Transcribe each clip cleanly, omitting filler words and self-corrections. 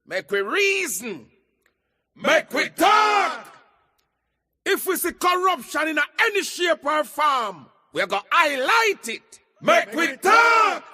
Mek we reason. Mek we talk. If we see corruption in any shape or form, we're going to highlight it. Mek we talk.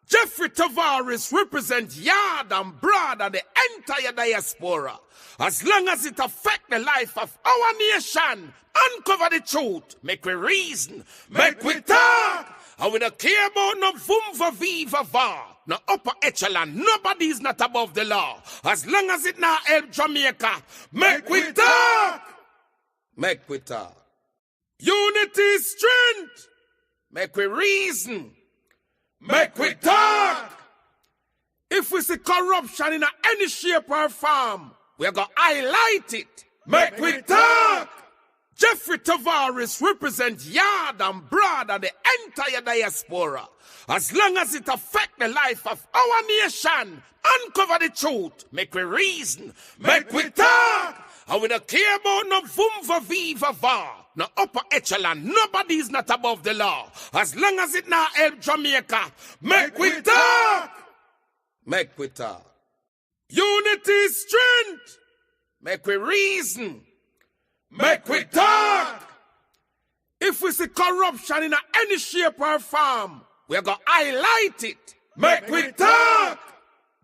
Jeffrey Tavares represents yard and broad and the entire diaspora. As long as it affects the life of our nation, uncover the truth, make we reason, make we talk. And we don't care about no vumva viva va, no upper echelon, nobody is not above the law. As long as it not help Jamaica, make we talk. Make we talk. Unity is strength. Make we reason. Make we talk. If we see corruption in any shape or form, we're going to highlight it. Make we talk. Jeffrey Tavares represents yard and broad and the entire diaspora. As long as it affects the life of our nation, uncover the truth, make we reason, make we talk. And we don't care about no vumva viva va, no upper echelon, nobody is not above the law. As long as it not help Jamaica, make we talk. Make we talk. Unity is strength. Make we reason. Make we talk. If we see corruption in any shape or form, we're going to highlight it. Make we talk.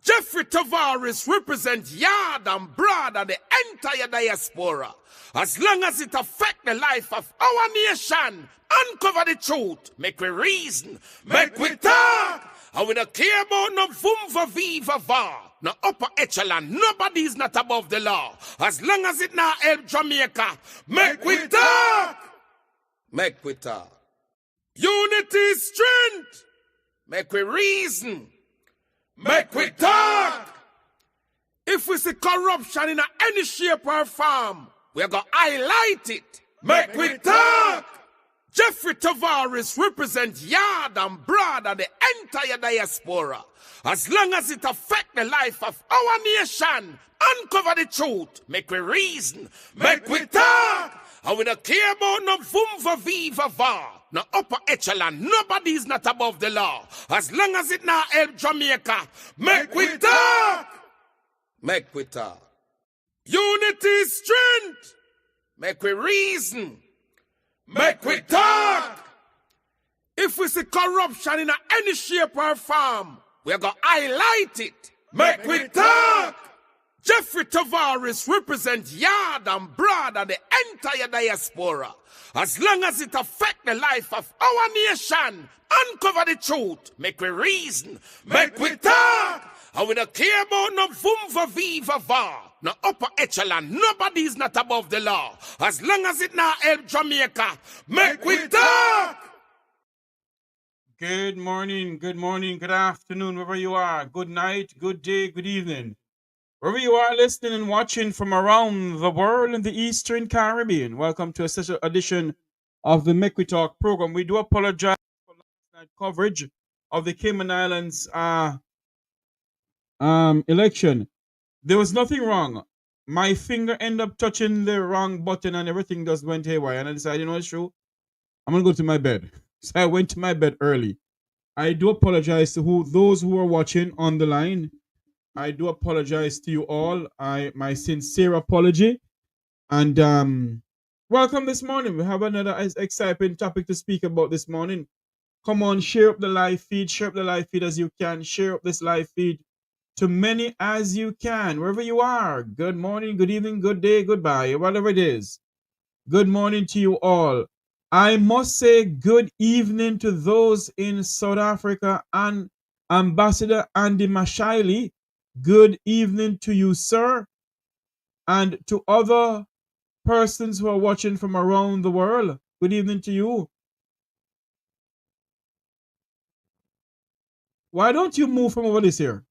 Jeffrey Tavares represents yard and broad and the entire diaspora. As long as it affects the life of our nation, uncover the truth, make we reason, make we talk. And we don't care about no vumva viva va, no upper echelon, nobody is not above the law. As long as it not help Jamaica, make we talk. Make we talk. Unity is strength. Make we reason. Make we talk. If we see corruption in any shape or form, we're going to highlight it. Make we talk. Jeffrey Tavares represents yard and broad and the entire diaspora. As long as it affects the life of our nation, uncover the truth, make we reason, make we talk. And we don't care about no vumva viva va, no upper echelon, nobody is not above the law. As long as it not help Jamaica, make we talk. Make we talk. Unity is strength. Make we reason. Make we talk. If we see corruption in any shape or form, we're going to highlight it. Make we talk. Jeffrey Tavares represents yard and broad and the entire diaspora. As long as it affects the life of our nation, uncover the truth, make we reason, make we talk. And we don't care about no vumva viva va, no upper echelon, nobody is not above the law. As long as it not help Jamaica, make we talk. Good morning, good afternoon, wherever you are. Good night, good day, good evening. Wherever you are listening and watching from around the world in the Eastern Caribbean, welcome to a special edition of the Mek Wi Talk program. We do apologize for last night's coverage of the Cayman Islands election. There was nothing wrong. My finger ended up touching the wrong button and everything just went haywire. And I decided, you know what's true? I'm going to go to my bed. So I went to my bed early. I do apologize to those who are watching on the line. I do apologize to you all. My sincere apology. And welcome this morning. We have another exciting topic to speak about this morning. Come on, share up the live feed. Share up the live feed as you can. Share up this live feed to many as you can, wherever you are. Good morning, good evening, good day, goodbye, whatever it is. Good morning to you all. I must say good evening to those in South Africa and Ambassador Andy Mashaili. Good evening to you, sir, and to other persons who are watching from around the world. Good evening to you. Why don't you move from over this here?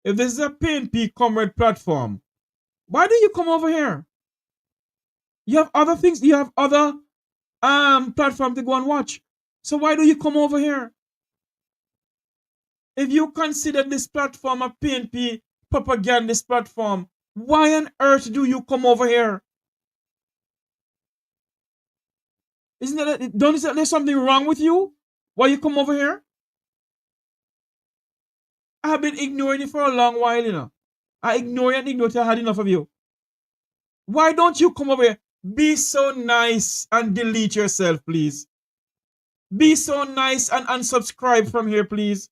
If this is a PNP Comrade platform, why do you come over here? You have other things. You have other platform to go and watch. So why do you come over here? If you consider this platform a PNP propagandist platform, why on earth do you come over here? Isn't there something wrong with you? Why you come over here? I have been ignoring you for a long while, you know. I ignore you and ignore till I had enough of you. Why don't you come over here? Be so nice and delete yourself, please. Be so nice and unsubscribe from here, please.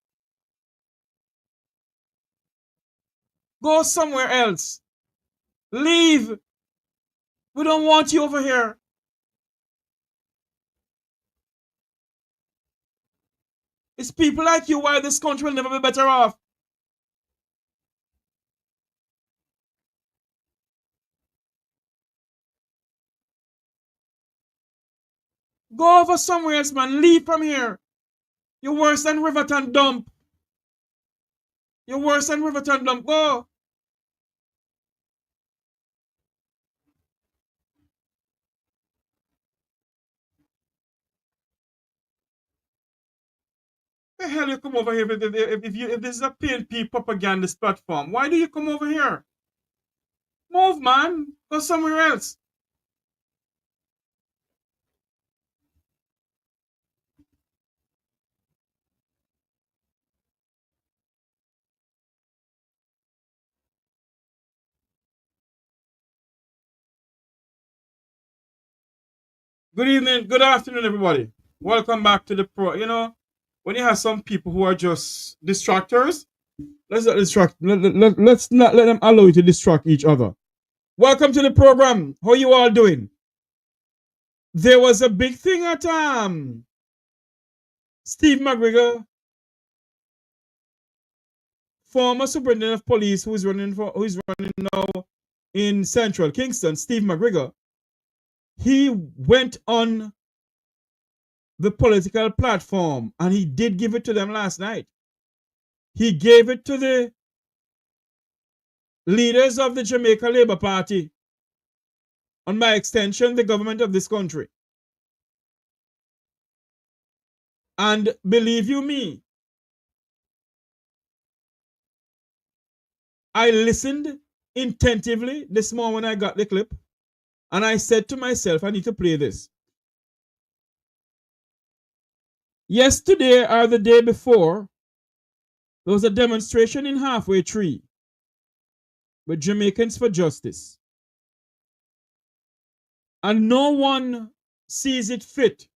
Go somewhere else. Leave. We don't want you over here. It's people like you why this country will never be better off. Go over somewhere else, man. Leave from here. You're worse than Riverton Dump. You're worse than Riverton Dump. Go. The hell you come over here if this is a PNP propagandist platform? Why do you come over here? Move, man. Go somewhere else. Good evening, good afternoon, everybody. Welcome back to the pro. You know, when you have some people who are just distractors, let's not distract. Let's not let them allow you to distract each other. Welcome to the program. How you all doing? There was a big thing at Steve McGregor, former superintendent of police, who's running now in Central Kingston. Steve McGregor. He went on the political platform and he did give it to them last night. He gave it to the leaders of the Jamaica Labour Party, and by extension, the government of this country. And believe you me, I listened attentively this morning when I got the clip, and I said to myself, I need to play this. Yesterday or the day before, there was a demonstration in Halfway Tree with Jamaicans for Justice. And no one sees it fit.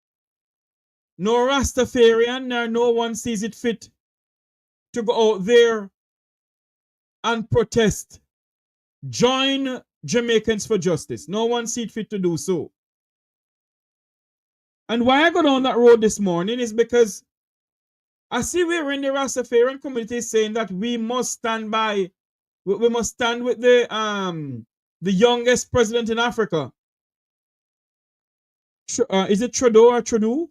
No Rastafarian, nor no one sees it fit to go out there and protest. Join Jamaicans for Justice. No one sees it fit to do so. And why I got on that road this morning is because I see we're in the Rastafarian community saying that we must stand by, we must stand with the youngest president in Africa. Is it Trudeau or Trudeau?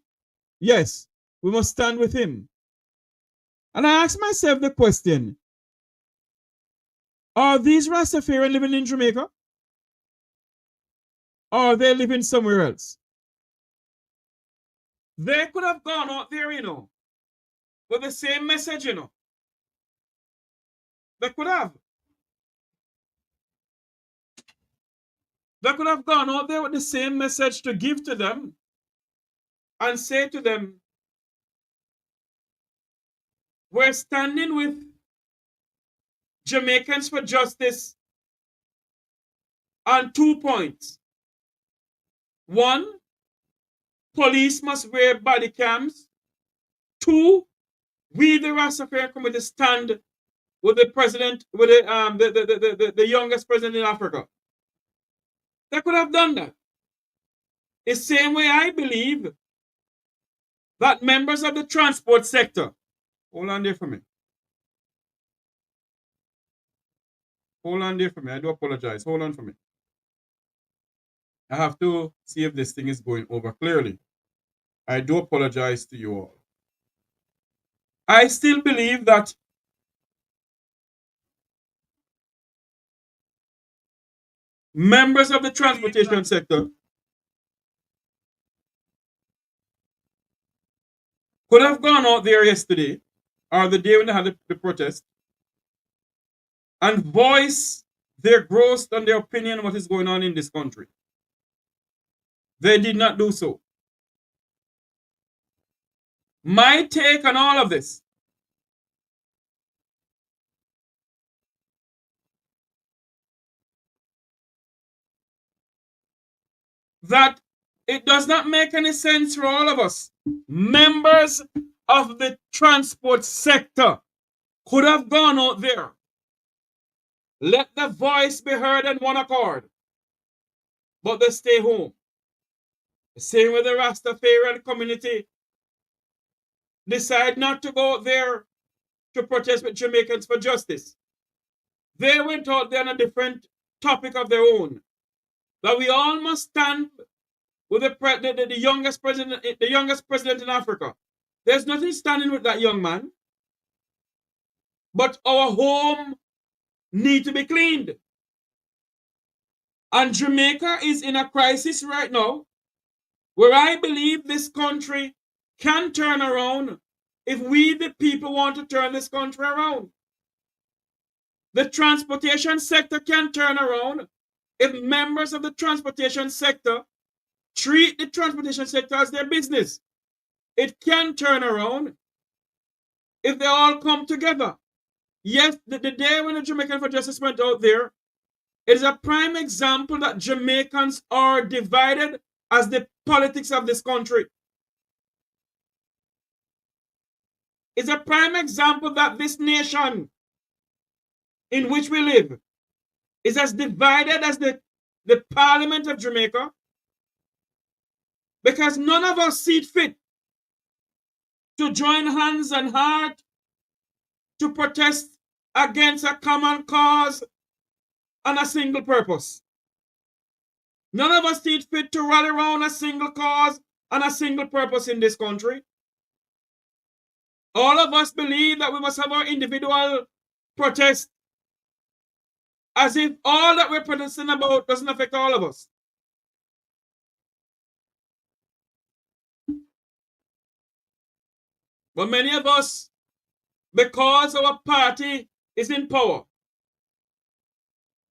Yes, we must stand with him. And I ask myself the question, are these Rastafarians living in Jamaica? Or are they living somewhere else? They could have gone out there, you know, with the same message, you know. They could have. They could have gone out there with the same message to give to them and say to them, we're standing with Jamaicans for Justice on 2 points. One, police must wear body cams. Two, we the Rastafarian community stand with the president, with the youngest president in Africa. They could have done that. The same way I believe that members of the transport sector, hold on there for me. Hold on there for me. I do apologize. Hold on for me. I have to see if this thing is going over clearly. I do apologize to you all. I still believe that members of the transportation sector could have gone out there yesterday or the day when they had the protest and voice their growth and their opinion on what is going on in this country. They did not do so. My take on all of this, that it does not make any sense for all of us, members of the transport sector, could have gone out there. Let the voice be heard in one accord. But they stay home. The same with the Rastafarian community decide not to go out there to protest with Jamaicans for justice. They went out there on a different topic of their own. That we all must stand with the youngest president in Africa. There's nothing standing with that young man. But our home need to be cleaned. And Jamaica is in a crisis right now where I believe this country can turn around if we, the people, want to turn this country around. The transportation sector can turn around if members of the transportation sector treat the transportation sector as their business. It can turn around if they all come together. Yes, the day when the Jamaican for Justice went out there, it is a prime example that Jamaicans are divided as the politics of this country. It's a prime example that this nation in which we live is as divided as the Parliament of Jamaica, because none of us see it fit to join hands and heart to protest against a common cause and a single purpose. None of us see it fit to rally around a single cause and a single purpose in this country. All of us believe that we must have our individual protest, as if all that we're protesting about doesn't affect all of us. But many of us, because our party is in power,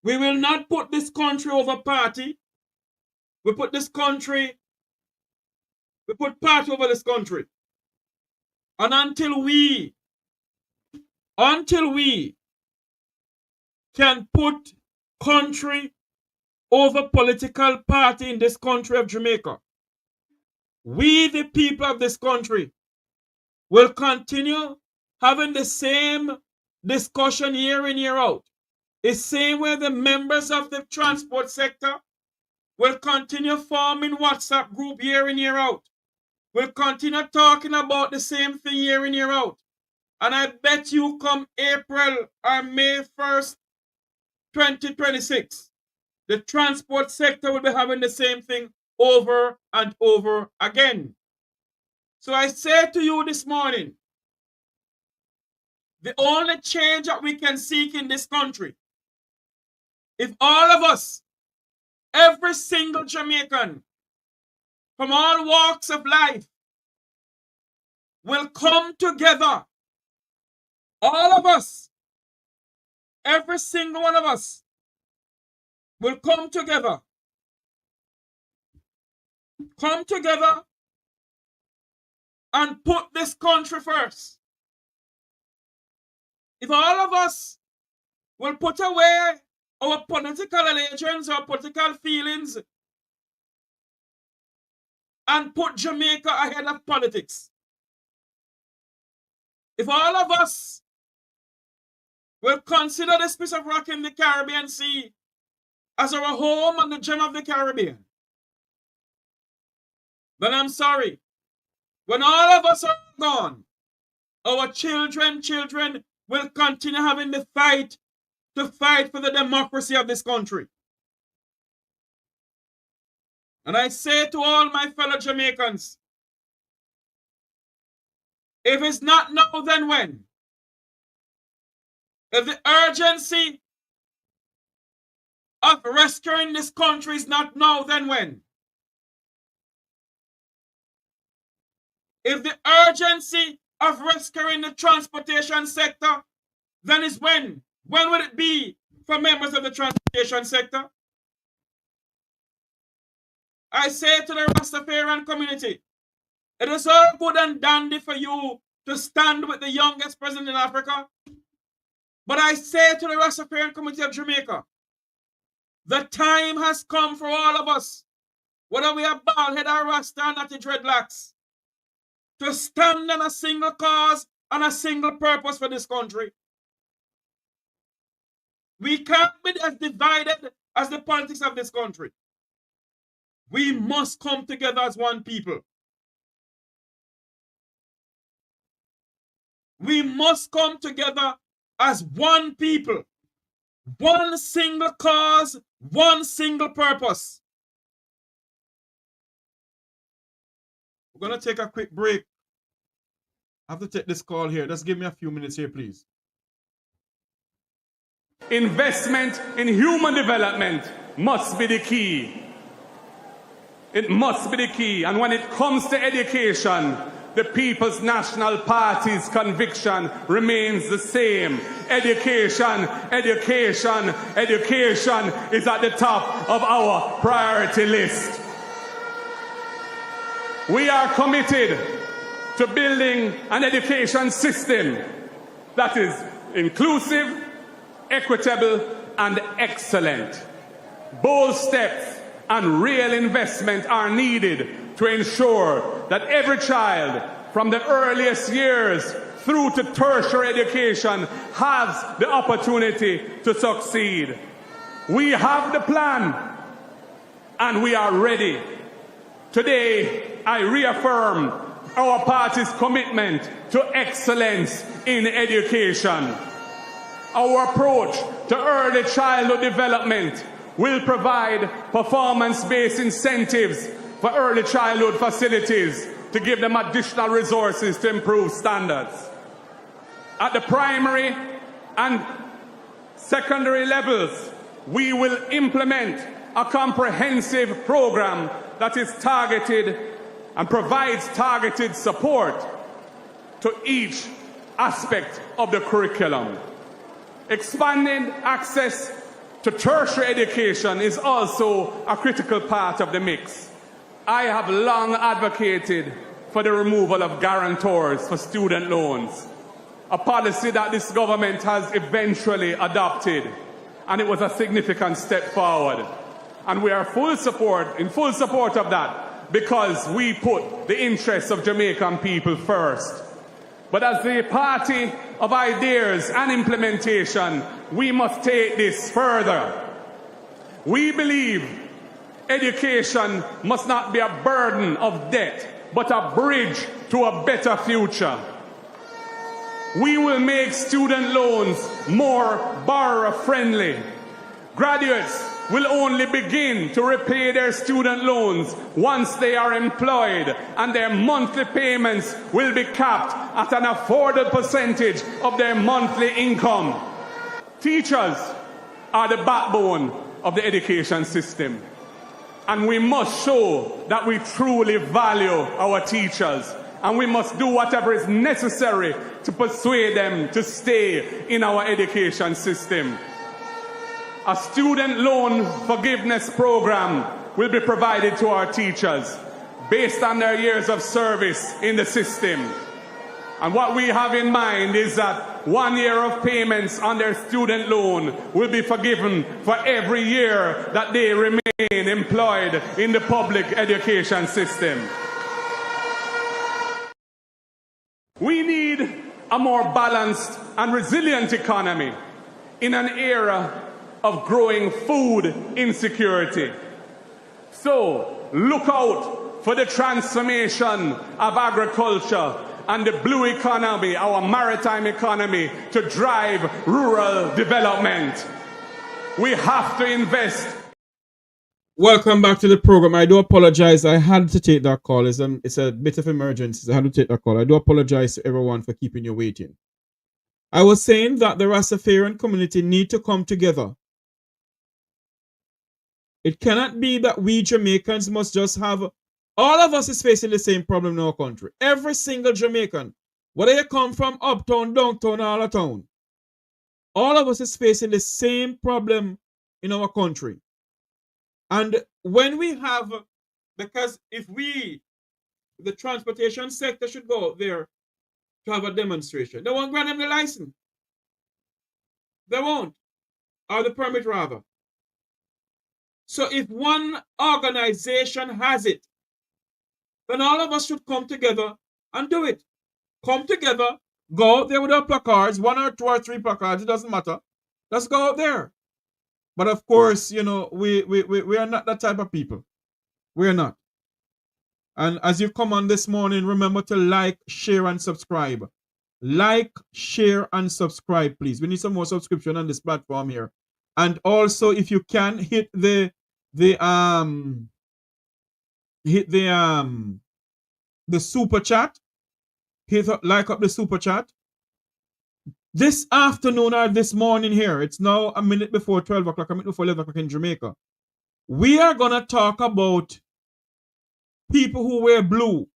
we will not put this country over party. We put party over this country. And until we can put country over political party in this country of Jamaica, we, the people of this country, will continue having the same discussion year in, year out. The same way the members of the transport sector will continue forming WhatsApp group year in, year out. We'll continue talking about the same thing year in, year out. And I bet you come April or May 1st, 2026, the transport sector will be having the same thing over and over again. So I say to you this morning, the only change that we can seek in this country, if all of us, every single Jamaican, from all walks of life, will come together, all of us, every single one of us, will come together and put this country first. If all of us will put away our political allegiance, our political feelings, and put Jamaica ahead of politics. If all of us will consider this piece of rock in the Caribbean Sea as our home and the gem of the Caribbean, then I'm sorry. When all of us are gone, our children will continue having the fight to fight for the democracy of this country. And I say to all my fellow Jamaicans, if it's not now, then when? If the urgency of rescuing this country is not now, then when? If the urgency of rescuing the transportation sector, then is when? When would it be for members of the transportation sector? I say to the Rastafarian community, it is all good and dandy for you to stand with the youngest president in Africa. But I say to the Rastafarian community of Jamaica, the time has come for all of us whether we are bald head or rasta or natty dreadlocks, to stand on a single cause and a single purpose for this country. We can't be as divided as the politics of this country. We must come together as one people. We must come together as one people. One single cause, one single purpose. We're going to take a quick break. I have to take this call here. Just give me a few minutes here, please. Investment in human development must be the key. It must be the key. And when it comes to education, the People's National Party's conviction remains the same. Education, education, education is at the top of our priority list. We are committed to building an education system that is inclusive, equitable, and excellent. Bold steps and real investment are needed to ensure that every child, from the earliest years through to tertiary education, has the opportunity to succeed. We have the plan, and we are ready. Today, I reaffirm our party's commitment to excellence in education. Our approach to early childhood development will provide performance-based incentives for early childhood facilities to give them additional resources to improve standards. At the primary and secondary levels, we will implement a comprehensive program that is targeted and provides targeted support to each aspect of the curriculum. Expanding access to tertiary education is also a critical part of the mix. I have long advocated for the removal of guarantors for student loans, a policy that this government has eventually adopted, and it was a significant step forward. And we are in full support of that, because we put the interests of Jamaican people first. But as the party of ideas and implementation, we must take this further. We believe education must not be a burden of debt, but a bridge to a better future. We will make student loans more borrower-friendly. Graduates will only begin to repay their student loans once they are employed, and their monthly payments will be capped at an affordable percentage of their monthly income. Teachers are the backbone of the education system, and we must show that we truly value our teachers, and we must do whatever is necessary to persuade them to stay in our education system. A student loan forgiveness program will be provided to our teachers based on their years of service in the system. And what we have in mind is that 1 year of payments on their student loan will be forgiven for every year that they remain employed in the public education system. We need a more balanced and resilient economy in an era of growing food insecurity. So, look out for the transformation of agriculture and the blue economy, our maritime economy, to drive rural development. We have to invest. Welcome back to the program. I do apologize. I had to take that call. It's a bit of emergency. I had to take that call. I do apologize to everyone for keeping you waiting. I was saying that the Rastafarian community need to come together. It cannot be that we Jamaicans must just have, all of us is facing the same problem in our country. Every single Jamaican, whether you come from uptown, downtown, or out of town, all of us is facing the same problem in our country. And when we have, because if the transportation sector should go out there to have a demonstration, they won't grant them the license. They won't. Or the permit rather. So if one organization has it, then all of us should come together and do it. Come together, go out there with our placards, 1 or 2 or 3 placards, it doesn't matter. Let's go out there. But of course, you know, we are not that type of people. We're not. And as you come on this morning, remember to like, share, and subscribe. Like, share, and subscribe, please. We need some more subscription on this platform here. And also, if you can, hit the super chat. Like up the super chat. This afternoon or this morning here, it's now a minute before 12 o'clock, a minute before 11 o'clock in Jamaica. We are going to talk about people who wear blue.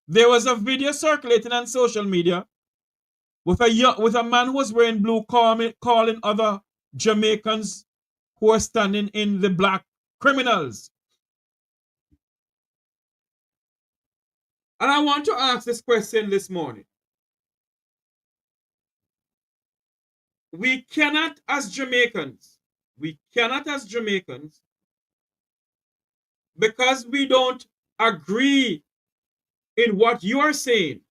There was a video circulating on social media with a man who was wearing blue calling other Jamaicans who are standing in the black criminals. And I want to ask this question this morning. We cannot as Jamaicans, because we don't agree in what you are saying,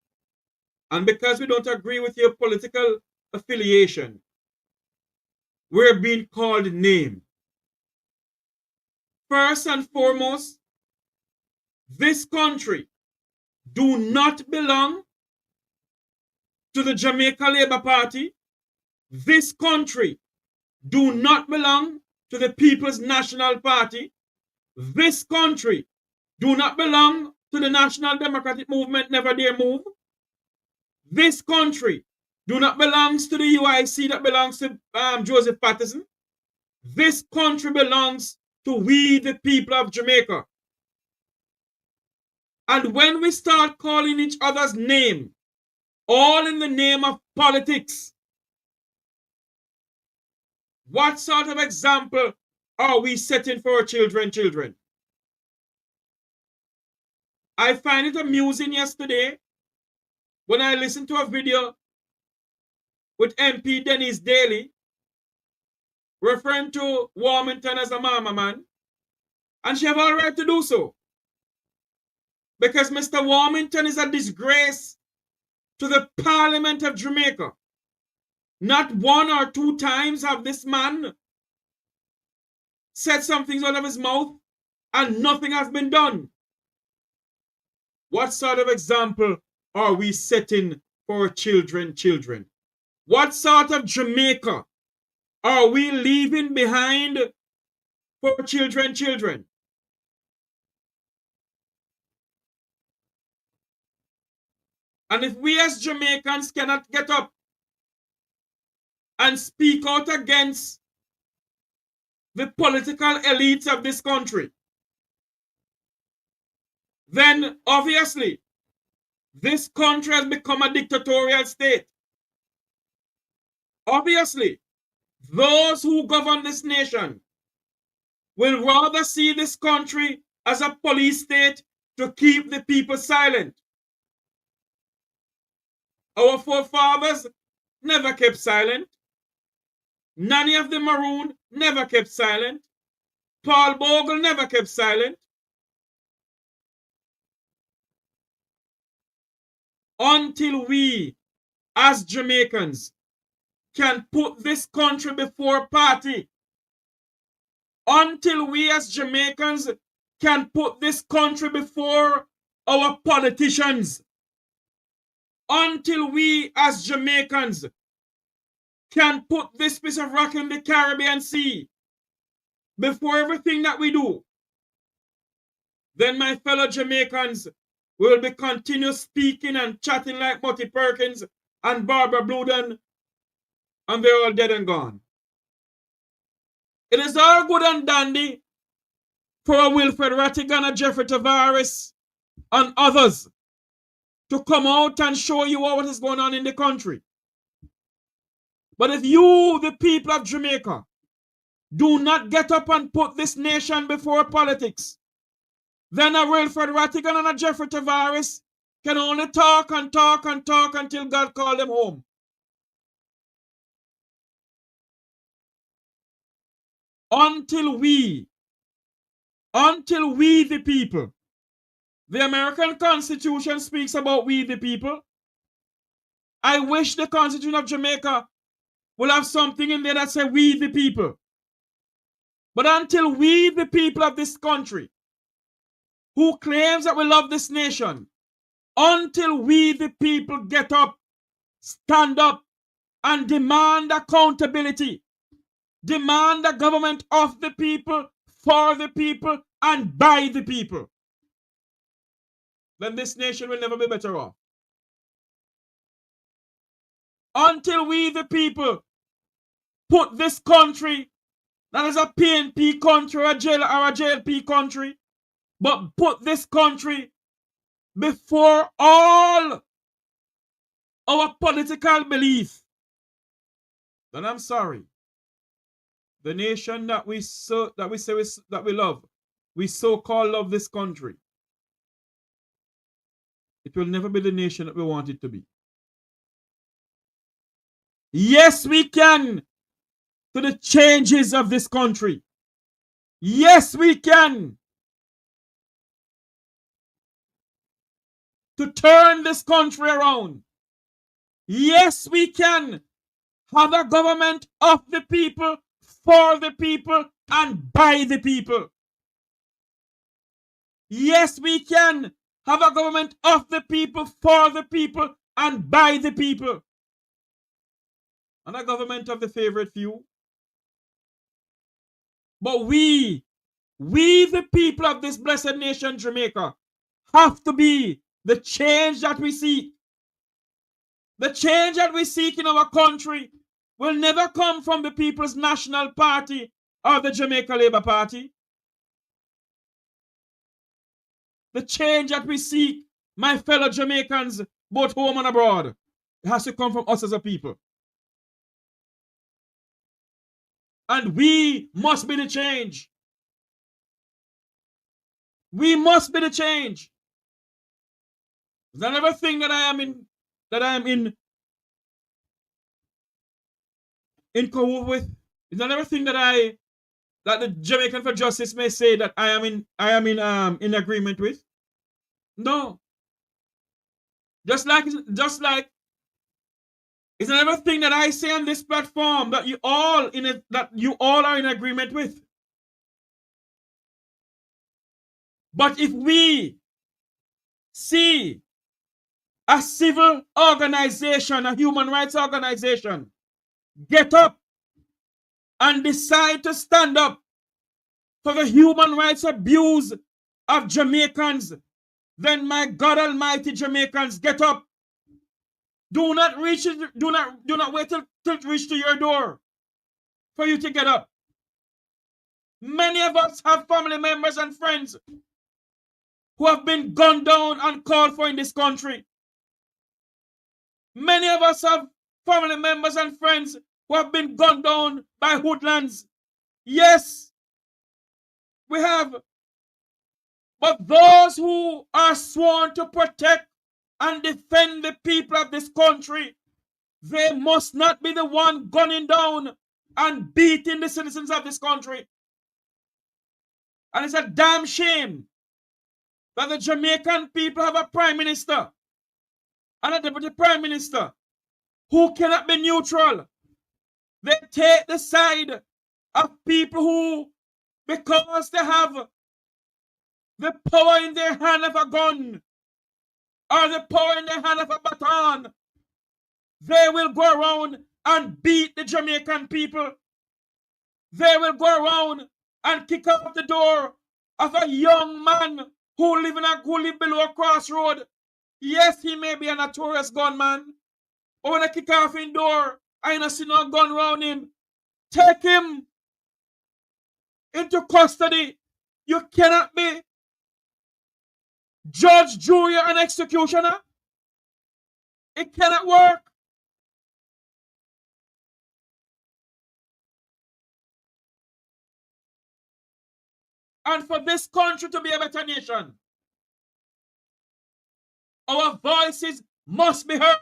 and because we don't agree with your political affiliation, we're being called name. First and foremost, this country do not belong to the Jamaica Labour Party. This country do not belong to the People's National Party. This country do not belong to the National Democratic Movement, Never Dare Move. This country do not belong to the UIC that belongs to Joseph Patterson. This country belongs to we, the people of Jamaica. And when we start calling each other's name, all in the name of politics, what sort of example are we setting for our children? I find it amusing yesterday when I listened to a video with MP Dennis Daly referring to Warmington as a mama man, and she have all right to do so. Because Mr. Warmington is a disgrace to the Parliament of Jamaica. Not 1 or 2 times have this man said some things out of his mouth and nothing has been done. What sort of example are we setting for our children? What sort of Jamaica are we leaving behind for our children? And if we as Jamaicans cannot get up and speak out against the political elites of this country, then obviously this country has become a dictatorial state. Obviously, those who govern this nation will rather see this country as a police state to keep the people silent. Our forefathers never kept silent. Nanny of the Maroon never kept silent. Paul Bogle never kept silent. Until we, as Jamaicans, can put this country before party. Until we, as Jamaicans, can put this country before our politicians. Until we, as Jamaicans, can put this piece of rock in the Caribbean Sea before everything that we do, then my fellow Jamaicans will be continue speaking and chatting like Mutty Perkins and Barbara Bluden, and they're all dead and gone. It is all good and dandy for Wilfred Rattigan and Jeffrey Tavares and others to come out and show you what is going on in the country. But if you, the people of Jamaica, do not get up and put this nation before politics, then a Wilfred Rattigan and a Jeffrey Tavares can only talk and talk and talk until God calls them home. until we the people, the American Constitution speaks about we the people. I wish the Constitution of Jamaica will have something in there that says we the people. But until we the people of this country, who claims that we love this nation, until we the people get up, stand up, and demand accountability, demand the government of the people, for the people, and by the people, then this nation will never be better off. Until we the people put this country, not as a PNP country or a JLP country, but put this country before all our political belief, then I'm sorry. The nation that we love, we so-called love this country, it will never be the nation that we want it to be. Yes, we can to the changes of this country. Yes, we can to turn this country around. Yes, we can have a government of the people, for the people, and by the people. Yes, we can have a government of the people, for the people, and by the people. And a government of the favorite few. But we the people of this blessed nation, Jamaica, have to be the change that we seek. The change that we seek in our country will never come from the People's National Party or the Jamaica Labour Party. The change that we seek, my fellow Jamaicans, both home and abroad, it has to come from us as a people. And we must be the change. We must be the change. There's another thing that I am in cahoots with. It's another thing that the Jamaican for Justice may say that I am in agreement with. No. Just like it's another thing that I say on this platform that you all are in agreement with. But if we see a civil organization, a human rights organization, get up and decide to stand up for the human rights abuse of Jamaicans, then my God Almighty, Jamaicans, get up. Do not wait till it reach to your door for you to get up. Many of us have family members and friends who have been gunned down and called for in this country. Many of us have family members and friends who have been gunned down by hoodlums. Yes, we have. But those who are sworn to protect and defend the people of this country, they must not be the one gunning down and beating the citizens of this country. And it's a damn shame that the Jamaican people have a prime minister and a deputy prime minister who cannot be neutral. They take the side of people who, because they have the power in their hand of a gun or the power in their hand of a baton, they will go around and beat the Jamaican people. They will go around and kick out the door of a young man who live below a crossroad. Yes, he may be a notorious gunman, but when I kick off his door, I don't see no gun around him. Take him into custody. You cannot be judge, jury, and executioner. It cannot work. And for this country to be a better nation, our voices must be heard.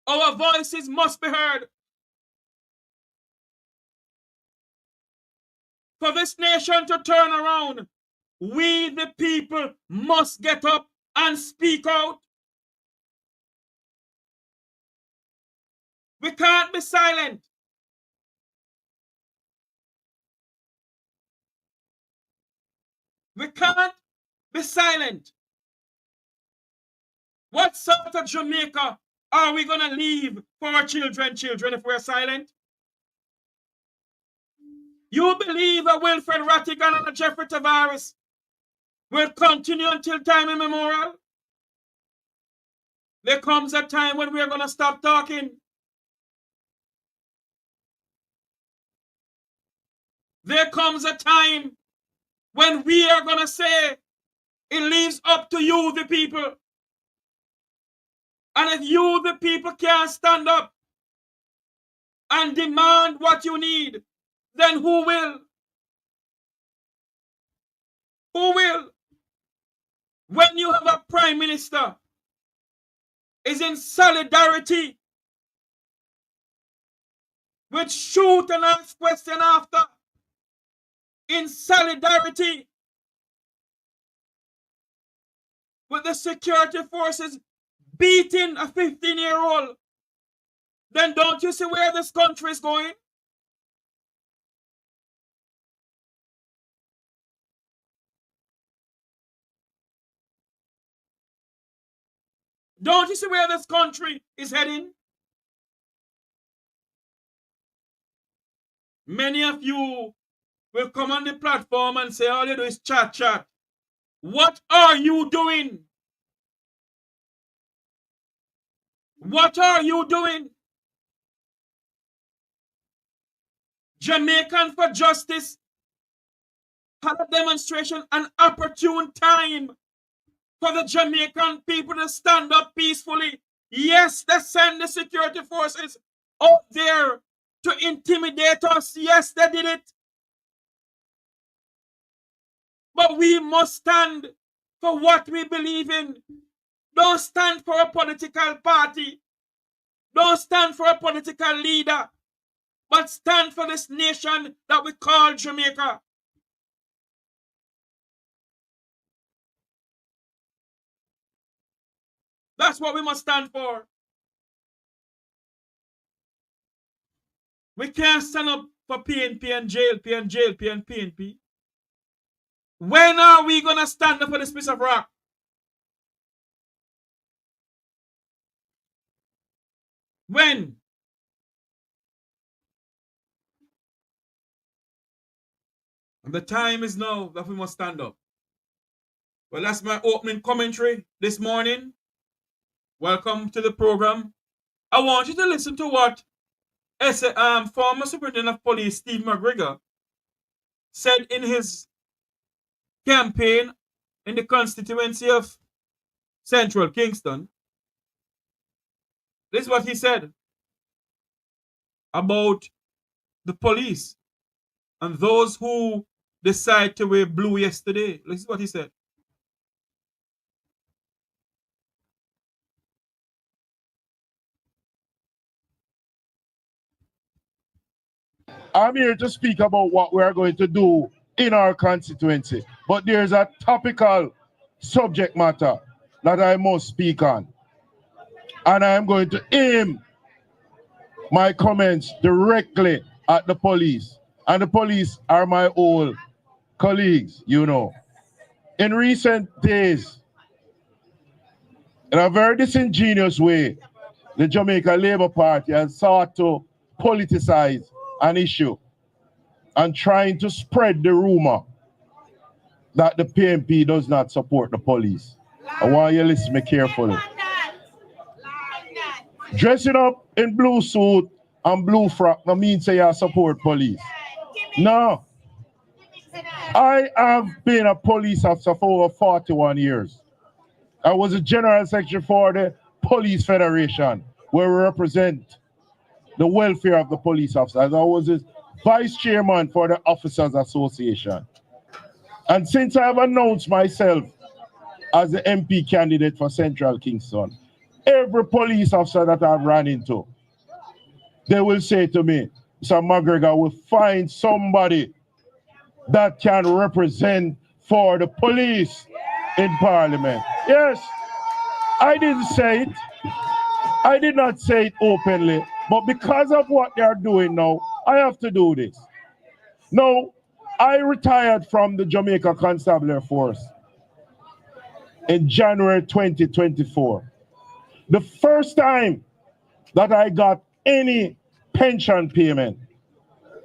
Our voices must be heard. For this nation to turn around, we the people must get up and speak out. We can't be silent. We can't be silent. What sort of Jamaica are we going to leave for our children, if we're silent? You believe that Wilfred Rattigan and Jeffrey Tavares will continue until time immemorial? There comes a time when we're going to stop talking. There comes a time when we are going to say, it leaves up to you, the people. And if you, the people, can't stand up and demand what you need, then who will? Who will? When you have a prime minister is in solidarity with shoot and ask question after, in solidarity with the security forces beating a 15-year-old, then don't you see where this country is going? Don't you see where this country is heading? Many of you will come on the platform and say all you do is chat. What are you doing? What are you doing? Jamaican for Justice had a demonstration, an opportune time for the Jamaican people to stand up peacefully. Yes, they send the security forces out there to intimidate us. Yes, they did it. But we must stand for what we believe in. Don't stand for a political party. Don't stand for a political leader. But stand for this nation that we call Jamaica. That's what we must stand for. We can't stand up for PNP and JLP and JLP and PNP. When are we going to stand up for this piece of rock? When? And the time is now that we must stand up. Well, that's my opening commentary this morning. Welcome to the program. I want you to listen to what former Superintendent of Police Steve McGregor said in his campaign in the constituency of Central Kingston. This is what he said about the police and those who decide to wear blue yesterday. This is what he said. I'm here to speak about what we are going to do in our constituency. But there's a topical subject matter that I must speak on. And I'm going to aim my comments directly at the police. And the police are my old colleagues, you know. In recent days, in a very disingenuous way, the Jamaica Labour Party has sought to politicize an issue and trying to spread the rumor that the PNP does not support the police. I want you to listen to me carefully. Dressing up in blue suit and blue frock no means say you support police. No. I have been a police officer for over 41 years. I was a general secretary for the Police Federation, where we represent the welfare of the police officers. I was a vice chairman for the Officers Association. And since I have announced myself as the MP candidate for Central Kingston, every police officer that I've run into, they will say to me, Mr. McGregor will find somebody that can represent for the police in Parliament. Yes, I didn't say it. I did not say it openly, but because of what they are doing now, I have to do this. Now, I retired from the Jamaica Constabulary Force in January 2024. The first time that I got any pension payment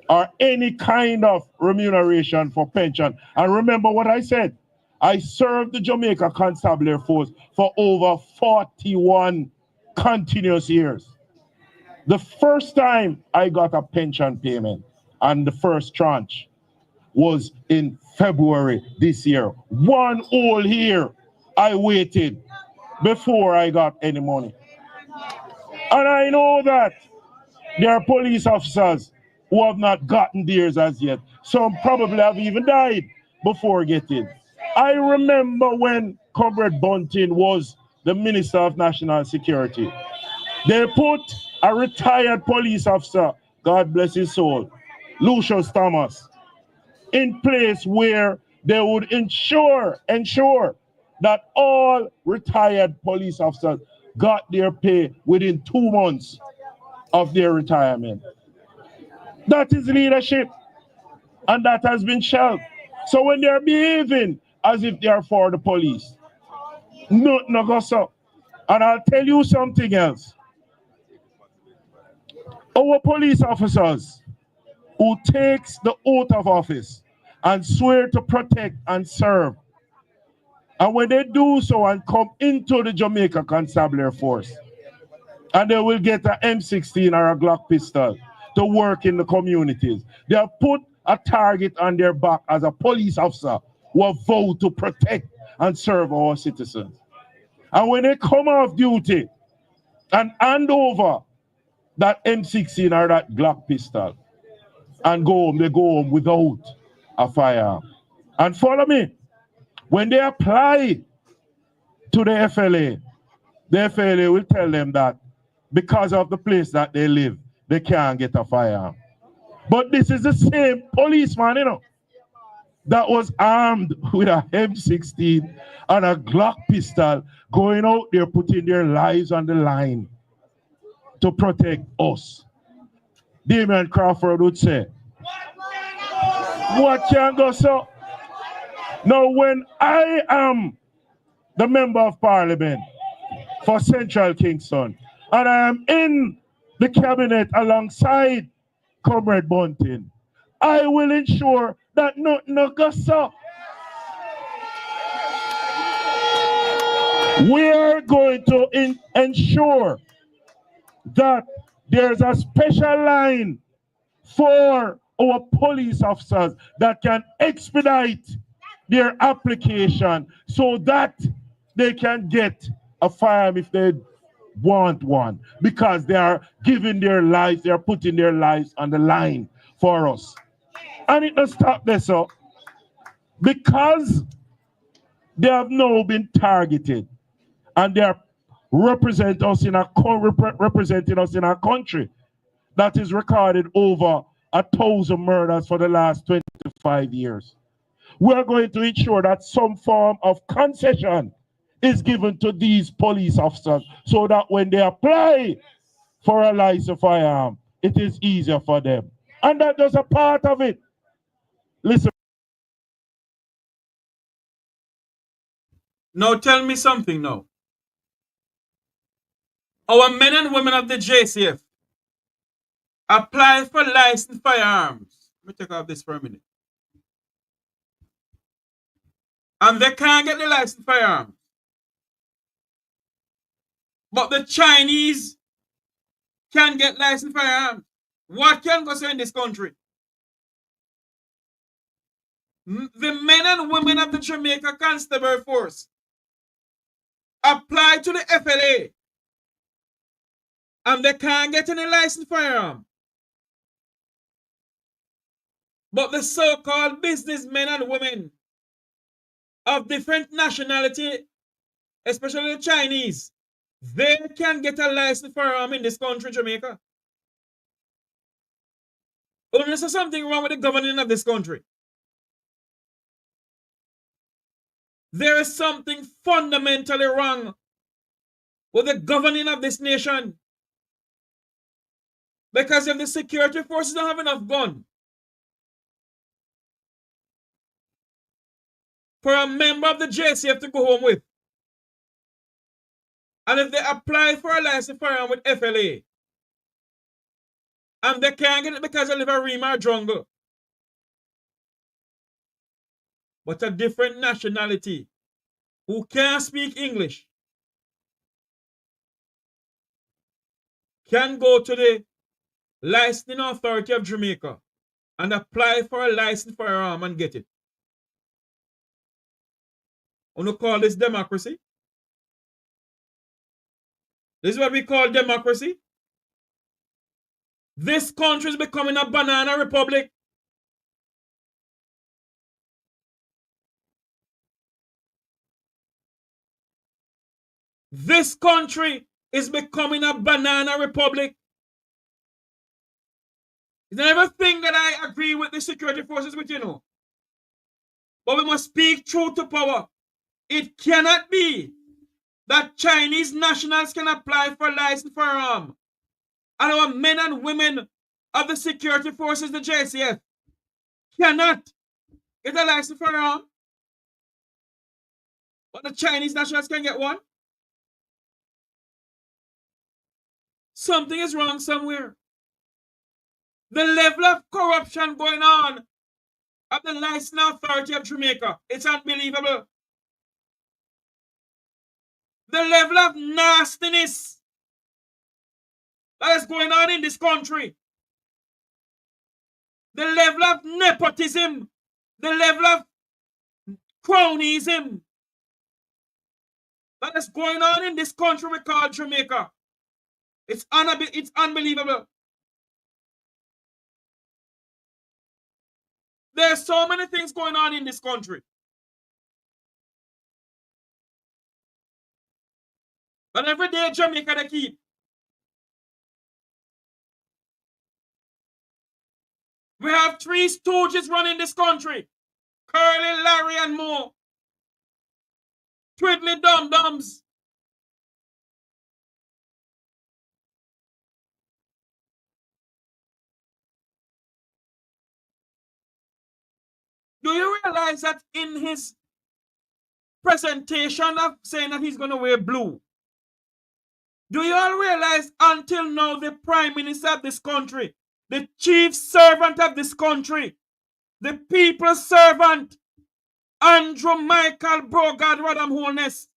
or any kind of remuneration for pension. And remember what I said. I served the Jamaica Constabulary Force for over 41 continuous years. The first time I got a pension payment and the first tranche was in February this year. 1 whole year I waited before I got any money. And I know that there are police officers who have not gotten theirs as yet. Some probably have even died before getting. I remember when Comrade Bunting was the Minister of National Security. They put a retired police officer, God bless his soul, Lucius Thomas, in place where they would ensure that all retired police officers got their pay within 2 months of their retirement. That is leadership, and that has been shelved. So when they're behaving as if they are for the police, nothing goes up. And I'll tell you something else. Our police officers who takes the oath of office and swear to protect and serve, and when they do so and come into the Jamaica Constabulary Force, and they will get an M16 or a Glock pistol to work in the communities, they have put a target on their back as a police officer who have vowed to protect and serve our citizens. And when they come off duty and hand over that M16 or that Glock pistol and go home, they go home without a firearm. And follow me, when they apply to the FLA will tell them that because of the place that they live, they can't get a firearm. But this is the same policeman, that was armed with a M16 and a Glock pistol going out there putting their lives on the line to protect us. Damian Crawford would say, what can go so? Now, when I am the member of parliament for Central Kingston, and I am in the cabinet alongside Comrade Bunting, I will ensure that nothing goes up. We are going to ensure that there's a special line for our police officers that can expedite their application so that they can get a firearm if they want one, because they are giving their lives, they are putting their lives on the line for us. And it does stop there, so because they have now been targeted and they are representing us in our country that is recorded over 1,000 murders for the last 25 years. We are going to ensure that some form of concession is given to these police officers so that when they apply for a license firearm, it is easier for them. And that is a part of it. Listen. Now tell me something now. Our men and women of the JCF apply for licensed firearms. Let me take off this for a minute. And they can't get the licensed firearms. But the Chinese can get licensed firearms. What can go so in this country? The men and women of the Jamaica Constabulary Force apply to the FLA and they can't get any licensed firearm. But the so-called businessmen and women of different nationality, especially the Chinese, they can get a licensed firearm in this country, Jamaica. Unless there's something wrong with the governing of this country. There is something fundamentally wrong with the governing of this nation. Because if the security forces don't have enough gun for a member of the JCF to go home with, and if they apply for a license firearm with FLA, and they can't get it because they live in Rima jungle, but a different nationality who can't speak English can go to the licensing authority of Jamaica and apply for a license firearm and get it. I want to call this democracy. This is what we call democracy. This country is becoming a banana republic. This country is becoming a banana republic. It's not everything that I agree with the security forces with, you know. But we must speak truth to power. It cannot be that Chinese nationals can apply for a license firearm, and our men and women of the security forces, the JCF, cannot get a license firearm, but the Chinese nationals can get one. Something is wrong somewhere. The level of corruption going on at the licensing authority of Jamaica, it's unbelievable. The level of nastiness that is going on in this country, the level of nepotism, the level of cronyism that is going on in this country we call Jamaica, it's unbelievable. There's so many things going on in this country. But every day Jamaica they keep. We have three stooges running this country. Curly, Larry, and Moe. Twiddly dum-dums. Do you realize that in his presentation of saying that he's going to wear blue, do you all realize until now the Prime Minister of this country, the chief servant of this country, the people's servant, Andrew Michael Brogard Rodham Holness,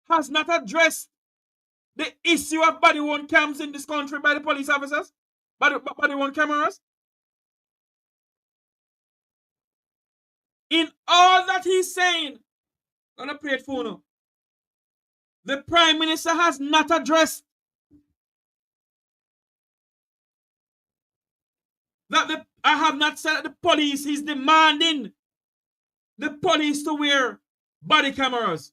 has not addressed the issue of body-worn cams in this country by the police officers? Body-worn cameras? In all that he's saying, I'm going to play it for now. The Prime Minister has not addressed that I have not said that the police is demanding the police to wear body cameras.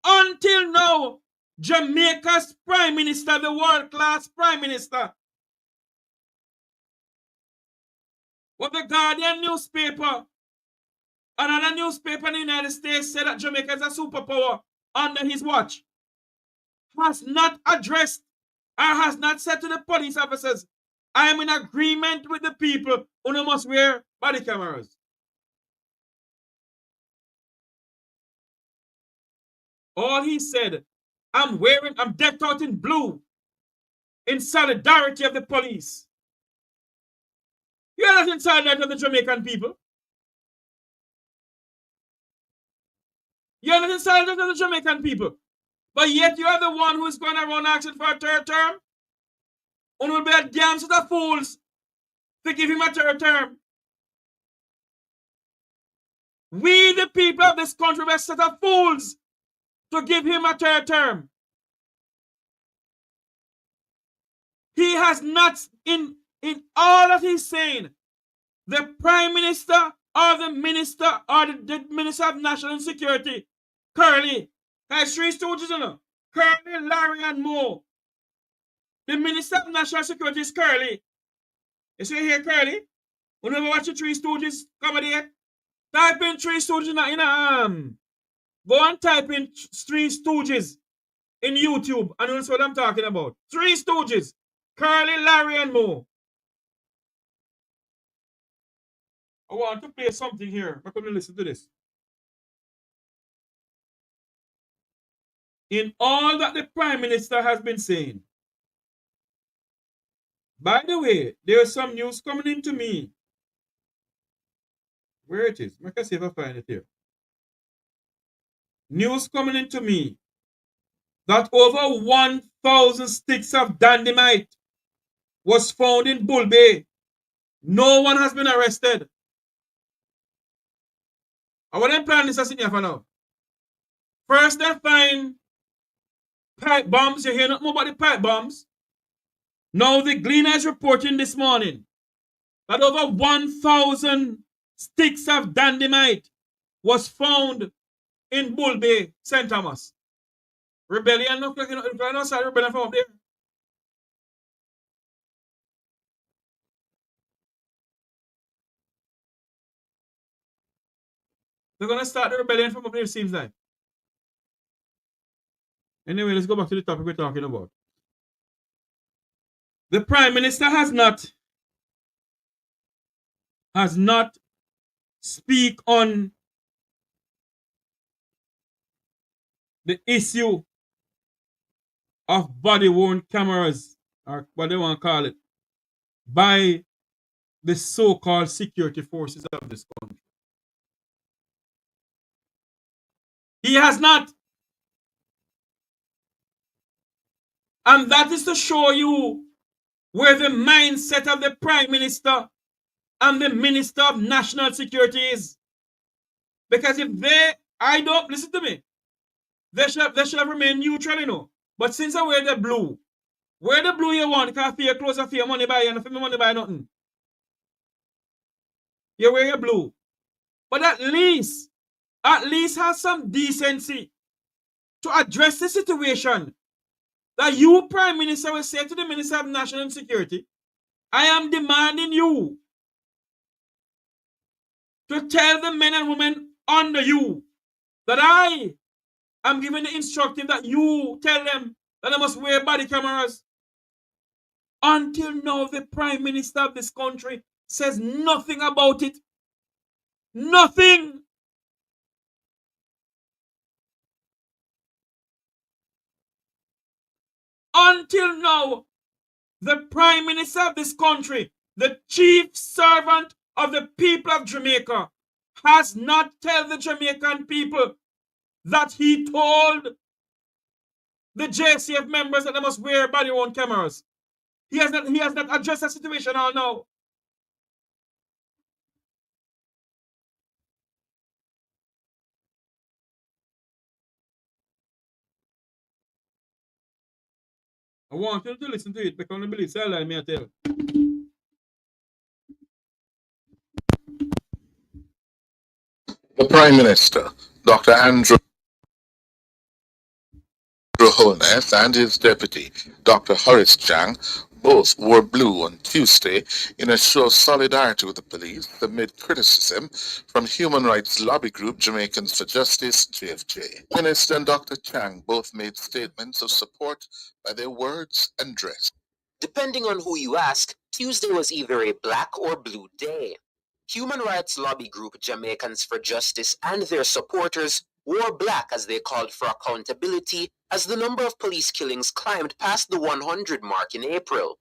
Until now, Jamaica's Prime Minister, the world-class Prime Minister, what the Guardian newspaper, another newspaper in the United States said that Jamaica is a superpower under his watch, has not addressed or has not said to the police officers, I am in agreement with the people who must wear body cameras. All he said, I'm decked out in blue in solidarity of the police. You're not in solidarity of the Jamaican people. You're not in solidarity of the Jamaican people. But yet you are the one who is going around asking for a third term. And will be a damn set of fools to give him a third term. We, the people of this country, were a set of fools to give him a third term. He has not, in all that he's saying, the Prime Minister or the Minister or the Minister of National Security, Curly, has three stooges, you know, Curly, Larry, and Moe. The Minister of National Security is Curly. You see here, Curly? You never watch the Three Stooges comedy yet? Type in Three Stooges go and type in Three Stooges in YouTube and you'll see what I'm talking about. Three Stooges. Curly, Larry, and Moe. I want to play something here. I'm going to listen to this. In all that the Prime Minister has been saying, by the way, there's some news coming into me. Where it is? Let me see if I find it here. News coming into me that over 1,000 sticks of dynamite was found in Bull Bay. No one has been arrested. I want to plan this as in here for now. First, they find pipe bombs. You hear nothing more about the pipe bombs. Now, the Gleaner is reporting this morning that over 1,000 sticks of dynamite was found in Bull Bay, St. Thomas. Rebellion, no side rebellion from up there. They're going to start the rebellion from up there, it seems like. Anyway, let's go back to the topic we're talking about. The Prime Minister has not speak on the issue of body-worn cameras, or what they want to call it, by the so-called security forces of this country. He has not. And that is to show you where the mindset of the Prime Minister and the Minister of National Security is. Because if listen to me, they should have remained neutral, you know. But since I wear the blue you want, because fear clothes and fear money buy, and fear money buy nothing. You wear your blue. But at least have some decency to address the situation that you, Prime Minister, will say to the Minister of National Security, I am demanding you to tell the men and women under you that I am giving the instructive that you tell them that they must wear body cameras. Until now, the Prime Minister of this country says nothing about it. Nothing. Until now, the Prime Minister of this country, the chief servant of the people of Jamaica, has not told the Jamaican people that he told the JCF members that they must wear body-worn cameras. He has not addressed the situation all now. I want you to listen to it because I believe so. Let me tell. The Prime Minister, Dr. Andrew Holness, and his deputy, Dr. Horace Chang, both wore blue on Tuesday in a show of solidarity with the police amid criticism from human rights lobby group Jamaicans for Justice, JFJ. Minister and Dr. Chang both made statements of support by their words and dress. Depending on who you ask, Tuesday was either a black or blue day. Human rights lobby group Jamaicans for Justice and their supporters wore black as they called for accountability as the number of police killings climbed past the 100 mark in April.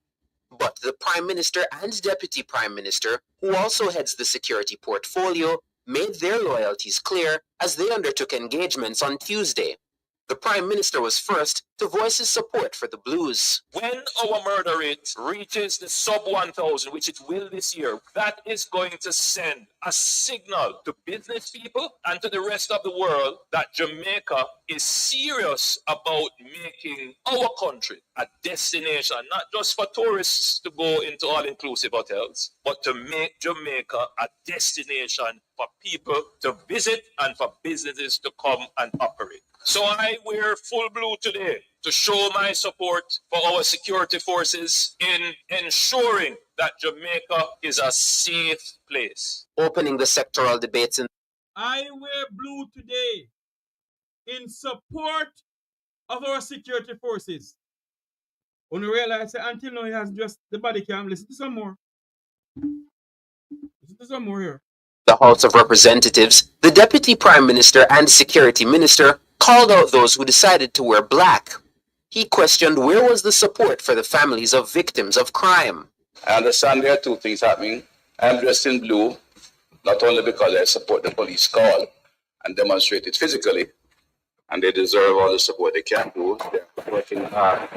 But the Prime Minister and Deputy Prime Minister, who also heads the security portfolio, made their loyalties clear as they undertook engagements on Tuesday. The Prime Minister was first to voice his support for the Blues. When our murder rate reaches the sub 1,000, which it will this year, that is going to send a signal to business people and to the rest of the world that Jamaica is serious about making our country a destination, not just for tourists to go into all-inclusive hotels, but to make Jamaica a destination for people to visit and for businesses to come and operate. So I wear full blue today to show my support for our security forces in ensuring that Jamaica is a safe place. Opening the sectoral debates in I wear blue today in support of our security forces. When you realize that until now he has just the body cam, listen to some more. Listen to some more here. The House of Representatives, the Deputy Prime Minister and Security Minister called out those who decided to wear black. He questioned where was the support for the families of victims of crime. I understand there are two things happening. I'm dressed in blue, not only because I support the police call and demonstrate it physically, and they deserve all the support they can do. They're working hard.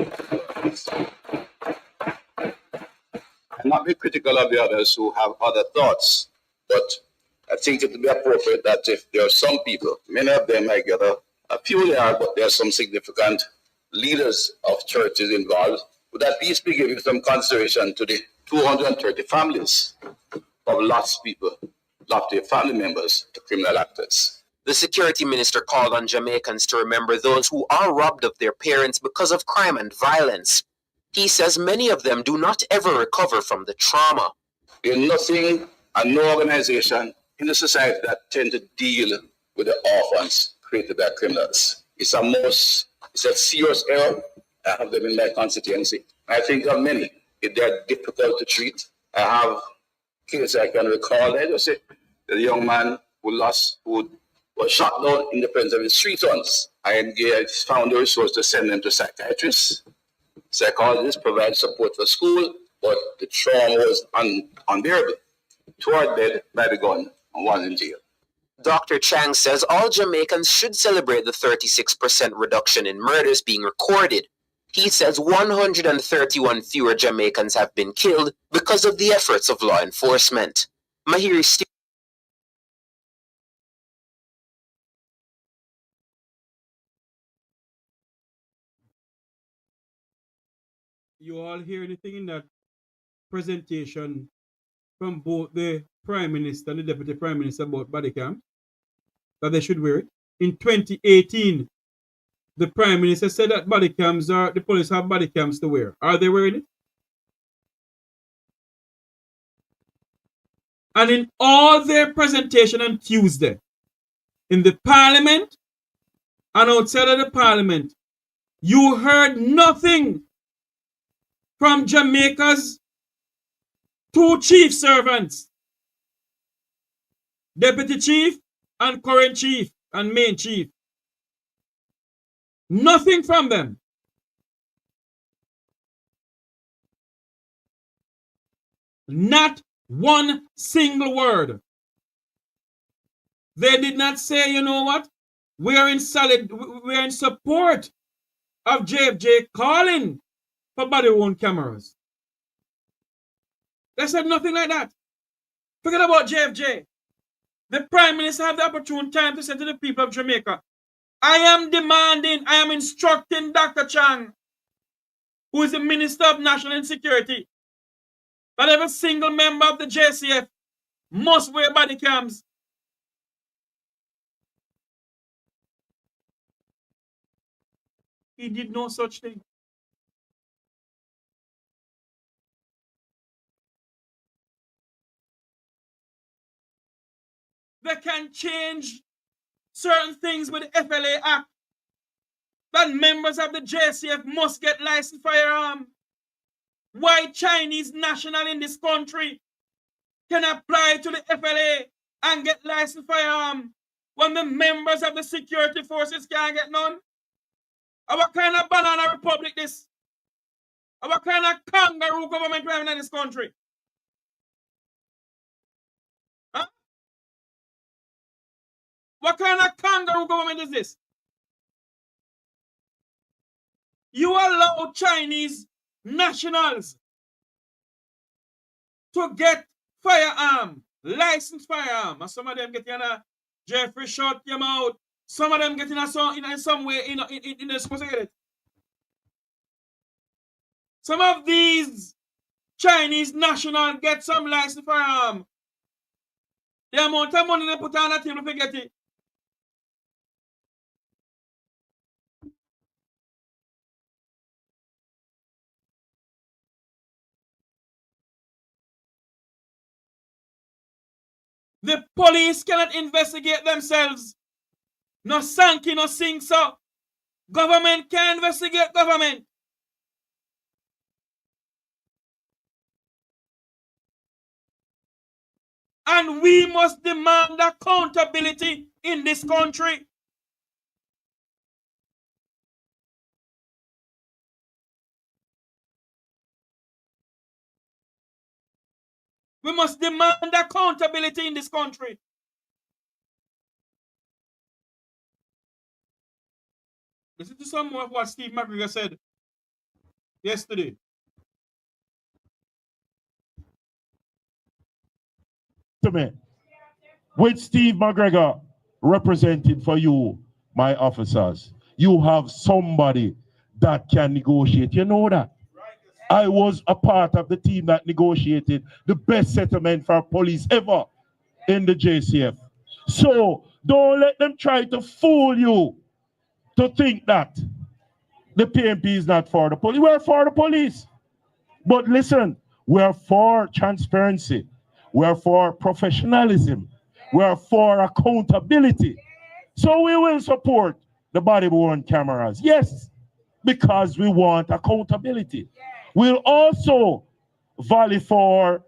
I'm not being critical of the others who have other thoughts, but I think it would be appropriate that if there are some people, many of them might get a few there, but there are some significant leaders of churches involved, would at least be giving some consideration to the 230 families of lost people, lost their family members to criminal actors. The security minister called on Jamaicans to remember those who are robbed of their parents because of crime and violence. He says many of them do not ever recover from the trauma. There's nothing and no organization in the society that tend to deal with the orphans created by criminals. It's a serious error. I have them in my constituency. I think of many. They're difficult to treat. I have cases I can recall. I just say the young man who was shot down in the presence of his three sons. I found the resource to send them to psychiatrists. Psychologists provide support for school, but the trauma was unbearable. Two are dead by the gun and one in jail. Dr. Chang says all Jamaicans should celebrate the 36% reduction in murders being recorded. He says 131 fewer Jamaicans have been killed because of the efforts of law enforcement. Mahiri Steve. You all hear anything in that presentation from both the Prime Minister and the Deputy Prime Minister about body cam? That they should wear it? In 2018, the Prime Minister said that body cams the police have body cams to wear. Are they wearing it? And in all their presentation on Tuesday, in the Parliament and outside of the Parliament, you heard nothing from Jamaica's two chief servants, Deputy Chief and current Chief and main Chief. Nothing from them. Not one single word. They did not say, you know what? We are in support of JFJ calling for body-worn cameras. They said nothing like that. Forget about JFJ. The Prime Minister had the opportune time to say to the people of Jamaica, I am instructing Dr. Chang, who is the Minister of National Security, that every single member of the JCF must wear body cams. He did no such thing. They can change certain things with the FLA Act, that members of the JCF must get licensed firearm. Why Chinese national in this country can apply to the FLA and get licensed firearm when the members of the security forces can't get none? What kind of banana republic this? What kind of kangaroo government we have in this country? Huh? What kind of kangaroo government is this? You allow Chinese nationals to get firearm, licensed firearm, and some of them getting a Jeffrey shot them out. Some of them getting in some way in the supposed to get it. Some of these Chinese nationals get some licensed firearm. The amount of money they put on that table to get it. The police cannot investigate themselves. No Sankey, no sing so. Government can investigate government. And we must demand accountability in this country. We must demand accountability in this country. Listen to some more of what Steve McGregor said yesterday. To me, with Steve McGregor representing for you, my officers, you have somebody that can negotiate. You know that. I was a part of the team that negotiated the best settlement for police ever in the JCF. So don't let them try to fool you to think that the PNP is not for the police. We're for the police. But listen, we're for transparency. We're for professionalism. We're for accountability. So we will support the body-worn cameras. Yes, because we want accountability. We'll also volley for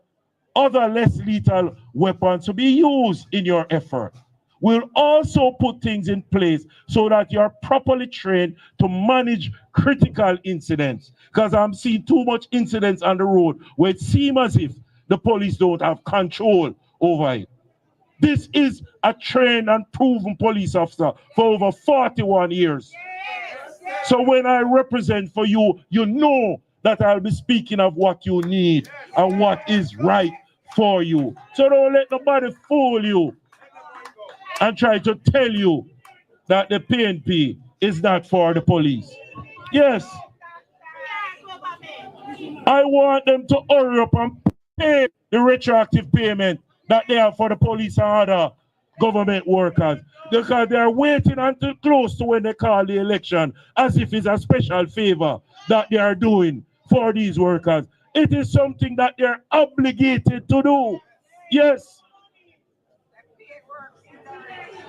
other less lethal weapons to be used in your effort. We'll also put things in place so that you're properly trained to manage critical incidents. Because I'm seeing too much incidents on the road where it seems as if the police don't have control over it. This is a trained and proven police officer for over 41 years. So when I represent for you, you know that I'll be speaking of what you need and what is right for you. So don't let nobody fool you and try to tell you that the PNP is not for the police. Yes, I want them to hurry up and pay the retroactive payment that they have for the police and other government workers, because they're waiting until close to when they call the election as if it's a special favor that they are doing for these workers. It is something that they're obligated to do. Yes.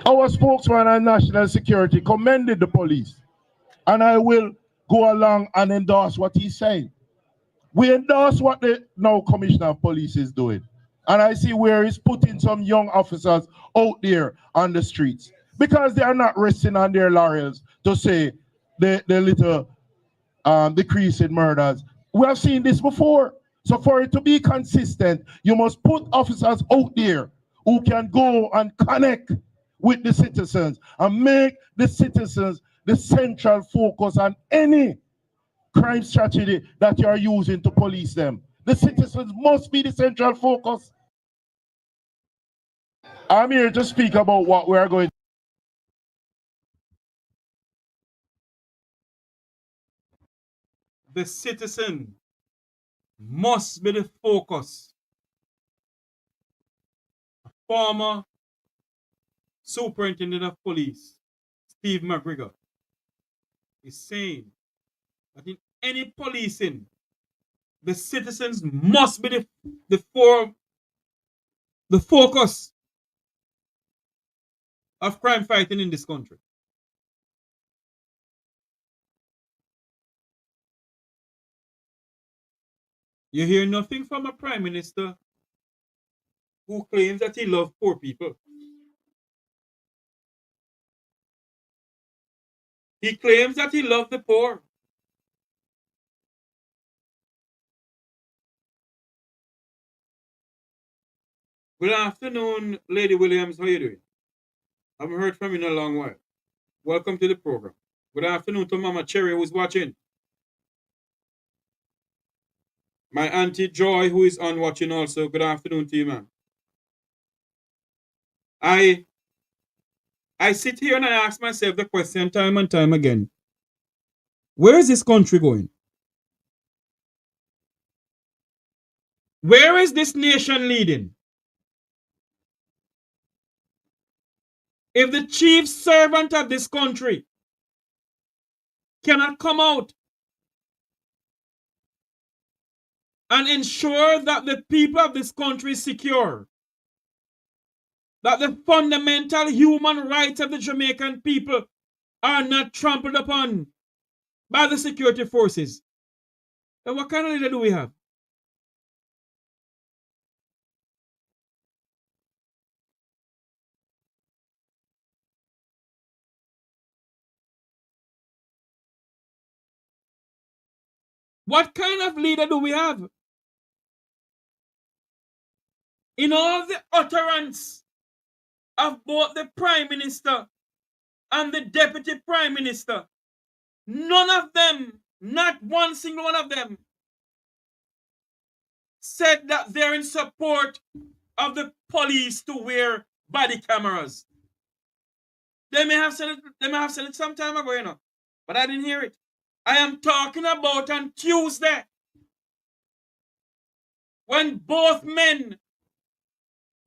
Our spokesman on national security commended the police, and I will go along and endorse what he's saying. We endorse what the now Commissioner of Police is doing. And I see where he's putting some young officers out there on the streets because they are not resting on their laurels to say the little decrease in murders. We have seen this before. So for it to be consistent, you must put officers out there who can go and connect with the citizens and make the citizens the central focus on any crime strategy that you are using to police them. The citizens must be the central focus. I'm here to speak about what we are going to. The citizen must be the focus. A former superintendent of police, Steve McGregor, is saying that in any policing, the citizens must be the focus of crime fighting in this country. You hear nothing from a prime minister who claims that he loves poor people. He claims that he loves the poor. Good afternoon, Lady Williams. How are you doing? I haven't heard from you in a long while. Welcome to the program. Good afternoon to Mama Cherry, who's watching. My Auntie Joy, who is on watching also. Good afternoon to you, man. I sit here and I ask myself the question time and time again. Where is this country going? Where is this nation leading? If the chief servant of this country cannot come out and ensure that the people of this country is secure, that the fundamental human rights of the Jamaican people are not trampled upon by the security forces, then what kind of leader do we have? What kind of leader do we have? In all the utterance of both the Prime Minister and the Deputy Prime Minister, none of them, not one single one of them, said that they're in support of the police to wear body cameras. They may have said it some time ago, you know, but I didn't hear it. I am talking about on Tuesday, when both men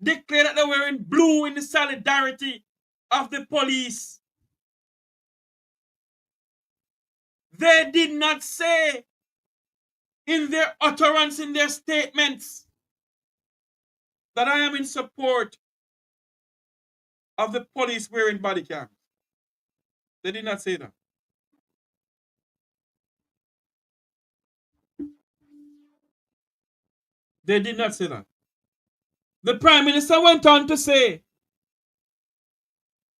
declared that they were in blue in the solidarity of the police. They did not say in their utterance, in their statements, that I am in support of the police wearing body cams. They did not say that. They did not say that. The Prime Minister went on to say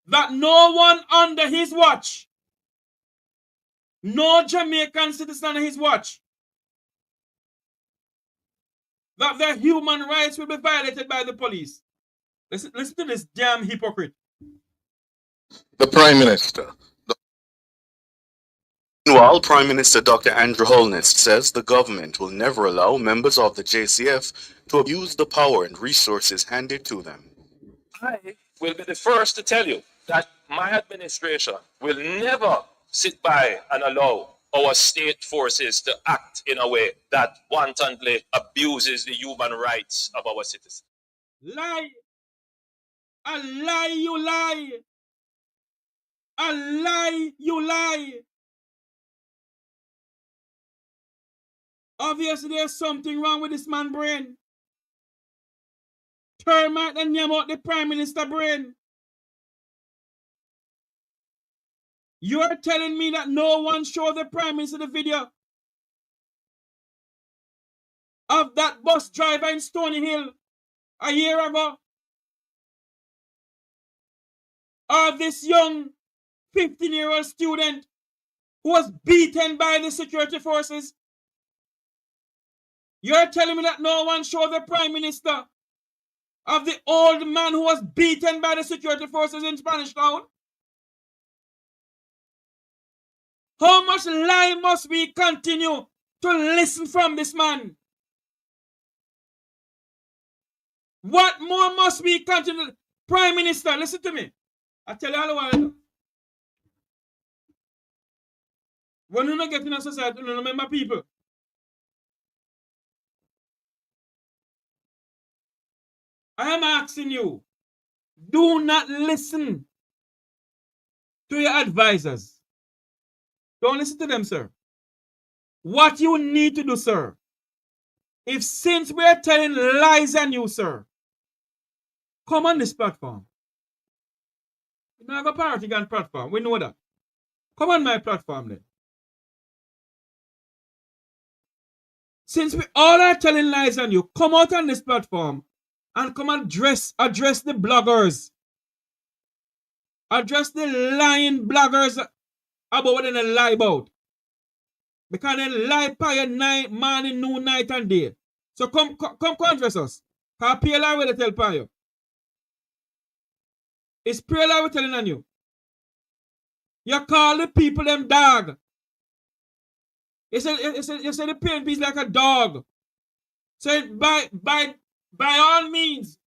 that no one under his watch, no Jamaican citizen under his watch, that their human rights will be violated by the police. Listen to this damn hypocrite. The Prime Minister. Meanwhile, Prime Minister Dr. Andrew Holness says the government will never allow members of the JCF to abuse the power and resources handed to them. I will be the first to tell you that my administration will never sit by and allow our state forces to act in a way that wantonly abuses the human rights of our citizens. Lie. A lie, you lie. A lie, you lie. Obviously, there's something wrong with this man's brain. Termite and yam out the Prime Minister brain. You're telling me that no one showed the Prime Minister the video of that bus driver in Stony Hill a year ago? Or this young 15-year-old student who was beaten by the security forces? You're telling me that no one showed the Prime Minister of the old man who was beaten by the security forces in Spanish Town? How much lie must we continue to listen from this man? What more must we continue? Prime Minister, listen to me. I tell you all the while. When you not get in a society, you remember people. I am asking you, do not listen to your advisors. Don't listen to them, sir. What you need to do, sir, if since we are telling lies on you, sir, come on this platform. You know, I got party gun platform. We know that. Come on my platform then. Since we all are telling lies on you, come out on this platform and come and address the bloggers. Address the lying bloggers about what they lie about. Because they lie by your night, morning, noon, night, and day. So come address us. Because PLR will tell by you. It's PLR we're telling on you. You call the people them dog. You say the PNP is like a dog. So by all means,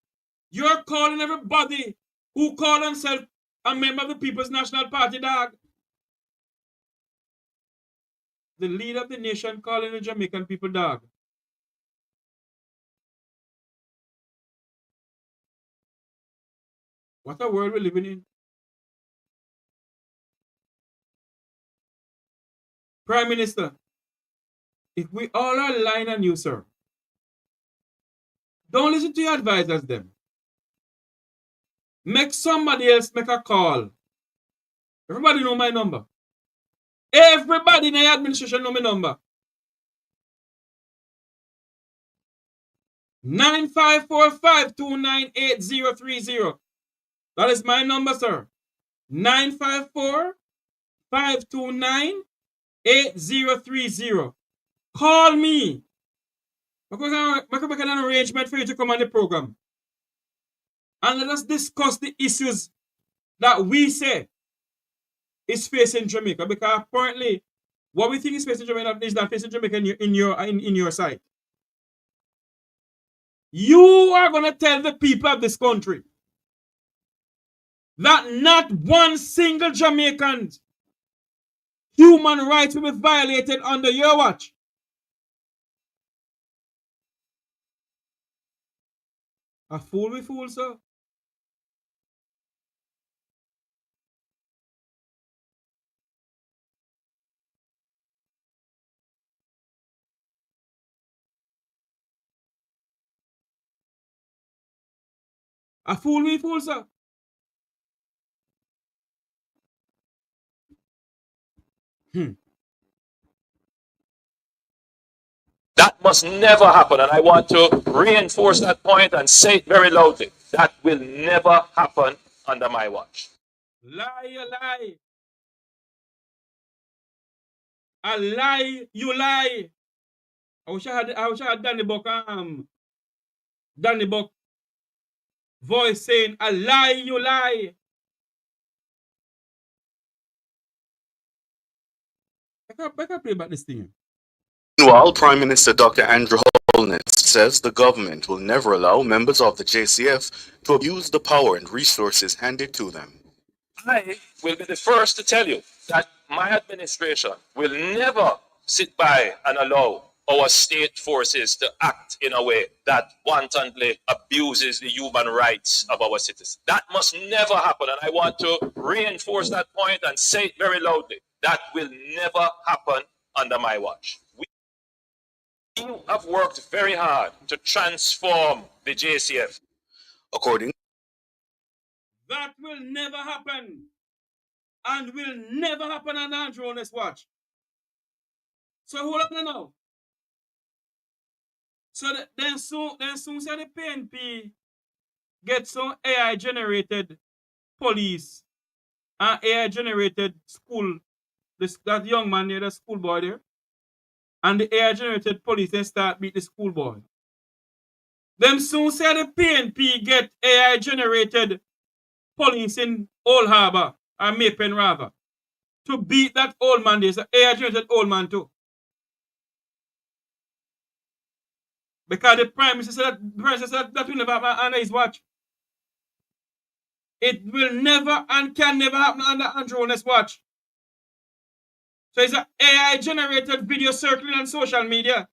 you're calling everybody who call themselves a member of the People's National Party dog. The leader of the nation calling the Jamaican people dog. What a world we're living in. Prime Minister, if we all are lying on you, sir, don't listen to your advisors them. Make somebody else make a call. Everybody know my number. Everybody in the administration know my number. 9545298030. That is my number, sir. 954-529-8030. Call me. Make an arrangement for you to come on the program. And let us discuss the issues that we say is facing Jamaica. Because apparently, what we think is facing Jamaica is not facing Jamaica in your side. You are going to tell the people of this country that not one single Jamaican's human rights will be violated under your watch. A fool we fool, sir. A fool we fool, sir. That must never happen. And I want to reinforce that point and say it very loudly. That will never happen under my watch. Lie, you lie. A lie, you lie. I wish I had Danny Buck voice saying, a lie, you lie. I can't play about this thing. Meanwhile, Prime Minister Dr. Andrew Holness says the government will never allow members of the JCF to abuse the power and resources handed to them. I will be the first to tell you that my administration will never sit by and allow our state forces to act in a way that wantonly abuses the human rights of our citizens. That must never happen. And I want to reinforce that point and say it very loudly. That will never happen under my watch. We have worked very hard to transform the JCF. According That will never happen. And will never happen on Andrew on this watch. So hold on now. So then soon say the PNP get some AI generated police and AI generated school. That young man there, the school boy there. And the AI generated police then start beat the school boy. Them soon say the PNP get AI generated police in Old Harbour or Maypen rather to beat that old man there. So AI generated old man too. Because the Prime Minister said that will never happen under his watch. It will never and can never happen under Andrew Holness' watch. So it's an AI generated video circling on social media.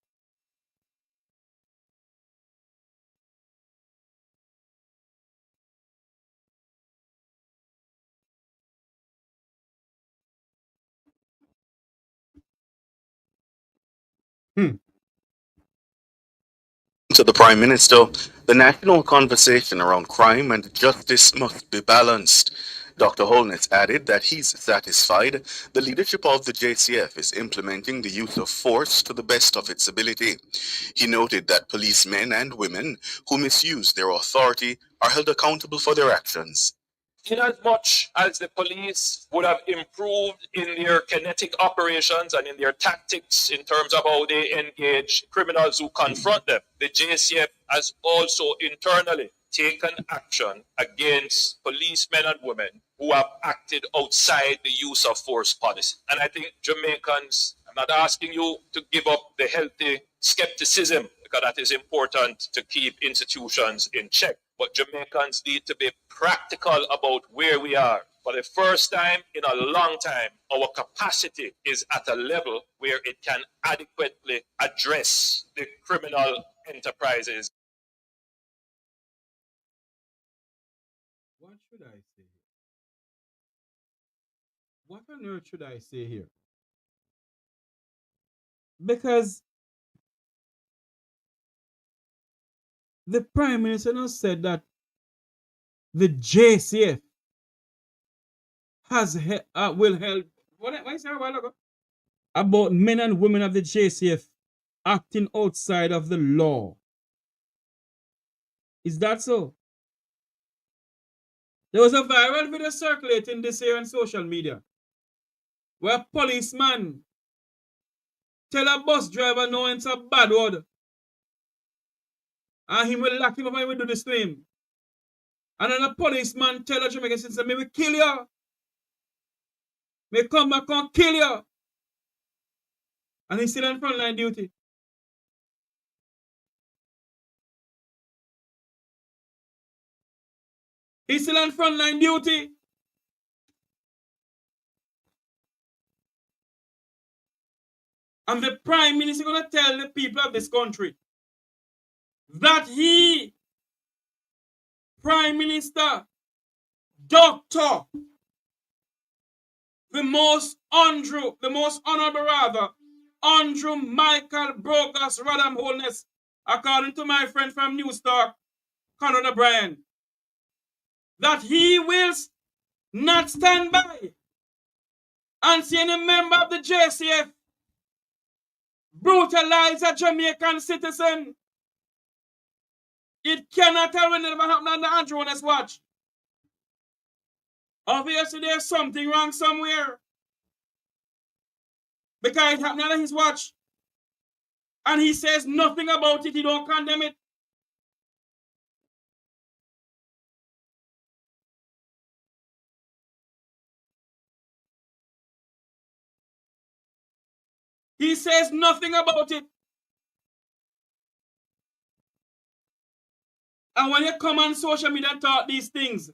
to the Prime Minister, the national conversation around crime and justice must be balanced. Dr. Holness added that he's satisfied the leadership of the JCF is implementing the use of force to the best of its ability. He noted that policemen and women who misuse their authority are held accountable for their actions. Inasmuch as the police would have improved in their kinetic operations and in their tactics in terms of how they engage criminals who confront them, the JCF has also internally taken action against policemen and women who have acted outside the use of force policy. And I think Jamaicans, I'm not asking you to give up the healthy skepticism, because that is important to keep institutions in check. But Jamaicans need to be practical about where we are. For the first time in a long time, our capacity is at a level where it can adequately address the criminal enterprises. What should I say? What on earth should I say here? Because the Prime Minister has said that the JCF will help. What I said a while ago about men and women of the JCF acting outside of the law. Is that so? There was a viral video circulating this year on social media where a policeman tell a bus driver no it's a bad word. And he will lock him up and he will do this to him. And then a policeman tell a Jamaican citizen, "Me will kill you. Me come back and kill you." And he's still on frontline duty. He's still on frontline duty. And the Prime Minister is going to tell the people of this country that he, Prime Minister, Doctor, the most honorable rather, Andrew Michael Brogas Radham Holness, according to my friend from News Talk, Conrad O'Brien, that he will not stand by and see any member of the JCF brutalize a Jamaican citizen. It cannot tell when it never happened on the Andrew Holness watch. Obviously, there's something wrong somewhere. Because it happened on his watch. And he says nothing about it. He don't condemn it. He says nothing about it. And when you come on social media and talk these things,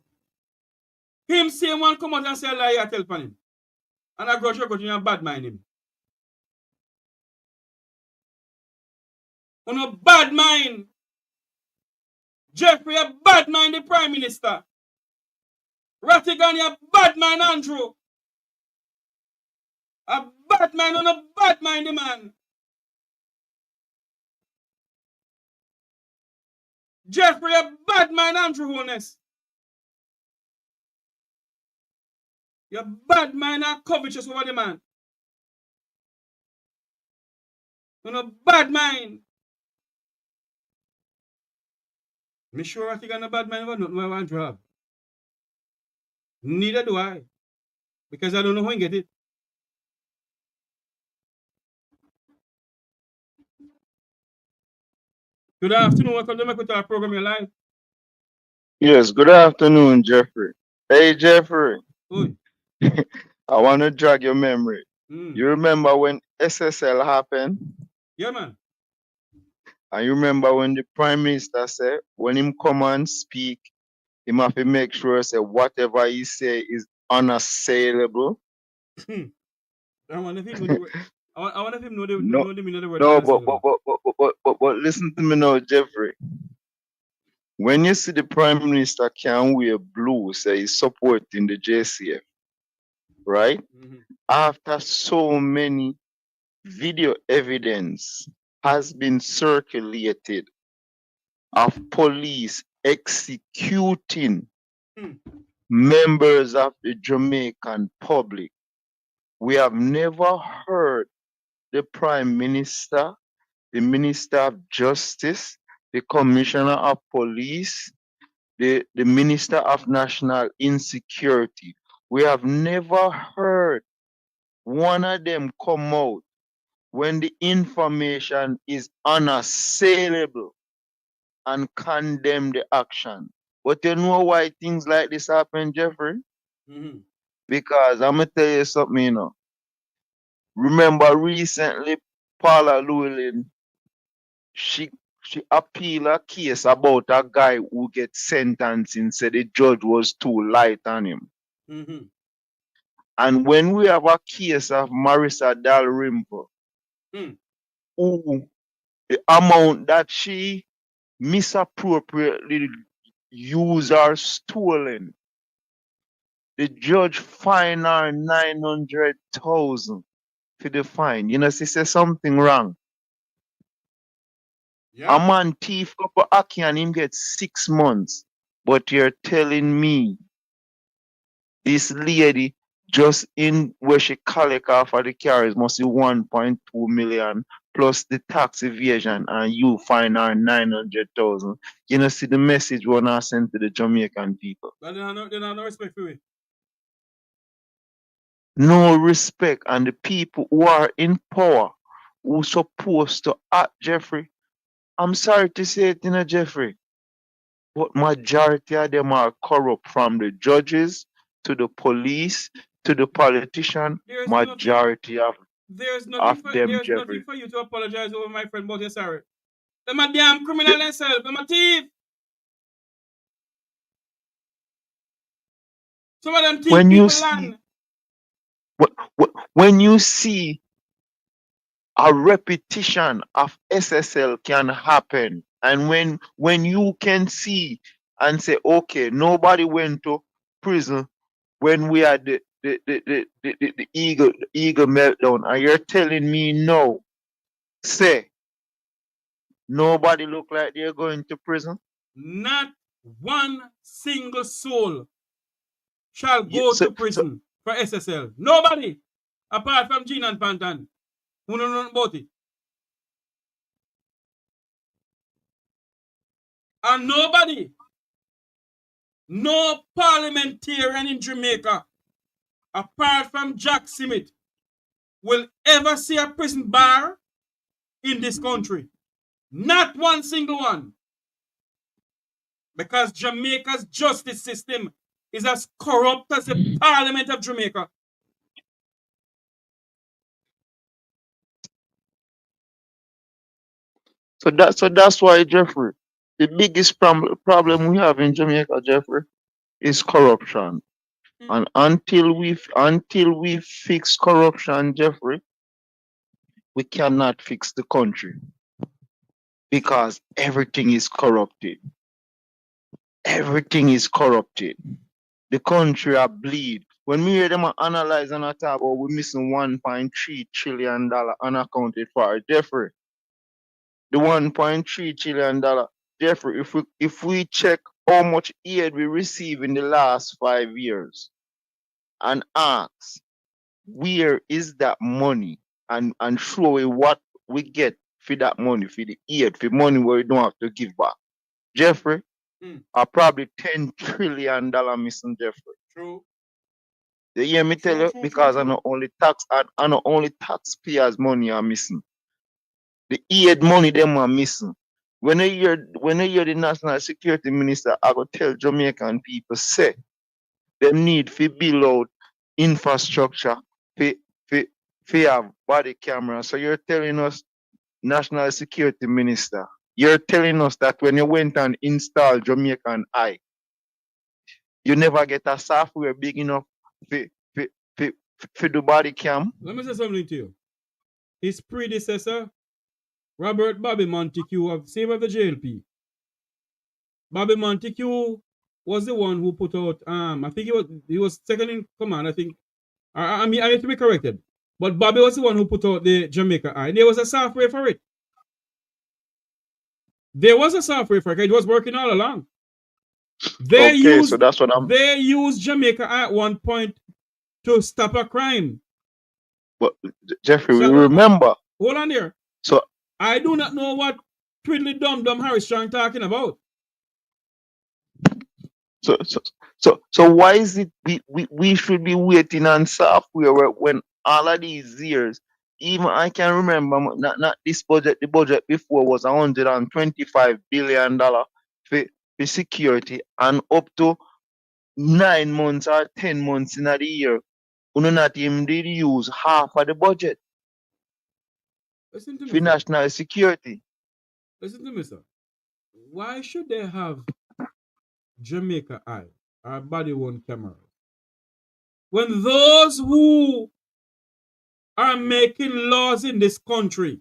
him say one come out and say a lie, I tell upon him. And I go to and bad mind him. On a bad mind. Jeffrey, a bad mind the Prime Minister. Rattigan, a bad mind Andrew. A bad mind on a bad mind the man. Jeffrey, a bad mind Andrew Holness. You're bad mind and covetous over the man. On a bad mind. Me sure I think I'm a bad mind over nothing I want to have. Neither do I. Because I don't know who can get it. Good afternoon. Welcome to Mek Wi Talk program. Your live. Yes, good afternoon, Jeffrey. Hey, Jeffrey. Oi. I want to drag your memory. Mm. You remember when SSL happened? Yeah, man. And you remember when the Prime Minister said, when him come and speak, he have to make sure say whatever he say is unassailable. I wonder if him know the No, know the meaning of the word no, unassailable. but listen to me now, Jeffrey. When you see the Prime Minister can wear blue, say he's supporting the JCF, right? Mm-hmm. After so many video evidence has been circulated of police executing members of the Jamaican public, we have never heard the Prime Minister, the Minister of Justice, the Commissioner of Police, the Minister of National Insecurity. We have never heard one of them come out when the information is unassailable and condemn the action. But you know why things like this happen, Jeffrey? Mm-hmm. Because I'm going to tell you something, you know. Remember recently, Paula Llewellyn, she appealed a case about a guy who gets sentenced and said the judge was too light on him. Mm-hmm. And when we have a case of Marissa Dalrymple, who the amount that she misappropriately used or stolen, the judge fined her 900,000 for the fine. You know, she said something wrong. Yeah. A man thief up a Aki and him get 6 months. But you're telling me this lady just in where she collect off of the cars must be 1.2 million plus the tax evasion, and you find her 900,000. You know, see the message we want to send to the Jamaican people. But they have no respect for it. No respect, and the people who are in power who supposed to act, Jeffrey. I'm sorry to say it, Jeffrey, but majority of them are corrupt, from the judges to the police to the politician. There's Majority of them, nothing Jeffrey. for you to apologize over, my friend, but you're sorry. Them a damn criminal themselves, them a thief. Some of them thief When people you see, land. when you see a repetition of SSL can happen, and when you can see and say, okay, nobody went to prison when we had the eagle meltdown, and you're telling me no, say nobody look like they're going to prison. Not one single soul shall go to prison for SSL. Nobody, apart from Gene and Pantan, who don't know about it. And nobody, no parliamentarian in Jamaica, apart from Jack Simmet, will ever see a prison bar in this country. Not one single one. Because Jamaica's justice system is as corrupt as the Parliament of Jamaica. So that's why, Jeffrey, the biggest problem we have in Jamaica, Jeffrey, is corruption. And until we fix corruption, Jeffrey, we cannot fix the country, because everything is corrupted. Everything is corrupted. The country are bleed. When we hear them analyze and talk about we missing $1.3 trillion unaccounted for, Jeffrey, the $1.3 trillion, Jeffrey, if we check how much aid we receive in the last 5 years and ask where is that money, and show what we get for that money, for the aid, for money where we don't have to give back, Jeffrey, are probably $10 trillion missing, Jeffrey. True. You hear me tell you? Because I know only taxpayers' money are missing. The aid money them are missing. When I hear the National Security Minister, I go tell Jamaican people, say them need to build out infrastructure for have body cameras. So you're telling us, National Security Minister, you're telling us that when you went and installed Jamaican Eye, you never get a software big enough for the body cam? Let me say something to you. His predecessor, Robert Bobby Montague, same of the JLP. Bobby Montague was the one who put out, I think he was second in command, I think. I mean, I need to be corrected. But Bobby was the one who put out the Jamaica Eye. There was a software for it. There was a software for it. It was working all along. They used Jamaica Eye at one point to stop a crime. But Jeffrey, we remember. Hold on there. So I do not know what Twiddly Dum Dum Harris Strong talking about. So why is it we should be waiting on software when all of these years, even I can remember not this budget, the budget before was $125 billion for security, and up to 9 months or 10 months in a year, we not even did use half of the budget for national security. Listen to me, sir. Why should they have Jamaica Eye or body-worn cameras when those who are making laws in this country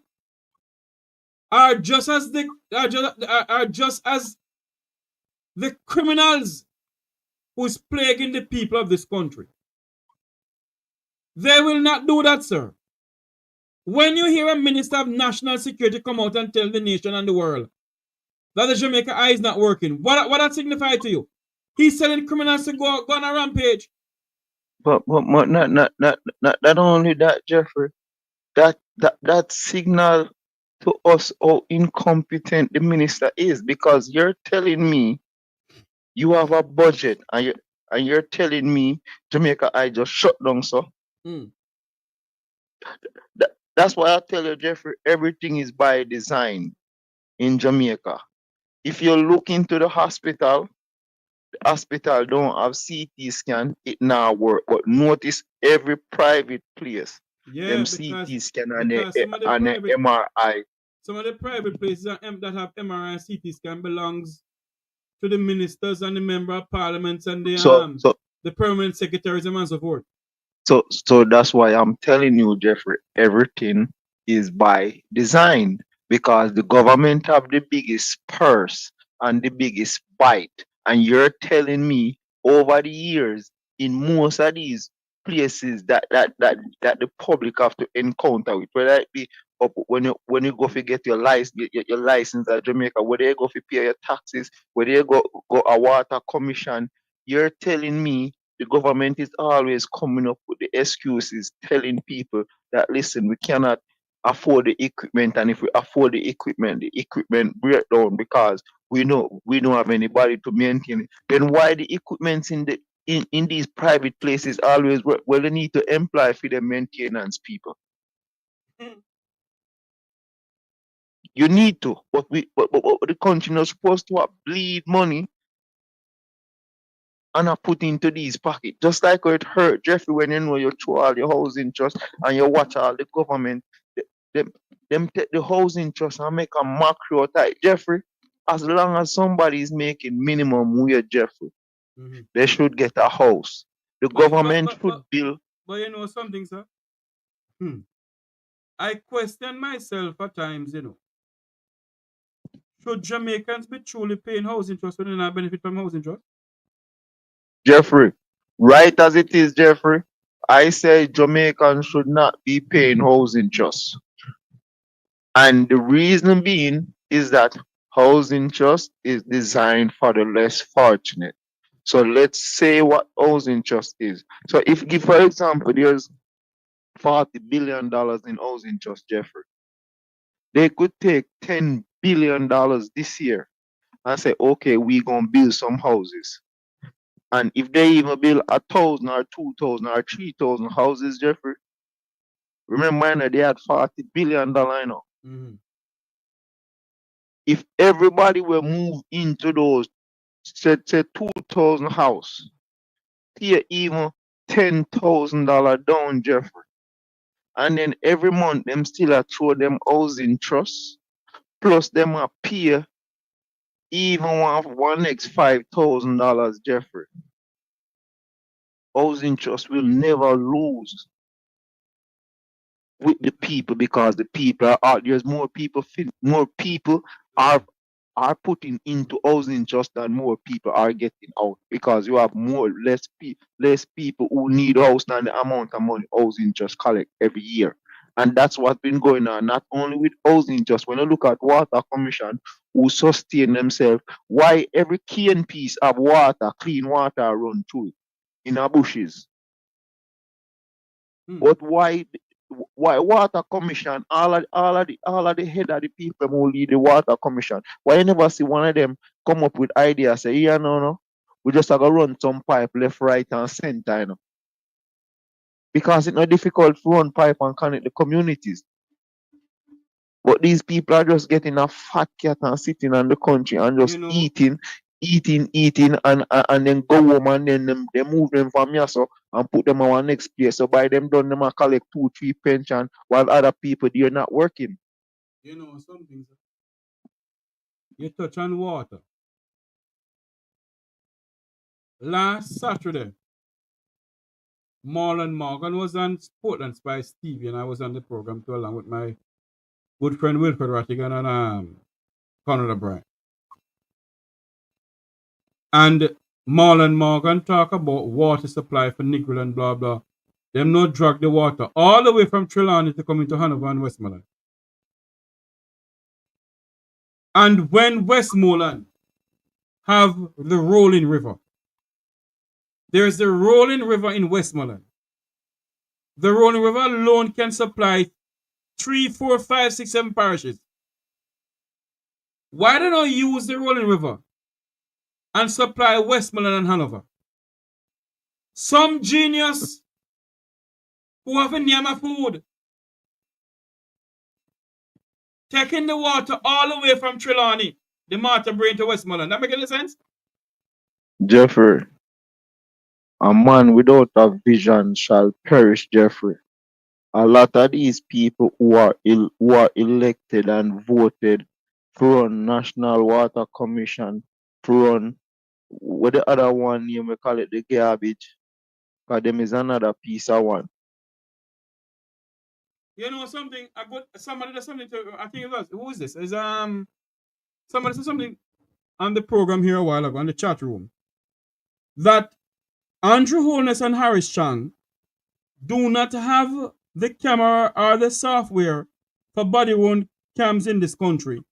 are just as the criminals who's plaguing the people of this country? They will not do that, sir. When you hear a minister of national security come out and tell the nation and the world that the Jamaica Eye is not working, what that signify to you? He's telling criminals to go on a rampage. But not only that, Jeffrey. That signal to us how incompetent the minister is, because you're telling me you have a budget and you're telling me Jamaica I just shut down, so Mm. that's why I tell you, Jeffrey, everything is by design in Jamaica. If you look into the hospital don't have CT scan, it now work. But notice every private place, Yeah, them because CT scan and the some of the and the private MRI. places that have MRI and CT scan belongs to the ministers and the member of parliaments and So the permanent secretaries and so forth. So that's why I'm telling you, Jeffrey, everything is by design, because the government have the biggest purse and the biggest bite. And you're telling me over the years in most of these places that the public have to encounter with, whether it be when you go to get your license, your license at Jamaica, whether you go to pay your taxes, whether you go a water commission, you're telling me the government is always coming up with the excuses, telling people that listen, we cannot afford the equipment, and if we afford the equipment break down because we don't have anybody to maintain it. Then why the equipments in these private places always work? Well, they need to employ for the maintenance people. You need to, but the country not supposed to bleed money and I put into these pockets. Just like how it hurt Jeffrey when you know you throw all your housing trust and you watch all the government, them take the housing trust and make a macro type. Jeffrey, as long as somebody is making minimum wage, Jeffrey, they should get a house. The government should build. But you know something, sir? I question myself at times, Should Jamaicans be truly paying housing trust when they not benefit from housing trust? Jeffrey, right as it is, Jeffrey, I say Jamaicans should not be paying housing trust. And the reason being is that housing trust is designed for the less fortunate. So let's say what housing trust is. So if, give for example, there's $40 billion in housing trust, Jeffrey, they could take $10 billion this year and say, okay, we're going to build some houses. And if they even build 1,000 or 2,000 or 3,000 houses, Jeffrey, remember they had $40 billion, you know. If everybody will move into those, say 2,000 house, here even $10,000 down, Jeffrey, and then every month them still a throw them housing trust, plus them a pay even one next $5,000, Jeffrey. Housing trust will never lose with the people, because the people are out. There's more people are putting into housing trust than more people are getting out, because you have less people who need house than the amount of money housing trust collect every year. And that's what's been going on, not only with housing trust. When you look at water commission, who sustain themselves, why every cane piece of water, clean water run through it in our bushes. But why water commission, all of the head of the people who lead the water commission, why you never see one of them come up with ideas, say, yeah, no, we just have to run some pipe left, right, and center, because it's not difficult to run pipe and connect the communities. But these people are just getting a fat cat and sitting on the country and just eating, and then go home, and then they move them from Yaso and put them on our next place. So by them done, them a collect 2-3 pension while other people they're not working. You know something, sir? You touch on water. Last Saturday, Marlon Morgan was on Portland Spice TV, and I was on the program too, along with my good friend Wilfred Rattigan and Conrad Bryant. And Marlon Morgan talk about water supply for Negril and blah blah. Them not drag the water all the way from Trelawney to come into Hanover and Westmoreland. And when Westmoreland have the rolling river, There's the Rolling River in Westmoreland. The Rolling River alone can supply 3, 4, 5, 6, 7 parishes. Why don't I use the Rolling River and supply Westmoreland and Hanover? Some genius who have a Nyama food taking the water all the way from Trelawney, the Martha Brain to Westmoreland. That make any sense? Jeffrey, a man without a vision shall perish, Jeffrey. A lot of these people who are elected and voted to run National Water Commission, to run what the other one you may call it the garbage, because them is another piece of one. You know something? Somebody does something to. I think it was. Who is this? Is somebody said something on the program here a while ago on the chat room that Andrew Holness and Harris Chang do not have the camera or the software for body-worn cams in this country,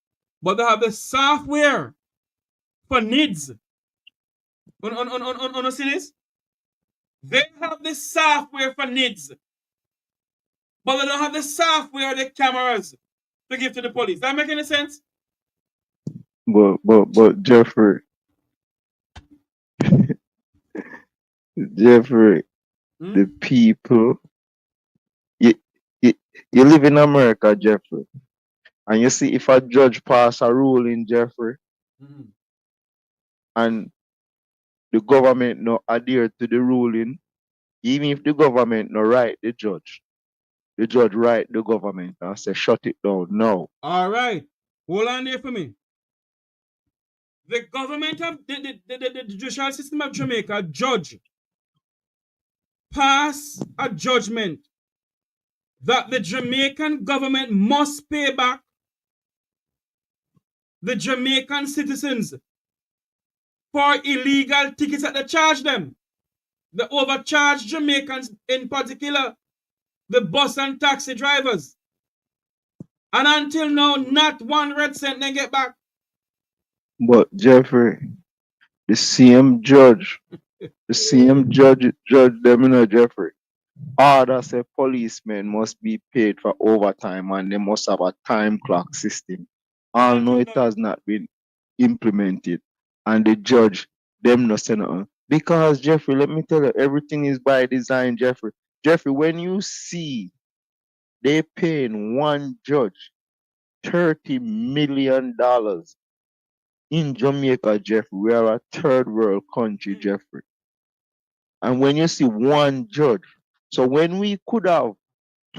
but they have the software for NIDS. On see this? They have the software for NIDS, but they don't have the software or the cameras to give to the police. That make any sense? But Jeffrey, Jeffrey, the people, you, you, you live in America, Jeffrey, and you see if a judge pass a ruling, Jeffrey, and the government no adhere to the ruling, even if the government no right the judge right the government and say shut it down now. All right. Hold on there for me. The government of the judicial system of Jamaica judge pass a judgment that the Jamaican government must pay back the Jamaican citizens for illegal tickets that they charge them. The overcharged Jamaicans, in particular, the bus and taxi drivers. And until now, not 1 red cent they get back. But Jeffrey, the same judge them, Jeffrey, order say policemen must be paid for overtime and they must have a time clock system. All know it has not been implemented. And the judge, them no say nothing. Because Jeffrey, let me tell you, everything is by design, Jeffrey. Jeffrey, when you see they paying one judge $30 million in Jamaica, Jeffrey, we are a third world country, Jeffrey. And when you see one judge, so when we could have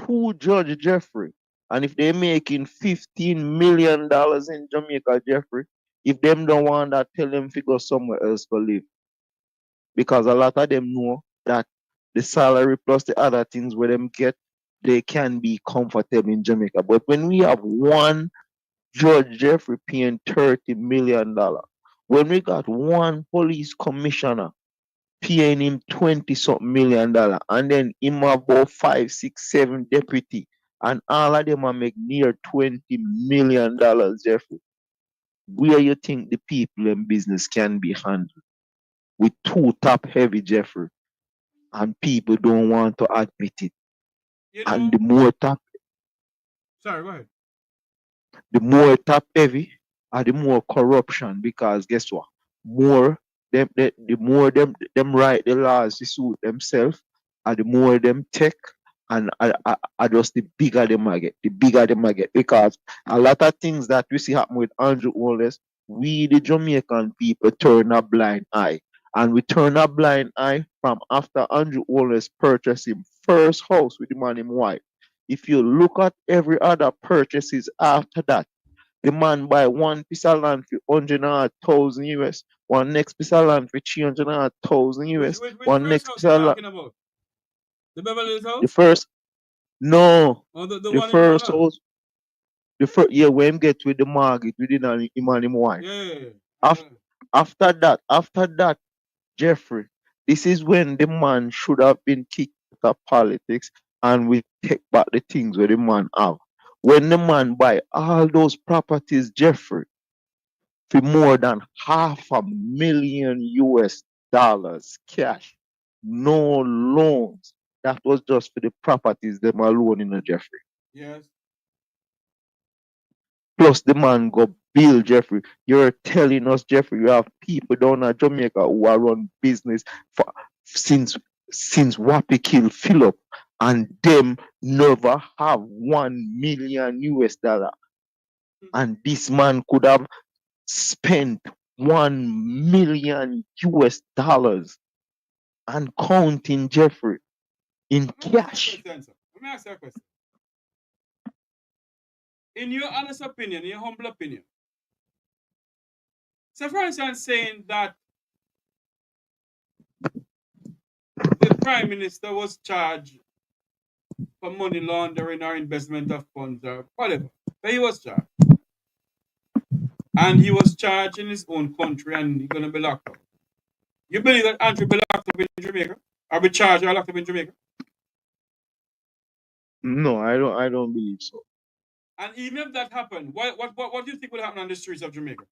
2 judges, Jeffrey, and if they're making $15 million in Jamaica, Jeffrey, if them don't want that, tell them to go somewhere else to live. Because a lot of them know that the salary plus the other things where them get, they can be comfortable in Jamaica. But when we have one Judge Jeffrey paying $30 million, when we got one police commissioner paying him 20-something million, and then him about 5, 6, 7 deputy, and all of them are make near $20 million, Jeffrey. Where you think the people in business can be handled? With 2 top heavy, Jeffrey, and people don't want to admit it. You know, And the more top sorry, go ahead. the more top heavy and the more corruption, because guess what? More the more them write the laws to suit themselves, and the more them take, and just the bigger them I get, because a lot of things that we see happen with Andrew Wallace, we the Jamaican people turn a blind eye. And we turn a blind eye from after Andrew Wallace purchased his first house with the man and wife. If you look at every other purchases after that, the man buy one piece of land for 100,000 US, one next piece of land for 300,000 US, Which one first next house piece you of land. talking about? The Beverly Hills house? The first, no, Or the the one first in house, the first, yeah, when him get with the mortgage, we did him and him wife. Yeah. After that, Jeffrey, this is when the man should have been kicked out of politics and we take back the things where the man have. When the man buy all those properties, Jeffrey, for more than $500,000 US cash. no loans. That was just for the properties them alone in the Jeffrey. Yes. Plus the man go bill Jeffrey. You're telling us, Jeffrey, you have people down at Jamaica who are run business for since Wapi killed Phillip, and them never have $1 million. And this man could have spent $1 million and counting, Jeffrey, in cash. Let me ask you a question. In your honest opinion, in your humble opinion, so for instance, saying that the Prime Minister was charged for money laundering or investment of funds or whatever. So he was charged. And he was charged in his own country and he's going to be locked up. You believe that Andrew be locked up in Jamaica? Or be charged or locked up in Jamaica? No, I don't believe so. And even if that happened, what do you think would happen on the streets of Jamaica?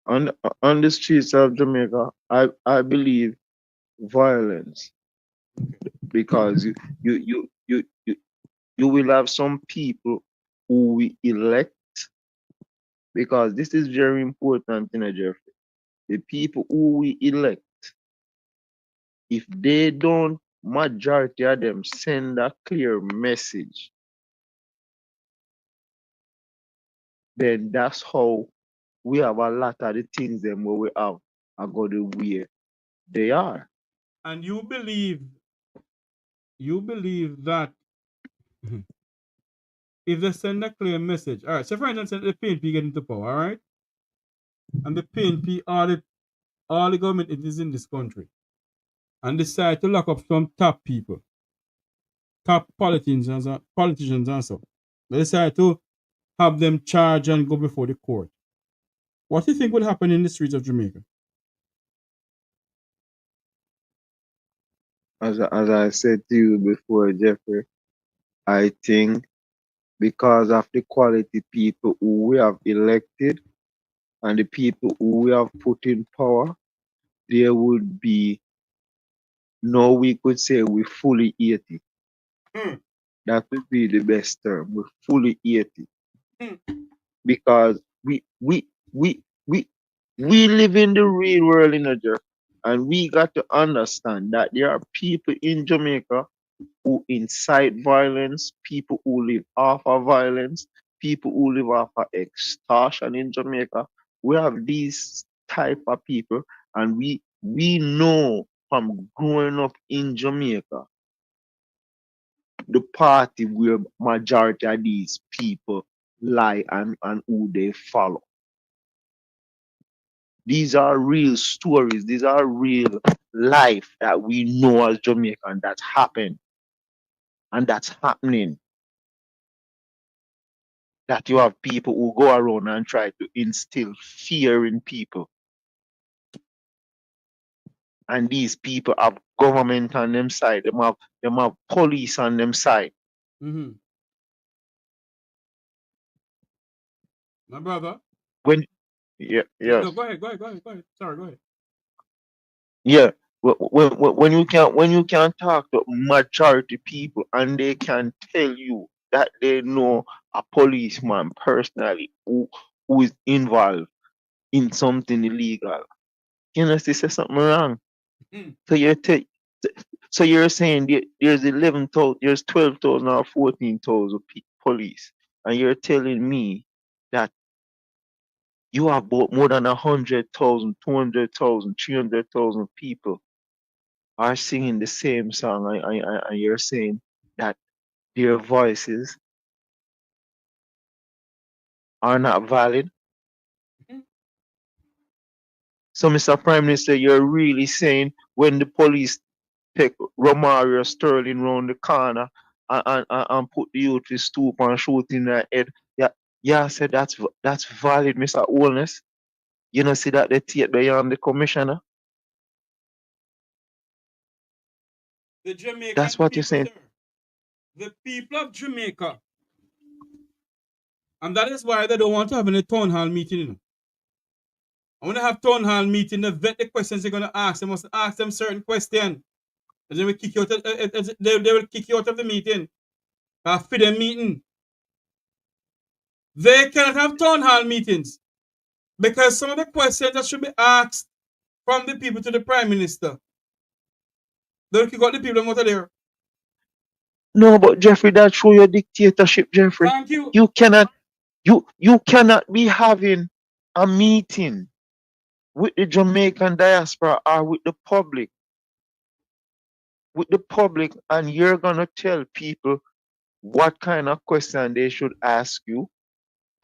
On the streets of Jamaica, I believe violence, because you will have some people who we elect, because this is very important in Jeffrey. The people who we elect, if they don't, majority of them send a clear message, then that's how we have a lot of the things them where we have are go the way they are. And you believe that if they send a clear message, all right, so for instance, the PNP get into power, all right? And the PNP, all the government is in this country, and decide to lock up some top people, top politicians and so. They decide to have them charged and go before the court. What do you think would happen in the streets of Jamaica? As I said to you before, Jeffrey, I think because of the quality people who we have elected and the people who we have put in power, there would be no, we could say we fully 80. That would be the best term. We fully 80. Because we live in the real world in Jamaica, and we got to understand that there are people in Jamaica who incite violence, people who live off of violence, people who live off of extortion in Jamaica. We have these type of people, and we know from growing up in Jamaica the party where majority of these people lie and who they follow. These are real stories. These are real life that we know as Jamaican that's happened and that's happening. That you have people who go around and try to instill fear in people. And these people have government on them side. Them have police on them side. Mm-hmm. My brother. When yes. No, go ahead. Sorry, go ahead. Yeah. When you can talk to majority people and they can tell you that they know a policeman personally who is involved in something illegal, you know, say something wrong. So you're saying there's 11,000, there's 12,000 or 14,000 police, and you're telling me that you have more than 100,000, 200,000, 300,000 people are singing the same song, and you're saying that their voices are not valid. So, Mr. Prime Minister, you're really saying when the police take Romario Sterling round the corner and put the youth to stoop and shoot in their head, yeah, I said that's valid, Mr. Holness. You know, see that they take beyond the commissioner. The Jamaican That's what people, you're saying. sir. The people of Jamaica. And that is why they don't want to have any town hall meeting. You know? I want to have town hall meeting to vet the questions they're going to ask. They must ask them certain questions. And they will kick you out of, they will kick you out of the meeting. After the meeting. They cannot have town hall meetings. Because some of the questions that should be asked from the people to the Prime Minister, they'll kick out the people out of there. No, but Jeffrey, that show your dictatorship, Jeffrey. Thank you. You cannot be having a meeting with the Jamaican diaspora or with the public, and you're gonna tell people what kind of question they should ask you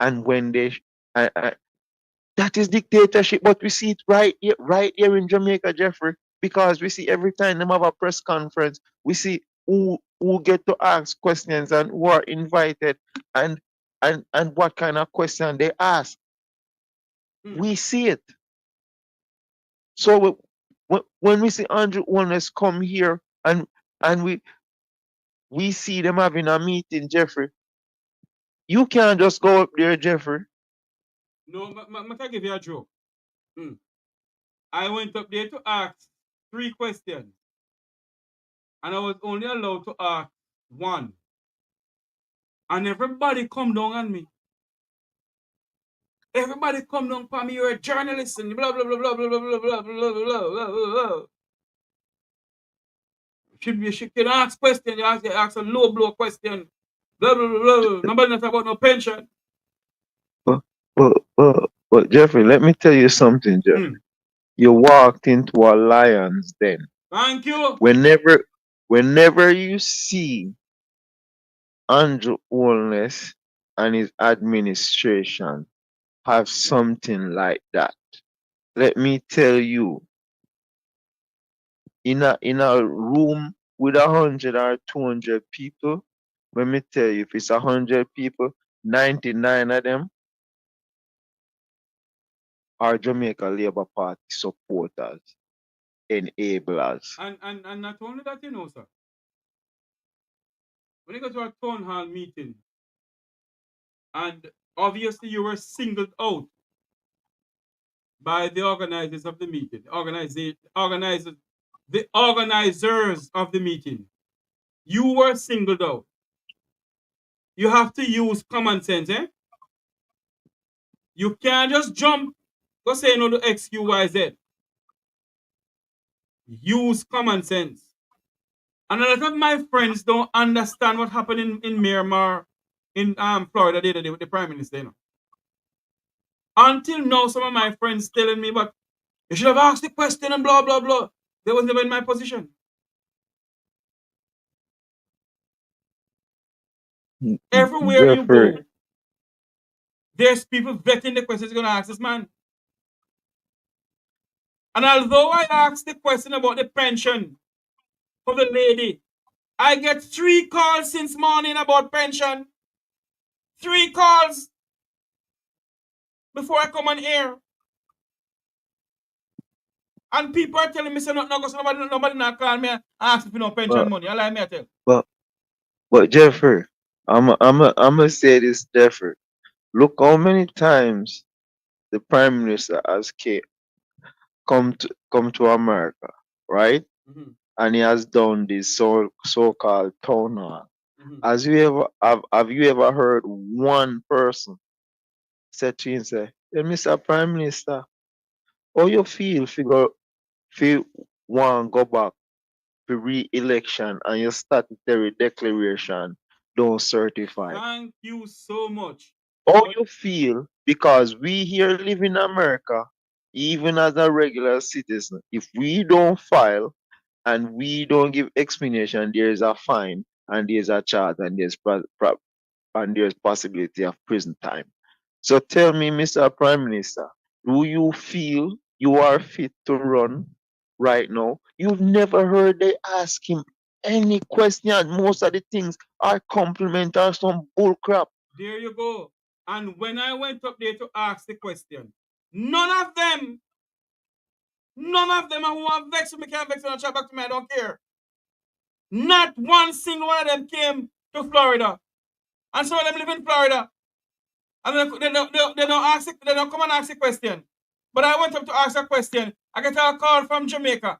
and when they that is dictatorship. But we see it right here in Jamaica, Jeffrey, because we see every time them have a press conference, we see who get to ask questions and who are invited and what kind of question they ask. We see it. So when we see Andrew Holness come here and we see them having a meeting, Jeffrey, you can't just go up there, Jeffrey. No, I can give you a joke. I went up there to ask 3 questions. And I was only allowed to ask 1. And everybody come down on me. Everybody come down for me, you're a journalist and blah, blah, blah, blah, blah, blah, blah, blah, blah, blah, blah, blah, blah. You can ask questions, you ask a low blow question. Blah, blah, blah, blah. Nobody not about no pension. But Jeffrey, let me tell you something, Jeffrey. You walked into a lion's den. Thank you. Whenever you see Andrew Holness and his administration have something like that, let me tell you, in a room with 100 or 200 people, let me tell you, if it's 100 people, 99 of them are Jamaica Labour Party supporters, enablers. And not only that, you know, sir. When you go to a town hall meeting, and obviously you were singled out by the organizers of the meeting, the organizers of the meeting. You were singled out. You have to use common sense, eh? You can't just jump, go say no to X, Q, Y, Z. Use common sense. And a lot of my friends don't understand what happened in Miramar, in Florida the other day with the Prime Minister, you know. Until now, some of my friends telling me, but you should have asked the question and blah, blah, blah. They was never in my position. Everywhere you go, there's people vetting the questions you're going to ask this man. And although I asked the question about the pension for the lady, I get 3 calls since morning about pension. 3 calls before I come on air. And people are telling me, say, nobody not call me and ask me no pension money. I like me, I tell. But Jeffrey, I'm gonna say this, Jeffrey. Look how many times the Prime Minister has come to America, right? And he has done this so-called town hall. Have you ever heard one person say to him, say, "Hey, Mr. Prime Minister, how you feel want go back for re-election and your statutory declaration don't certify?" Thank you so much. How you feel, because we here live in America, even as a regular citizen, if we don't file and we don't give explanation, there is a fine and there's a charge and there's possibility of prison time. So tell me, Mr. Prime Minister, do you feel you are fit to run right now? You've never heard they ask him any question. Most of the things are compliment or some bull crap. There you go. And when I went up there to ask the question, none of them who are vexed with me can't vex and chat back to me, I don't care. Not one single one of them came to Florida. And some of them live in Florida. And they don't come and ask the question. But I went up to ask a question. I get a call from Jamaica.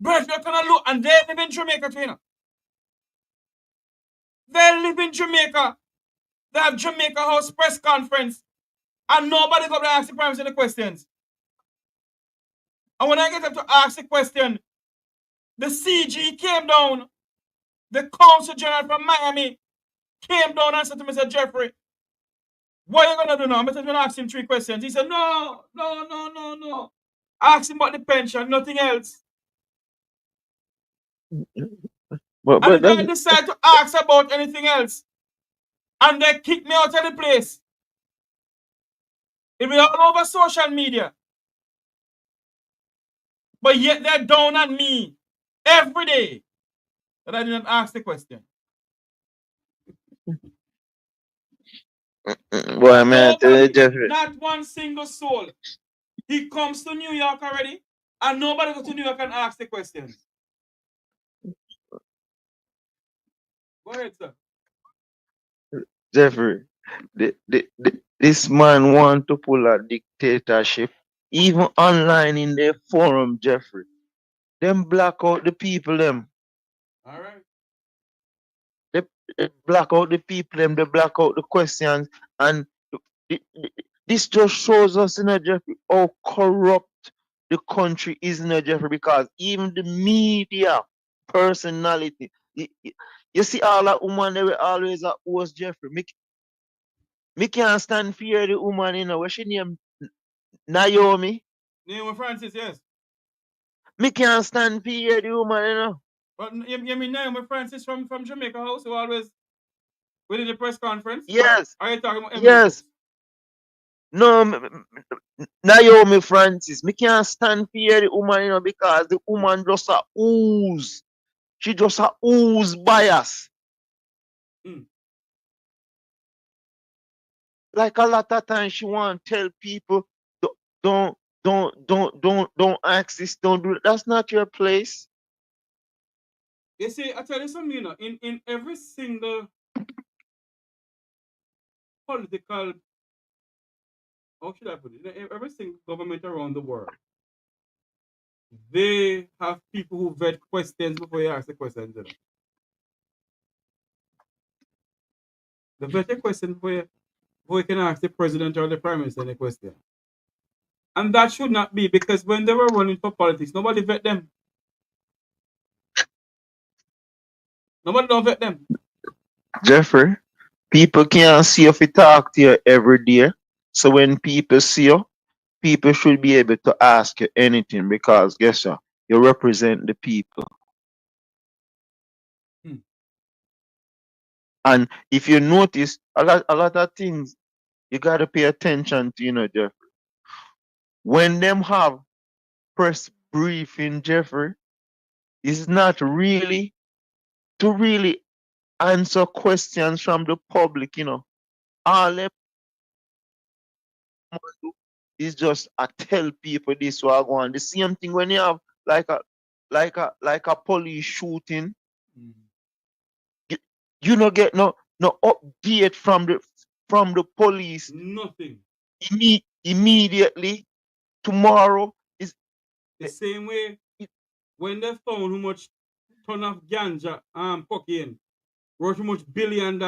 Bert, you're gonna look, and they live in Jamaica too, you know. They live in Jamaica. They have Jamaica House press conference, and nobody's up there asking Prime Minister the questions. And when I get up to ask the question, the CG came down, the Consul General from Miami came down and said to Mr. Jeffrey, what are you gonna do now? I'm going to ask him 3 questions. He said, no. Ask him about the pension, nothing else. But And the guy that, decided to ask about anything else. And they kicked me out of the place. It was all over social media. But yet they're down on me every day that I didn't ask the question. boy, man, I tell you, Nobody, Jeffrey. not one single soul. He comes to New York already, and nobody goes to New York and asks the questions. Go ahead, sir. Jeffrey, this man want to pull a dictatorship, even online in their forum, Jeffrey. Them black out the people, them. All right. They black out the people, them. They black out the questions, and this just shows us, Jeffrey, how corrupt the country is, Jeffrey. Because even the media personality, you see, all that woman they were always at host, Jeffrey. Me can't stand fear the woman, where she name Naomi. Naomi Francis, yes. Me can't stand fear the woman, But you mean Naomi Francis from Jamaica House, who always within the press conference? Yes. Are you talking about Yes. No, Naomi Francis. Me can't stand fear the woman, because the woman just a ooze. She just a ooze bias. Like a lot of times she want to tell people, don't ask this, don't do it. That's not your place. You see, I tell you something, in every single political, how should I put it? In every single government around the world, they have people who vet questions before you ask the questions. They vet a question before you can ask the president or the prime minister any question. And that should not be, because when they were running for politics, nobody vet them. Nobody don't vet them. Jeffrey, people can't see if you talk to you every day. So when people see you, people should be able to ask you anything, because guess what? You represent the people. And if you notice, a lot of things you gotta pay attention to, Jeffrey. When them have press briefing, Jeffrey, it's not really to really answer questions from the public, All them do is just tell people this what go on. The same thing when you have like a police shooting, you don't get no update from the police. Nothing. Immediately tomorrow is the same way when they found how much ton of ganja cocaine worth how much $1 billion.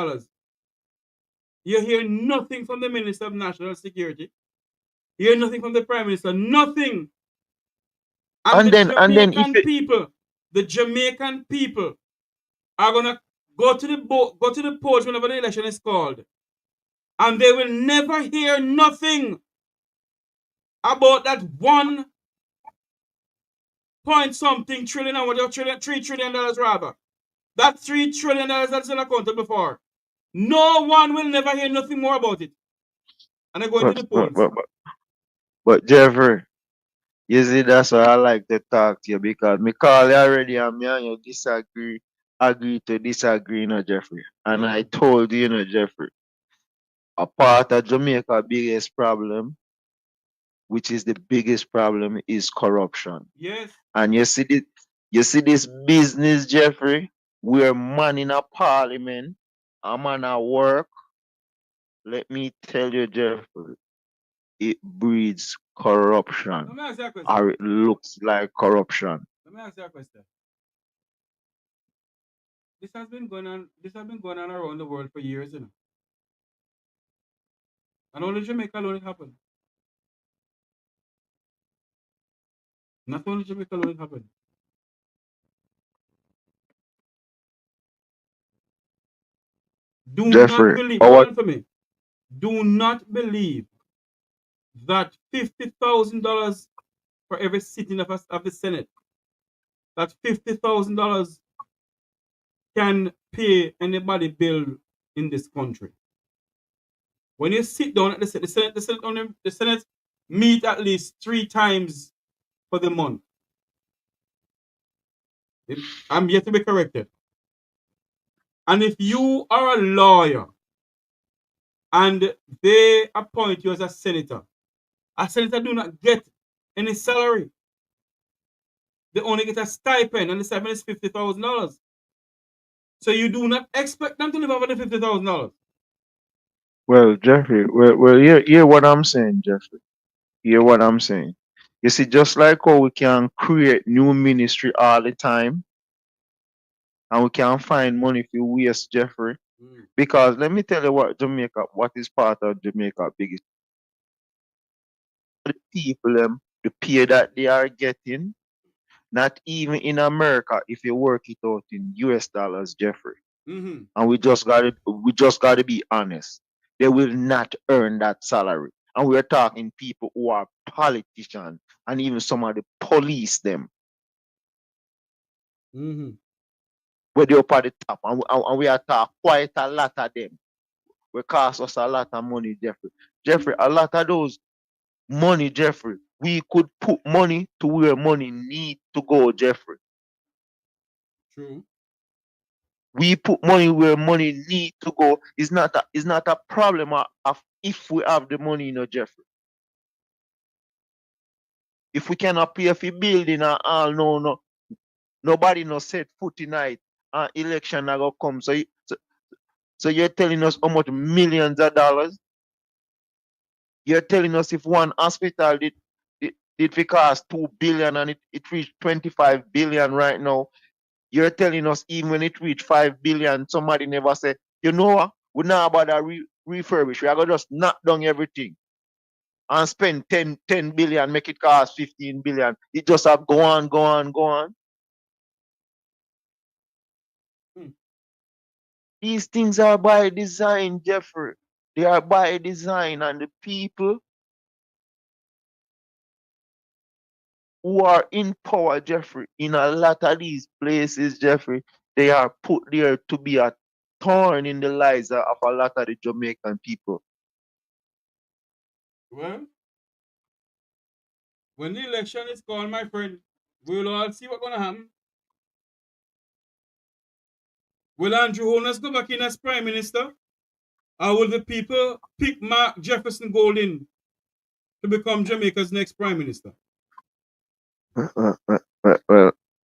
You hear nothing from the Minister of National Security. You hear nothing from the Prime Minister. Nothing. And the Jamaican people are gonna go to the polls whenever the election is called, and they will never hear nothing about that 1 point something trillion, or what, $3 trillion rather. That $3 trillion that's unaccounted before. No one will never hear nothing more about it. And I go into the polls. But Jeffrey, you see, that's why I like to talk to you, because me call you already and me and you agree to disagree, Jeffrey. And I told you, Jeffrey, a part of Jamaica's biggest problem, which is the biggest problem, is corruption. Yes. And you see this business, Jeffrey, where man in a parliament, a man at work. Let me tell you, Jeffrey, it breeds corruption, Let me ask you a question. or it looks like corruption. Let me ask you a question. This has been going on. This has been going on around the world for years, you know. And only Jamaica alone it happened. Not only Jamaica alone it happened. Do Jeffrey, not believe. our Hold on for me. Do not believe that $50,000 for every sitting of the Senate, that $50,000 can pay anybody bill in this country. When you sit down at the Senate meet at least 3 times for the month. I'm yet to be corrected. And if you are a lawyer and they appoint you as a senator do not get any salary. They only get a stipend, and the stipend is $50,000. So you do not expect them to live over the $50,000. well, Jeffrey, hear what I'm saying, Jeffrey. Hear what I'm saying. You see, just like how we can create new ministry all the time, and we can find money if you waste, Jeffrey. Because let me tell you what is part of Jamaica biggest. The people, the pay that they are getting, not even in America, if you work it out in US dollars, Jeffrey. Mm-hmm. And we just gotta be honest. They will not earn that salary. And we're talking people who are politicians and even some of the police them. Mm-hmm. Where they up at the top. And we are talking quite a lot of them. We cost us a lot of money, Jeffrey. Jeffrey, a lot of those money, Jeffrey, we could put money to where money need to go, Jeffrey. True. We put money where money need to go. It's not a problem of if we have the money, you know, Jeffrey. If we cannot pay for building and all, no, nobody no set foot in it. Election are gonna come. So you're telling us how much millions of dollars? You're telling us if one hospital did cost 2 billion and it reached 25 billion right now. You're telling us even when it reached 5 billion, somebody never said, you know what? We're not about to refurbish. We are gonna just knock down everything and spend 10 billion, make it cost 15 billion. It just have go on. These things are by design, Jeffrey. They are by design, and the people who are in power, Jeffrey, in a lot of these places, Jeffrey, they are put there to be a thorn in the lives of a lot of the Jamaican people. Well, when the election is called, my friend, we'll all see what's going to happen. Will Andrew Holness go back in as Prime Minister? Or will the people pick Mark Jefferson Golding to become Jamaica's next Prime Minister?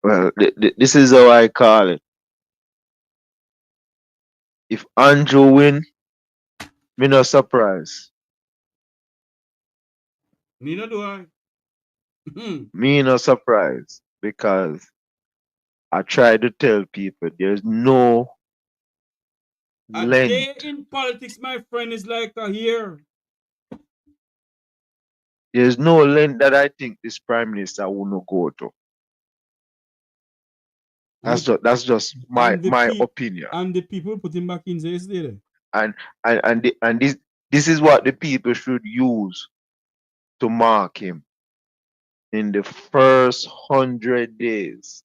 Well, this is how I call it. If Andrew win, me no surprise. Neither do I. Me no surprise, because I try to tell people there's no a length. day in politics, my friend, is like a year. There's no length that I think this Prime Minister will not go to. That's just my opinion. And the people put him back in yesterday. And this is what the people should use to mark him. In the first 100 days,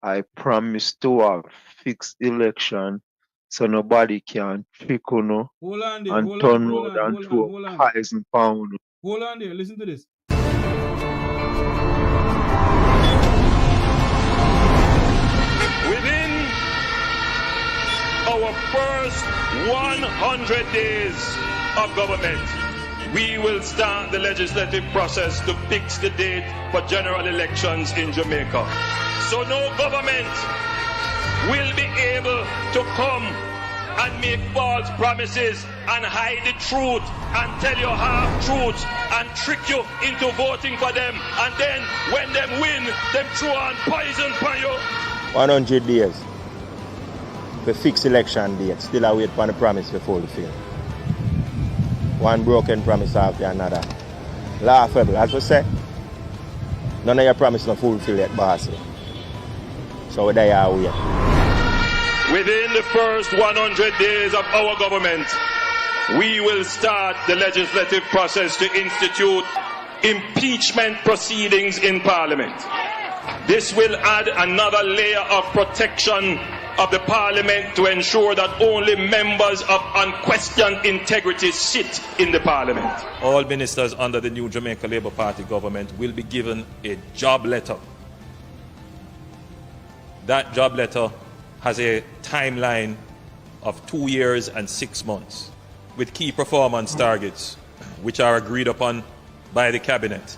I promise to have fixed election so nobody can trick on and turn around and throw pies and pound. Hold on there, listen to this. Within our first 100 days of government, we will start the legislative process to fix the date for general elections in Jamaica. So no government will be able to come and make false promises and hide the truth and tell you half-truths and trick you into voting for them, and then when them win, them throw on poison for you. 100 days. The fixed election date. Still I wait for the promise to fulfill. One broken promise after another. Laughable. As we say, none of your promise not fulfill yet, boss. So there you wait. Within the first 100 days of our government, we will start the legislative process to institute impeachment proceedings in Parliament. This will add another layer of protection of the Parliament to ensure that only members of unquestioned integrity sit in the Parliament. All ministers under the new Jamaica Labour Party government will be given a job letter. That job letter has a timeline of 2 years and 6 months with key performance targets which are agreed upon by the cabinet,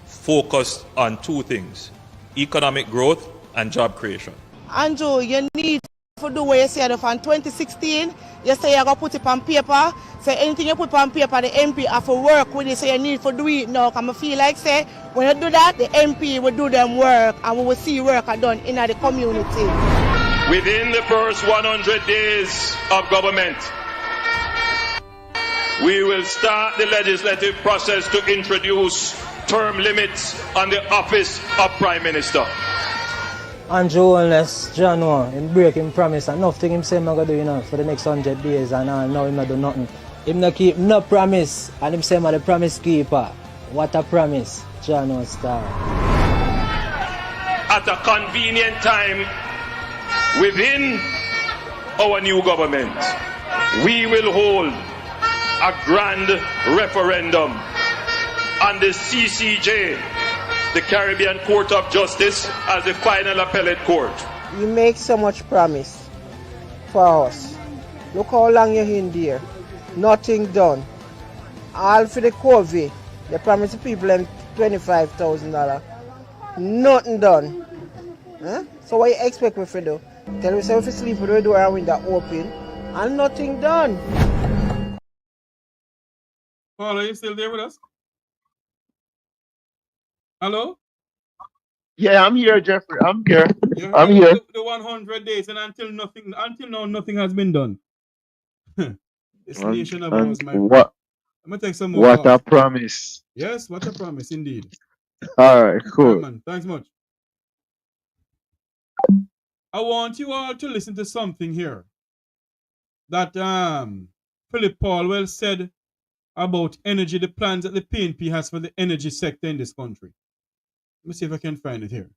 focused on two things: economic growth and job creation. Andrew, you need to do what you said from 2016. You say you're going to put it on paper. So anything you put on paper, the MP have to work with it. So you need to do it now. Because I feel like, say, when you do that, the MP will do them work and we will see work done in the community. Within the first 100 days of government, we will start the legislative process to introduce term limits on the office of Prime Minister. Andrew, unless John him break him promise and nothing him say I'm gonna do for the next 100 days and now him not do nothing. Him not keep no promise and him say I'm the promise keeper. What a promise, John star. At a convenient time within our new government, we will hold a grand referendum on the CCJ, the Caribbean Court of Justice, as the final appellate court. You make so much promise for us. Look how long you're in there. Nothing done. All for the COVID. They promise the people them $25,000. Nothing done. Huh? So what you expect me to do? Tell me if you sleep with the door and window open and nothing done. Paul, are you still there with us? Hello? Yeah, I'm here, Jeffrey. I'm here. I'm here. The 100 days and until now nothing has been done. This nation of ours, my friend. I'm gonna take some more. What a promise. Yes, what a promise indeed. All right, cool. Right, man. Thanks much. I want you all to listen to something here that Phillip Paulwell said about energy, the plans that the PNP has for the energy sector in this country. Let me see if I can find it here.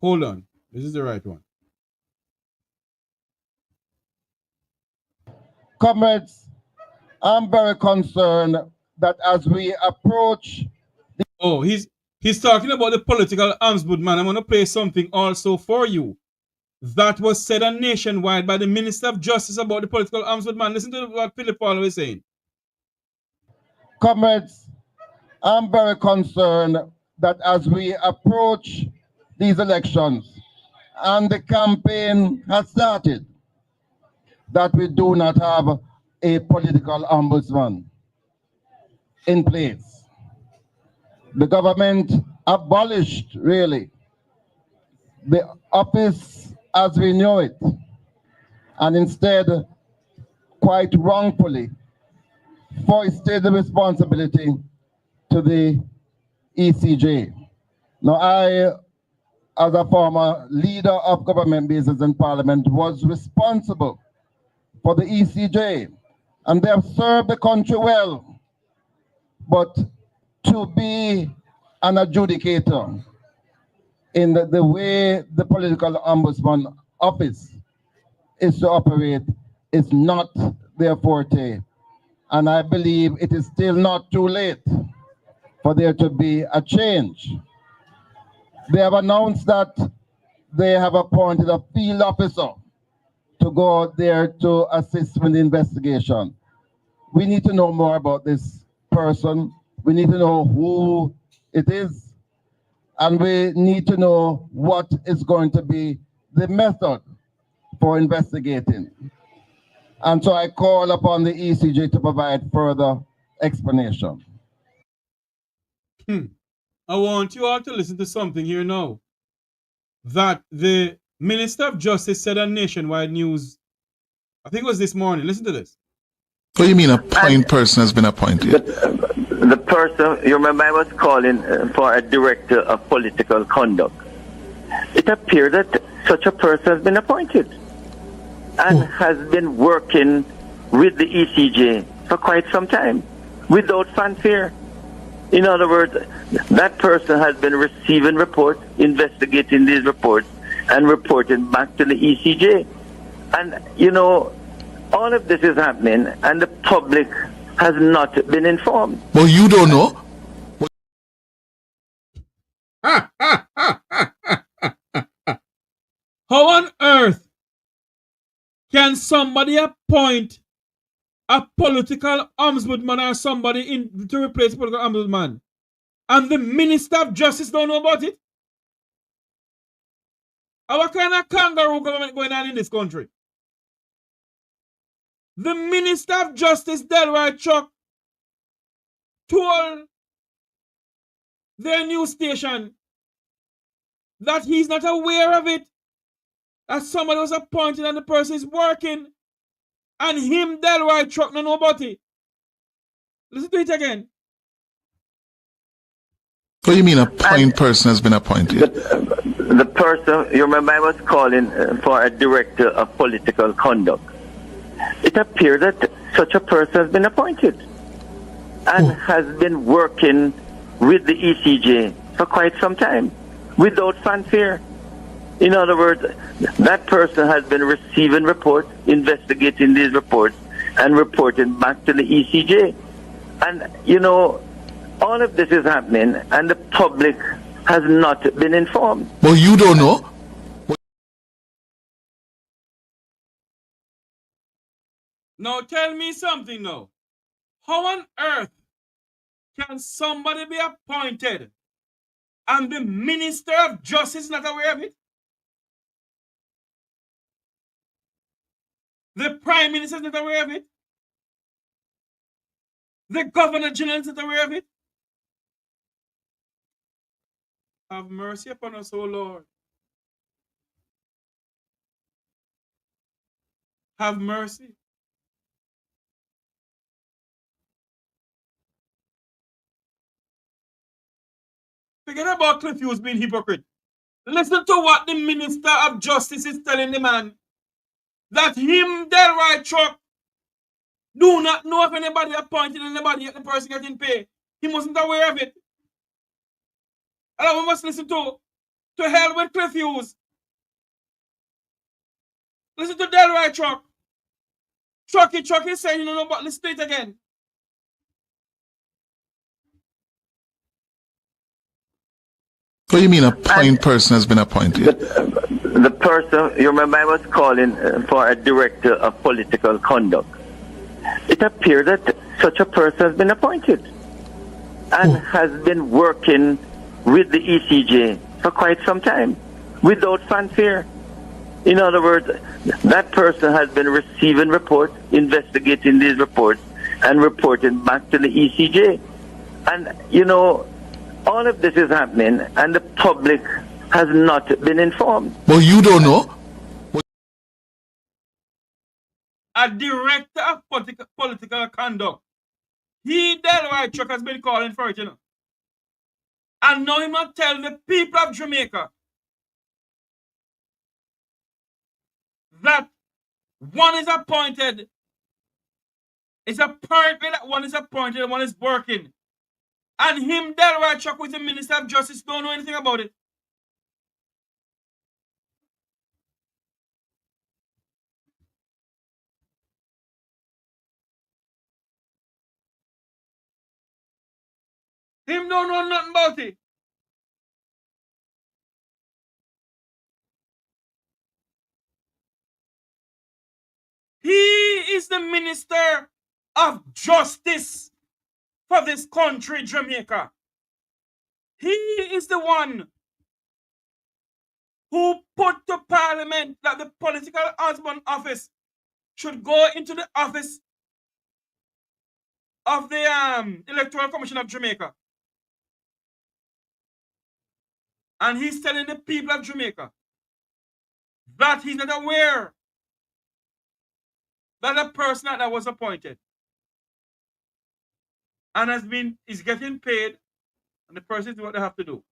Hold on. This is the right one. Comrades, I'm very concerned that as we approach... Oh, he's talking about the political ombudsman. I'm going to play something also for you. That was said on Nationwide by the Minister of Justice about the political ombudsman. Listen to what Phillip Paulwell is saying. Comrades, I'm very concerned that as we approach these elections and the campaign has started, that we do not have a political ombudsman in place. The government abolished, really, the office as we know it, and instead, quite wrongfully, foisted the responsibility to the ECJ. Now, I, as a former leader of government business in Parliament, was responsible for the ECJ, and they have served the country well. But to be an adjudicator in the way the political ombudsman office is to operate is not their forte. And I believe it is still not too late for there to be a change. They have announced that they have appointed a field officer to go there to assist with the investigation. We need to know more about this person. We need to know who it is. And we need to know what is going to be the method for investigating. And so I call upon the ECJ to provide further explanation. I want you all to listen to something here now. That the Minister of Justice said on nationwide news, I think it was this morning. Listen to this. What do you mean a point person has been appointed? The person, you remember I was calling for a director of political conduct. It appears that such a person has been appointed and has been working with the ECJ for quite some time without fanfare. In other words, that person has been receiving reports, investigating these reports, and reporting back to the ECJ. And, you know, all of this is happening, and the public has not been informed. Well, you don't know. How on earth can somebody appoint a political ombudsman or somebody to replace political ombudsman, and the Minister of Justice don't know about it? What kind of kangaroo government going on in this country? The Minister of Justice, Delroy Chuck, told their news station that he's not aware of it, that somebody was appointed and the person is working, and him, Delroy Chuck, don't know about it. Listen to it again. What do you mean a point person has been appointed? The person, you remember I was calling for a director of political conduct. It appears that such a person has been appointed and has been working with the ECJ for quite some time without fanfare. In other words, that person has been receiving reports, investigating these reports, and reporting back to the ECJ. And, you know, all of this is happening, and the public has not been informed. Well, you don't know. Now tell me something now. How on earth can somebody be appointed and the Minister of Justice is not aware of it? The Prime Minister is not aware of it? The Governor General is not aware of it? Have mercy upon us, O Lord. Have mercy. Forget about Cliff Hughes being hypocrite. Listen to what the Minister of Justice is telling the man. That him, Delroy Chuck, do not know if anybody appointed anybody yet the person getting paid. He wasn't aware of it. And we must listen to hell with Cliff Hughes. Listen to Delroy Chuck. Chucky saying, you know, but listen to it again. What do you mean a point person has been appointed? The person, you remember I was calling for a director of political conduct. It appears that such a person has been appointed and has been working with the ECJ for quite some time without fanfare. In other words, that person has been receiving reports, investigating these reports, and reporting back to the ECJ. And, you know, all of this is happening, and the public has not been informed. Well, you don't know. A director of political conduct. He, Delroy Chuck, has been calling for it, you know. And now he must tell the people of Jamaica that one is appointed. It's apparently that one is appointed and one is working. And him, Delroy Chuck, with the Minister of Justice, don't know anything about it. Him don't know nothing about it. He is the Minister of Justice for this country, Jamaica. He is the one who put to Parliament that the political husband office should go into the office of the Electoral Commission of Jamaica. And he's telling the people of Jamaica that he's not aware that the person that was appointed and is getting paid, and the person is what they have to do.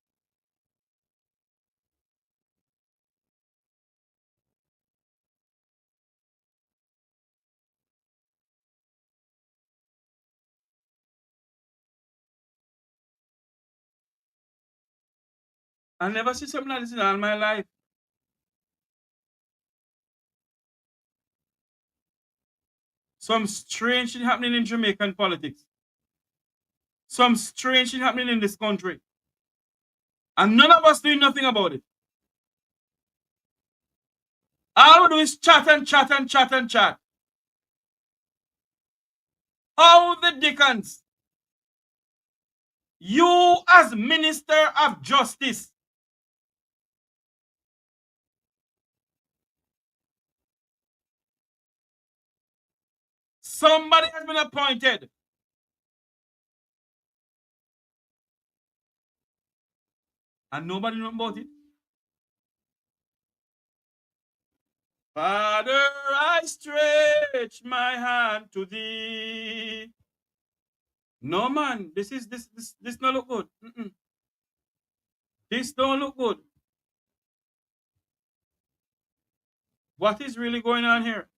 I never see something like this in all my life. Some strange thing happening in Jamaican politics. Some strange thing happening in this country. And none of us doing nothing about it. All we do is chat and chat and chat and chat. How the dickens you as Minister of Justice somebody has been appointed and nobody knows about it? Father, I stretch my hand to thee. No man, this don't look good. This don't look good. What is really going on here?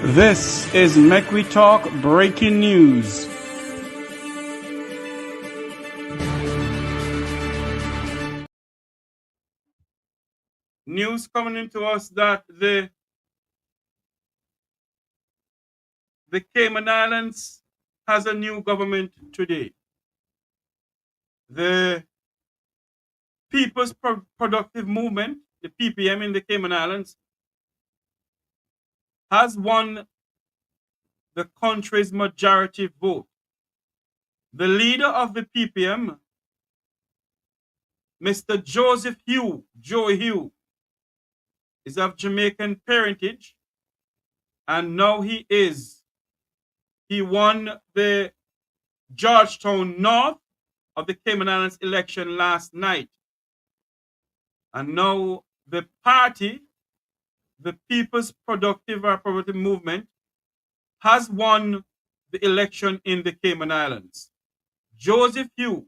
This is Mek Wi Talk breaking news. News coming into us that the Cayman Islands has a new government today. The People's Productive Movement, the PPM in the Cayman Islands, has won the country's majority vote. The leader of the PPM, Mr. Joseph Hugh, Joey Hugh, is of Jamaican parentage, and now he won the Georgetown North of the Cayman Islands election last night. And now the party, the People's Productive Movement, has won the election in the Cayman Islands. Joseph Hugh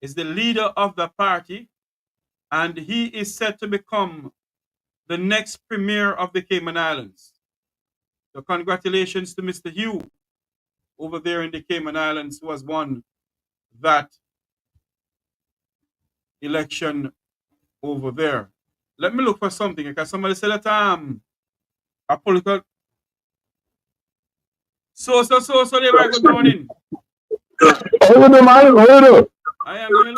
is the leader of the party, and he is set to become the next premier of the Cayman Islands. So congratulations to Mr. Hugh over there in the Cayman Islands, who has won that election over there. Let me look for something, because somebody said that a political. So they were good morning. How you do, man? How you do? I am here.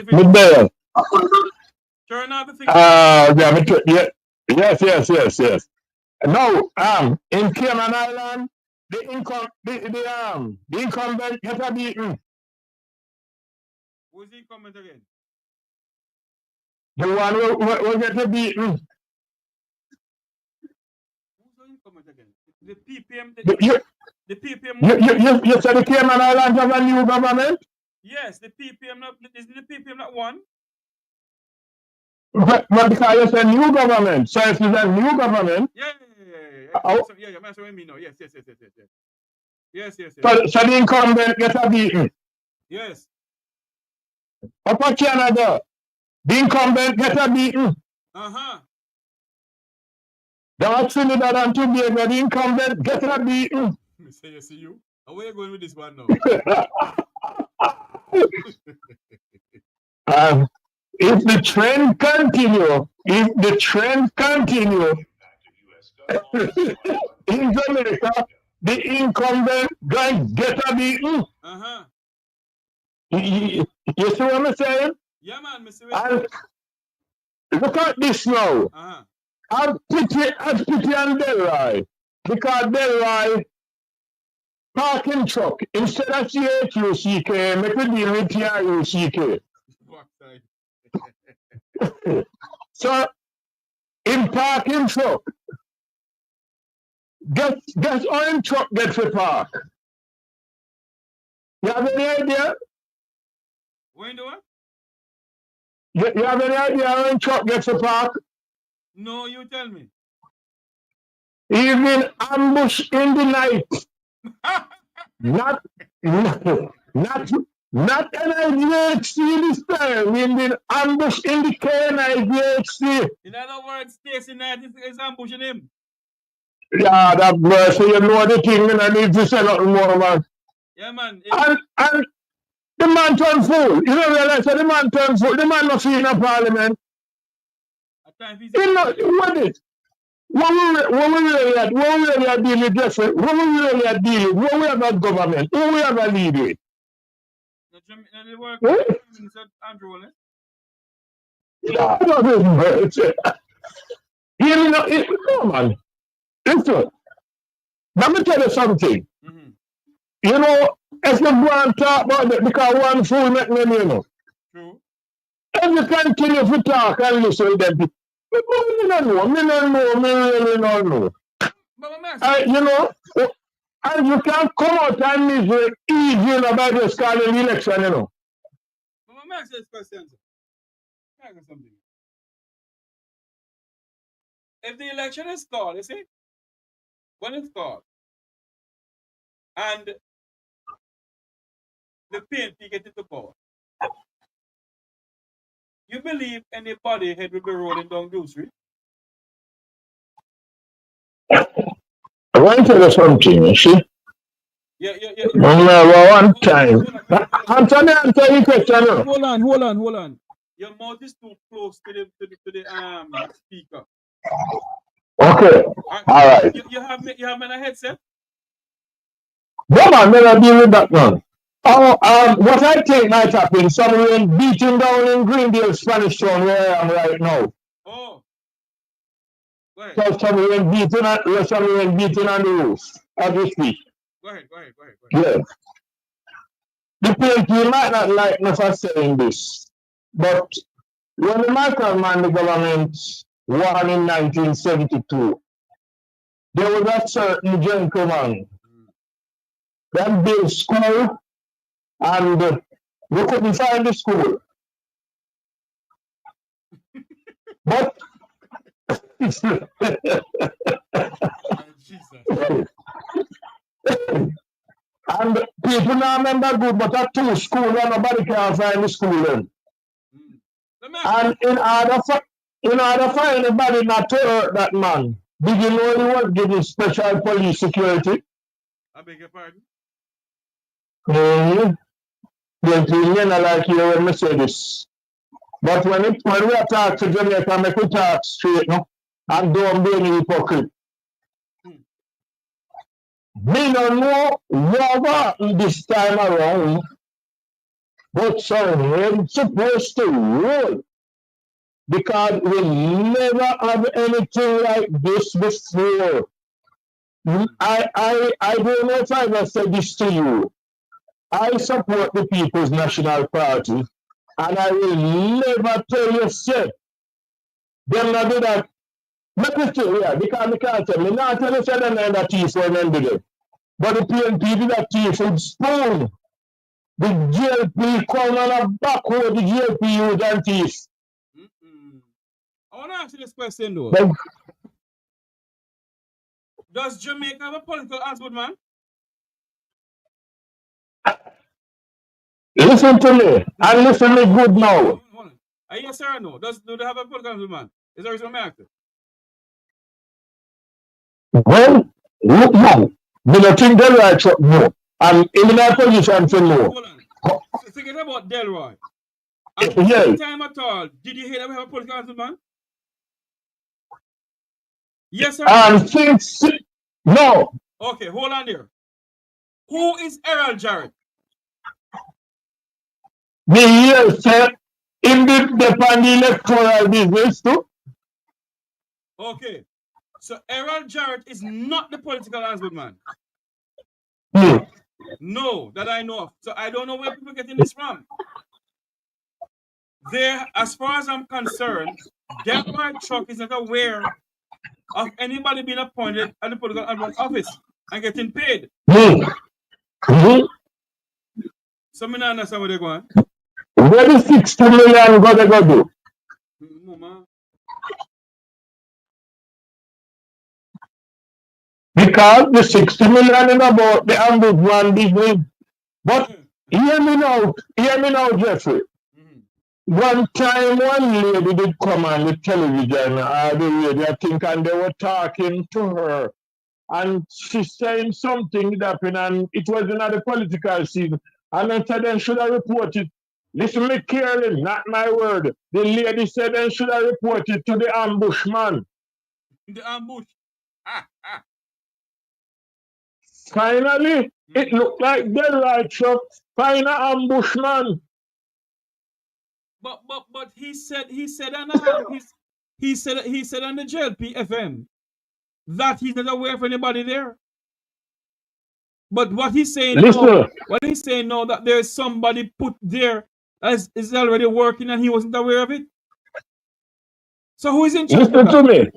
Good day. Turn out the thing. Yes. Now, in Cayman Island, the incumbent get a beaten. Who's the incumbent again? The one who get a beaten. Who's the incumbent again? The PPM. The PPM. You said the Cayman Islands have a new government? Yes, the PPM. Isn't the PPM not one? But because you said new government, so if it's a new government. Yeah. That's what I mean now. Yes. Yes. So the incumbent get a beaten. Yes. Upper Canada, the incumbent get a beaten. That's Trinidad and Tobago, the incumbent get a beaten. Me say you see you. And where you going with this one now? If the trend continue, in Jamaica, the incumbent guys get a beaten. You see what I'm saying? Yeah, man, Mr. And look at this now. I've pity on Delroy. Because Delroy parking truck, instead of CHUCK, make a deal with TRUCK. So, in parking truck, guess how in truck gets a park? You have any idea? When do what? You have any idea how in truck gets a park? No, you tell me. He's been ambushed in the night. not NIGHC this time. He's been ambushed in the KNIGHC. In other words, Stacy Knight is ambushing him. Yeah, that mercy, you know the thing, man, I need to say nothing more, man. Yeah, man. And the man turned fool. You don't realize that the man turned fool. The man not in a parliament. He not, what is? What we really are dealing with, Jeffrey? What we really are dealing with? What we have a government? Who we have a lead with? Yeah, that is mercy. You know, come on. Listen, let me tell you something. You know, if you go and talk about it, because one fool make me, you know. True. If you continue to talk and listen to them, me really don't know. You know, and you can't come out and misery easy about this kind of election, you know. But let me ask you this question, sir. Let me ask you something. If the election is called, you see, when it's called, and the PNP get into power, you believe anybody head will be rolling down Due Street? I want to tell you something, you see? Yeah. One time. Anthony, answer your question. Hold on. Your mouth is too close to the speaker. Okay. All right. You have me in a headset? No, man, never deal with that one. What I think might happen, someone beating down in Greendale, Spanish Town, where I am right now. Oh. So someone beating on the roof, as we speak. Go ahead. Yeah. The PNP might not like me for saying this, but when the Michael man the government won in 1972, there was a certain gentleman that built school, and we couldn't find the school. But and people now remember good, but at two school and nobody can find the school then. And in order for anybody not to hurt that man, did you know he was given special police security? I beg your pardon? They not like you when I say this. But when we talk to Jamaica, make we talk straight, no? And don't be any hypocrite. We don't know what happened this time around, but someone supposed to roll. Because we never have anything like this before. I don't know if I ever said this to you. I support the People's National Party, and I will never tell you, say, them not do that. Let me tell you, because I can't tell me, not tell you, say, them not that thief when them do it. But the PNP did that thief with spoon. The JLP come on a backward, the JLP use and thief. I want to ask you this question, though. Does Jamaica have a political ombudsman? Listen to me, and listen to me good now. Yes or no? Do they have a political ombudsman? Is there a reason I'm asking? Well, look now. Me not think Delroy no. I'm in my position for no. Hold on. Thinking about Delroy. At yeah. Time at all, did you hear that we have a political ombudsman? Yes or no? No. Okay, hold on there. Who is Errol Jarrett? Me here, sir, in the electoral business too. Okay. So Errol Jarrett is not the political ombudsman. No, that I know of. So I don't know where people are getting this from. There, as far as I'm concerned, Mek Wi Talk is not aware of anybody being appointed at the political ombudsman office and getting paid. So I don't understand what they're going. Where the 60 million go they go do? Because the 60 million is about the ombudsman business. But hear me now, Jeffrey. One time, one lady did come on the television or the radio, I think, and they were talking to her. And she's saying something that happened, and it was another political scene. And I said, then should I report it? Listen me carefully, not my word. The lady said, then should I report it to the ambushman? The ambush. Finally, it looked like the right truck. Find an ambushman. But he said on he said on the JLP FM that he's not aware of anybody there. But what he's saying now, that there's somebody put there as is already working and he wasn't aware of it. So who is in charge? Listen to me.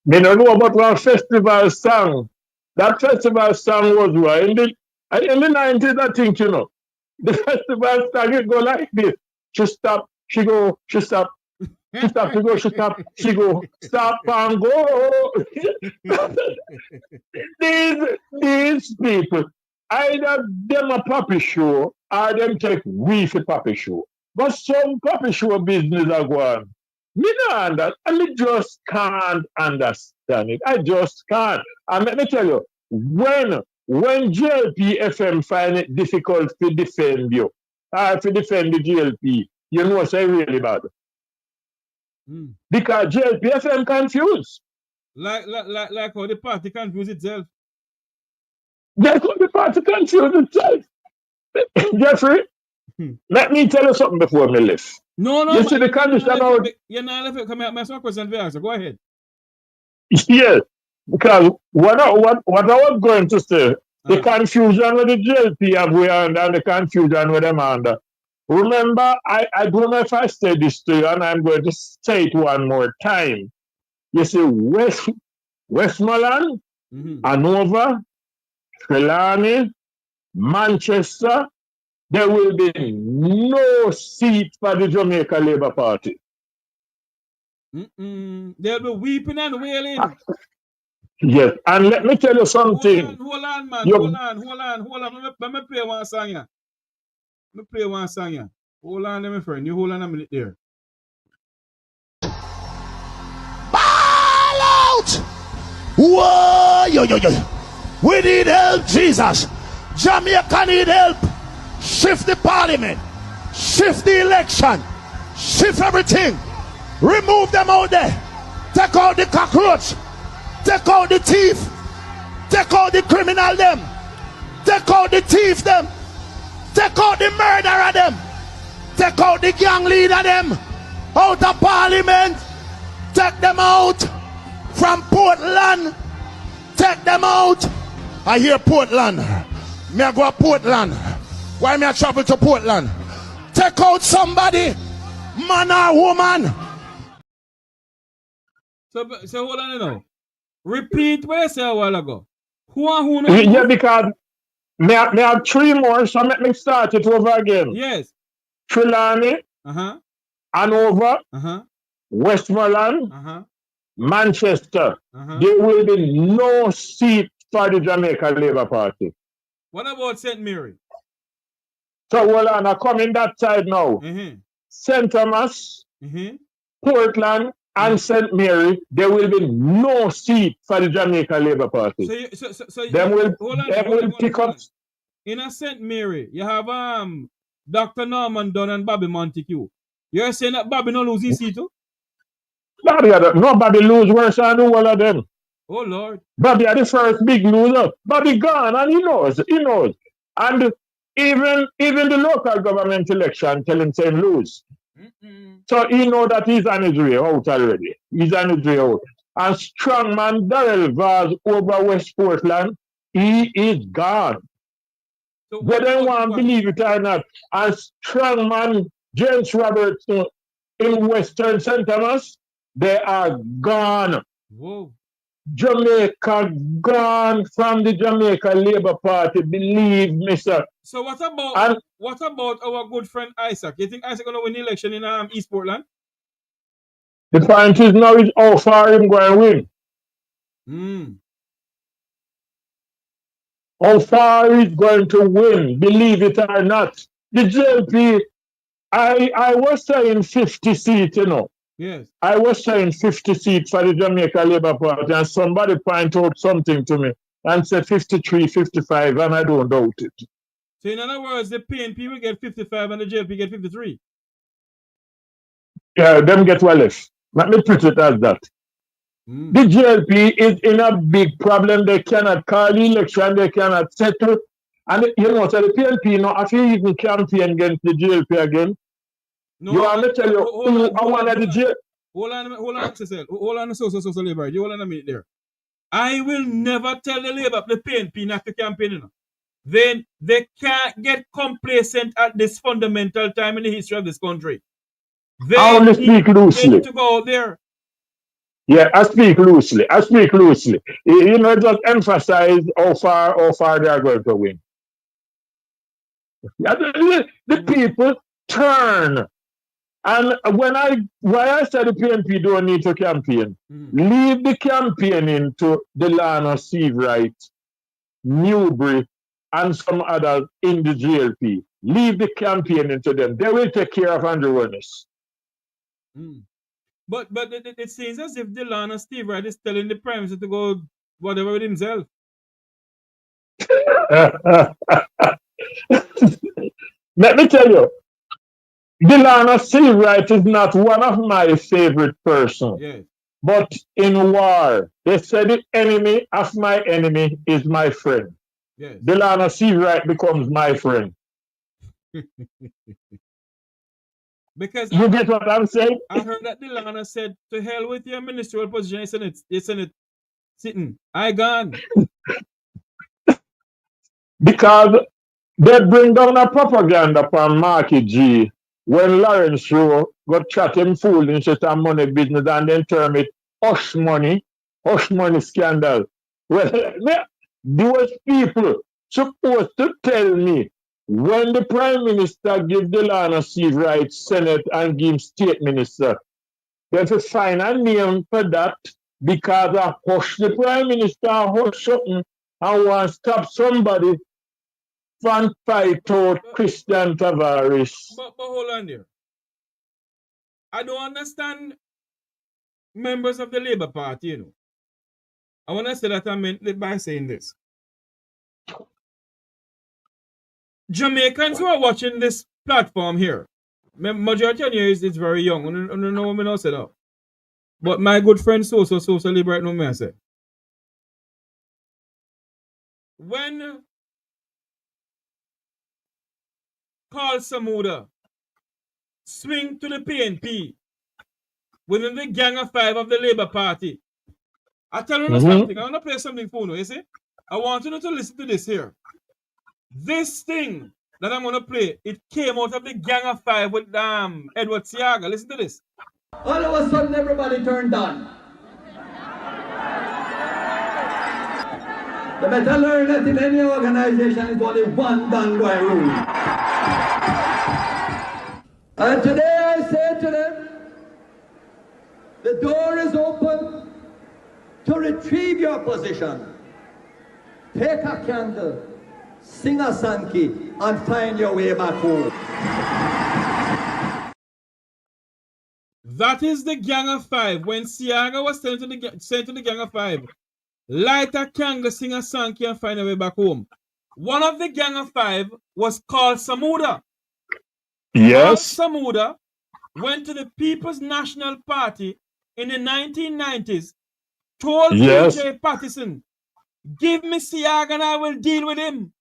Me don't know about one festival song. That festival song was what? In the 90s, I think, you know. The festival song, it go like this. She stop, she go, she stop. She stop, she go, she stop, she go, stop and go. These people, either them a puppy show or them take we for puppy show. But some puppy show business are going. Me not understand, and me just can't understand it. I just can't. And let me tell you, when JLP FM find it difficult to defend you, to defend the JLP, you know what's really bad. Because JLP FM confused. Like how the party confused itself. That's how the party confused itself. Jeffrey, let me tell you something before me leave. No, you see the condition out. You're not left it. Come here, my question to answer. Go ahead. Yes, because what I was going to say, the confusion with the JLP have we and the confusion with them under. Remember, I don't know if I said this to you, and I'm going to say it one more time. You see, Westmoreland, Hanover, Trelawney, Manchester, there will be no seat for the Jamaica Labour Party. They'll be weeping and wailing. Yes, and let me tell you something. Hold on, man. Hold on. Let me play one song here. Hold on, my friend. You hold on a minute there. Ball out! Whoa, yo. We need help, Jesus. Jamaica need help. Shift the parliament. Shift the election. Shift everything. Remove them out there. Take out the cockroach. Take out the thief. Take out the criminal them. Take out the thief them. Take out the murderer them. Take out the gang leader them. Out of parliament. Take them out from Portland. Take them out. I hear Portland. Me I go to Portland. Why me I travel to Portland? Take out somebody, man or woman. So hold on now. Repeat what you said a while ago. Who and who? Yeah, because me have three more, so let me start it over again. Yes. Trelawney, Hanover, Westmoreland, Manchester. There will be no seat for the Jamaica Labour Party. What about St. Mary? So hold on, I come in that side now. St. Thomas, Portland, and St. Mary, there will be no seat for the Jamaica Labour Party. So them will pick up. In a St. Mary, you have Dr. Norman Dunn and Bobby Montague. You're saying that Bobby no lose his seat too? Nobody lose worse than all of them. Oh Lord. Bobby are the first big loser. Bobby gone and he knows. And even the local government election tell him to lose. So he know that he's on his way out already. He's on his way out. And strongman Darrell Vaz over West Portland, he is gone. So Whether you want to believe it or not, and strongman James Robertson in Western St. Thomas, they are gone. Whoa. Jamaica gone from the Jamaica Labour Party, believe me, sir. So what about our good friend Isaac? You think Isaac gonna win the election in East Portland? The point is now is how far him going to win. How far he's going to win, believe it or not. The JLP, I was saying 50 seats, you know. Yes. I was saying 50 seats for the Jamaica Labour Party, and somebody pointed out something to me and said 53, 55, and I don't doubt it. So in other words, the PNP will get 55 and the JLP get 53. Yeah, them get well less. Let me put it as that. The JLP is in a big problem. They cannot call the election, they cannot settle. And you know, so the PNP now, if you even campaign against the JLP again, no, you want me to tell you, hold on, so Labour. You hold on a minute there. I will never tell the Labour, the PNP not to campaign. You know. Then they can't get complacent at this fundamental time in the history of this country. I only speak loosely. To go out there. Yeah, I speak loosely. You know, just emphasize how far they are going to win. The people turn. And why I said the PNP don't need to campaign, leave the campaigning to Delano, Seawright, Newbury, and some others in the JLP. Leave the campaigning to them. They will take care of Andrew Ernest. But it seems as if Delano Seawright is telling the Prime Minister to go whatever with himself. Let me tell you, Delano Seawright is not one of my favorite persons. Yes. But in war, they said the enemy of my enemy is my friend. Yes. Delano Seawright becomes my friend. Because you get what I'm saying? I heard that Delano said, to hell with your ministerial position, isn't it sitting? I gone. Because they bring down a propaganda upon Marky G when Lawrence Shaw got chat him fool in such a money business and then term it hush money scandal. Well, those people supposed to tell me when the Prime Minister give Delano Seawright Senate and give him State Minister, they have to find a name for that because I hush the Prime Minister, hush something and want to stop somebody from fight out Christian Tavares. But hold on there. I don't understand members of the Labour Party, you know. I want to say that I meant by saying this. Jamaicans who are watching this platform here, majority of you is very young. I don't know what I say that. But my good friend Social Liberate no me I say. When Carl Samuda swing to the PNP within the gang of 5 of the Labour Party, I tell you something. I want to play something for you, you see? I want you to listen to this here. This thing that I'm going to play, it came out of the gang of 5 with Edward Siaga. Listen to this. All of a sudden, everybody turned on. You better learn that in any organization, it's only one Dan Boy rule. And today I say to them, the door is open to retrieve your position. Take a candle, sing a Sankey, and find your way back home. That is the gang of 5. When Siaga was sent to the gang of 5, light a candle, sing a Sankey, and find your way back home. One of the gang of 5 was called Samuda. Yes. Carl Samuda went to the People's National Party in the 1990s, told PJ Patterson, give me Siaga and I will deal with him.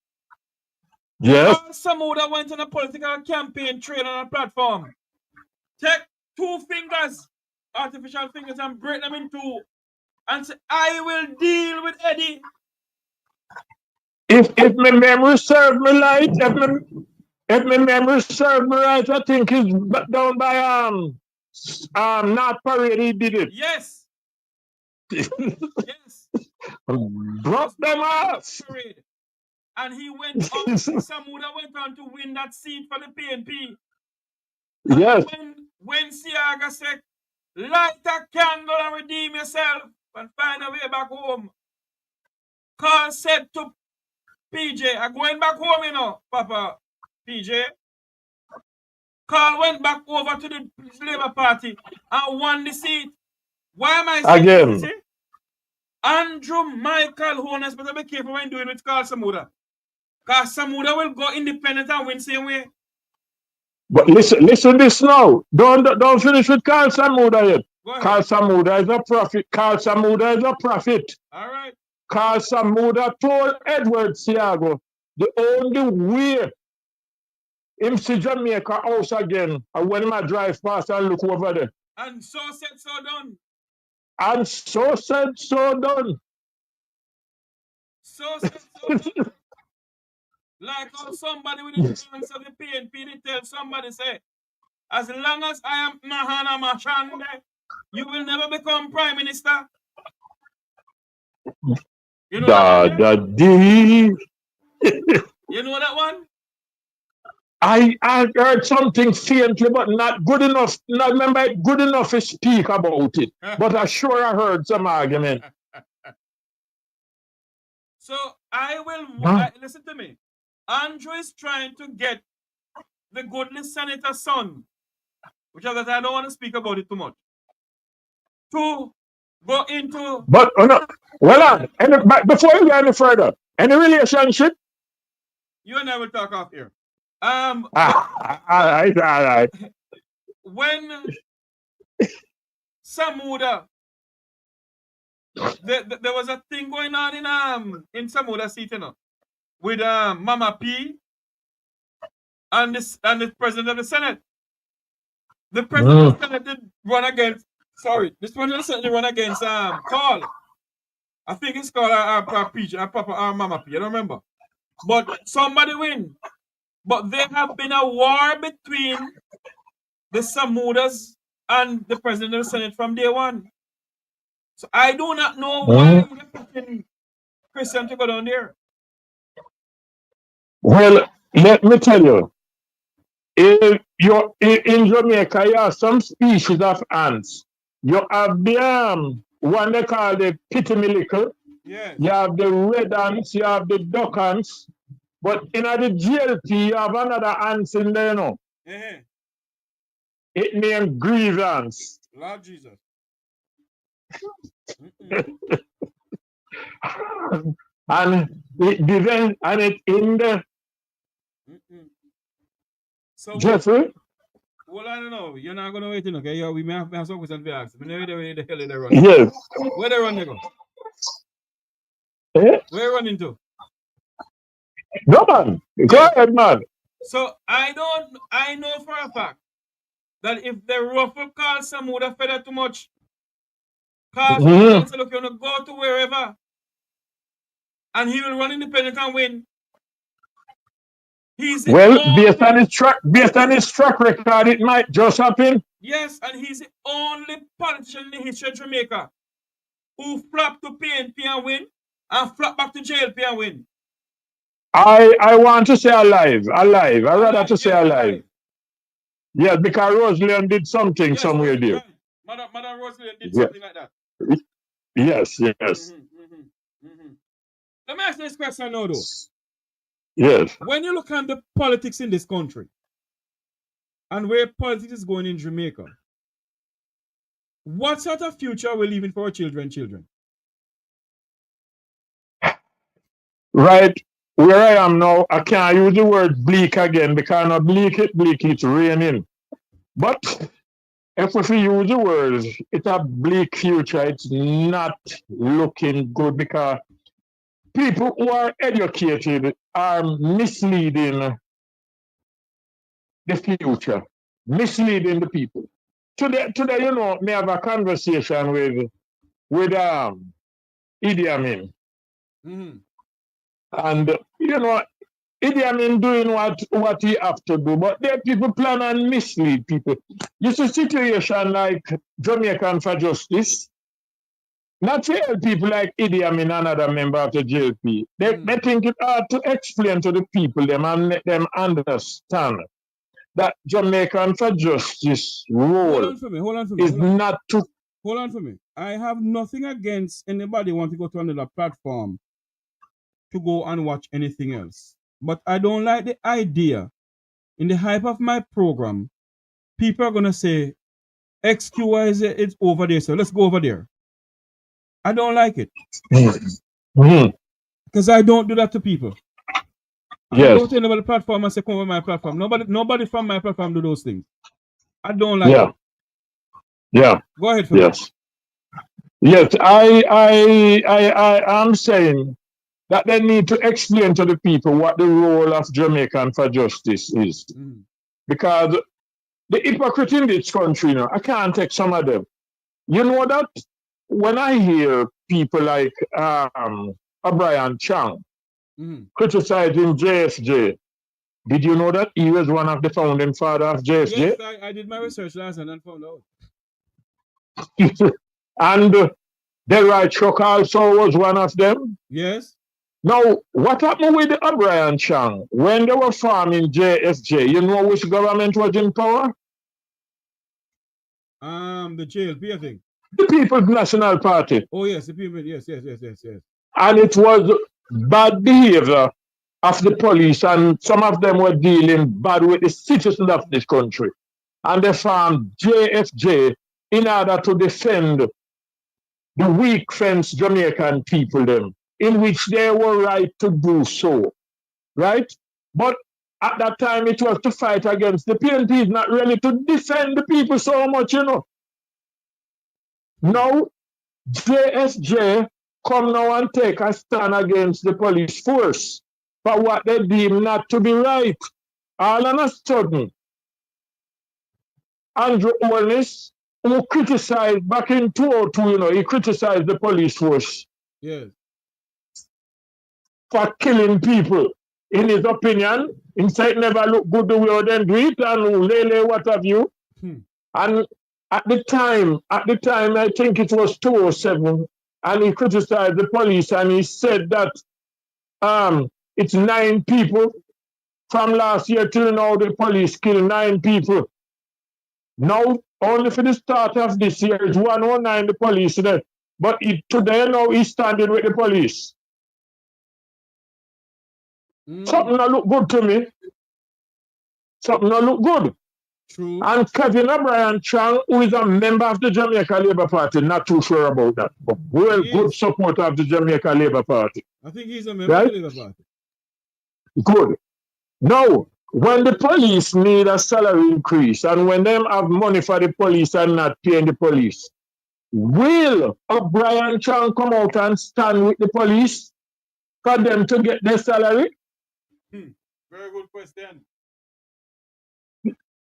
Yes. Carl Samuda went on a political campaign trail on a platform. Take 2 fingers, artificial fingers, and break them in 2 and say, I will deal with Eddie. If my memory serve me right, if my memory serve me right, I think it's down by North Parade he did it. Yes. Yes. Drop them off. Parade. And he went on, Samuda went on to win that seat for the PNP. Yes. When Siaga said, light a candle and redeem yourself and find a way back home, Carl said to PJ, I'm going back home, you know, Papa, PJ. Carl went back over to the Labour Party and won the seat. Why am I saying again? this? Andrew Michael Holness better be careful when doing with Carl Samuda. Because Samuda will go independent and win same way. But listen this now. Don't finish with Carl Samuda yet. Carl Samuda is a prophet. Carl Samuda is a prophet. All right. Carl Samuda told Edward Siago the only way him see Jamaica house again and when I drive past and look over there. And so said, so done. And so said, so done. So said, so done. Like how somebody with the chance of the PNP they tell somebody say, as long as I am Mahana Machande, you will never become Prime Minister. You know that one? You know that one? I heard something faintly, but not good enough. Not remember good enough to speak about it. But I sure I heard some argument. So I will listen to me. Andrew is trying to get the goodly senator's son, which is that I don't want to speak about it too much, to go into. But well, before you go any further, any relationship? You and I will talk off here. All right. When Samuda, there was a thing going on in Samuda seat, you know, with Mama P and the president of the Senate. The president of the Senate did run against. Sorry, this president of the Senate did run against Carl. I think it's called our Peach, our Mama P. I don't remember. But somebody win. But there have been a war between the Samudas and the president of the Senate from day one. So I do not know why you're putting Christian to go down there. Well, let me tell you. In Jamaica, you have some species of ants. You have the one they call the pitimilicle. Yes. You have the red ants, you have the duck ants. But in the JLP, you have another ants in there, you know. It named grievance. Lord Jesus. And it didn't, and it in the So Jeffrey? Well, I don't know. You're not going to wait in, okay? We may have some questions to ask. We know where the hell they run. Yes. Where they run, they go? Eh? Where you running to? No, man. Go ahead, man. So I know for a fact that if the ruffle Carl Samuda feather too much, Carl Samuda say, look, you're going to go to wherever, and he will run independent and win. Based on his track record, it might just happen. Yes, and he's the only politician in the history of Jamaica who flopped to PNP and win, and flopped back to JLP and win. I want to say alive. I rather to say alive. Yes, because Rosalyn did something somewhere there. Right. Mother Rosalyn did something like that. Yes. Let me ask this question now, though. Yes. When you look at the politics in this country and where politics is going in Jamaica, what sort of future are we leaving for our children? Right where I am now, I can't use the word bleak again because not bleak it's raining. But if we use the word, it's a bleak future. It's not looking good because people who are educated are misleading the future, misleading the people. Today, you know, me have a conversation with with Idi Amin. Mm-hmm. And you know, Idi Amin doing what he have to do, but there people plan and mislead people. You see situation like Jamaican for Justice, not to help people like Idi Amin, another member of the JLP. They think it hard to explain to the people them and let them understand that Jamaican for Justice role Hold on for me. is not to. Hold on for me. I have nothing against anybody want to go to another platform to go and watch anything else. But I don't like the idea in the hype of my program, people are going to say, XQYZ, it's over there, so let's go over there. I don't like it. Because I don't do that to people. I go to another platform and say, come over my platform. Nobody from my platform do those things. I don't like it. Yeah. Go ahead, Phillip. Yes, I'm saying that they need to explain to the people what the role of Jamaican for Justice is. Because the hypocrite in this country, you know, I can't take some of them. You know that when I hear people like O'Brien Chang criticizing JSJ, did you know that he was one of the founding fathers of JSJ? Yes, I did my research last night and found out. And Delroy Chuck also was one of them. Yes. Now, what happened with O'Brien Chang when they were forming JSJ? You know which government was in power? The JLP, I think. The People's National Party. Oh yes, the people. Yes. And it was bad behavior of the police, and some of them were dealing bad with the citizens of this country. And they formed JFJ in order to defend the weak fenced Jamaican people, them, in which they were right to do so. Right? But at that time, it was to fight against the PNP, is not really to defend the people so much, you know. Now, JSJ come now and take a stand against the police force for what they deem not to be right. All of a sudden, Andrew Holness, who criticized back in 2002, you know, he criticized the police force for killing people. In his opinion, inside never look good the way they do it, and Lele, what have you. And at the time, I think it was 2007, and he criticized the police, and he said that it's 9 people. From last year till now, the police killed 9 people. Now, only for the start of this year, it's 109 the police there. But today now, he's standing with the police. Something not look good to me. Something not look good. True. And Kevin O'Brien Chang, who is a member of the Jamaica Labour Party, not too sure about that, but good supporter of the Jamaica Labour Party. I think he's a member of the Labour Party. Good. Now, when the police need a salary increase and when them have money for the police and not paying the police, will O'Brien Chang come out and stand with the police for them to get their salary? Very good question.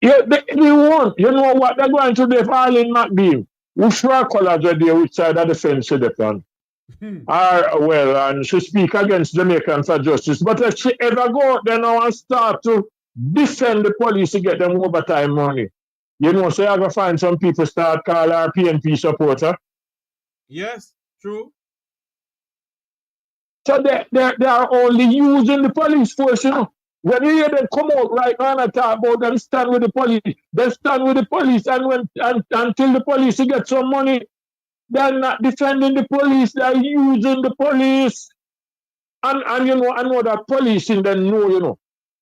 Yeah, they won't. You know what they're going to do if Arlene McBean, who sure colors are there, which side of the fence she depend. And she speak against Jamaican for Justice. But if she ever go out there now and start to defend the police to get them overtime money, you know, so you're going to find some people start calling her PNP supporter. Yes, true. So they are only using the police force, you know. When you hear them come out right now and talk about them stand with the police, they stand with the police, and until the police get some money, they're not defending the police, they're using the police. And you know, I know that police in them know, you know.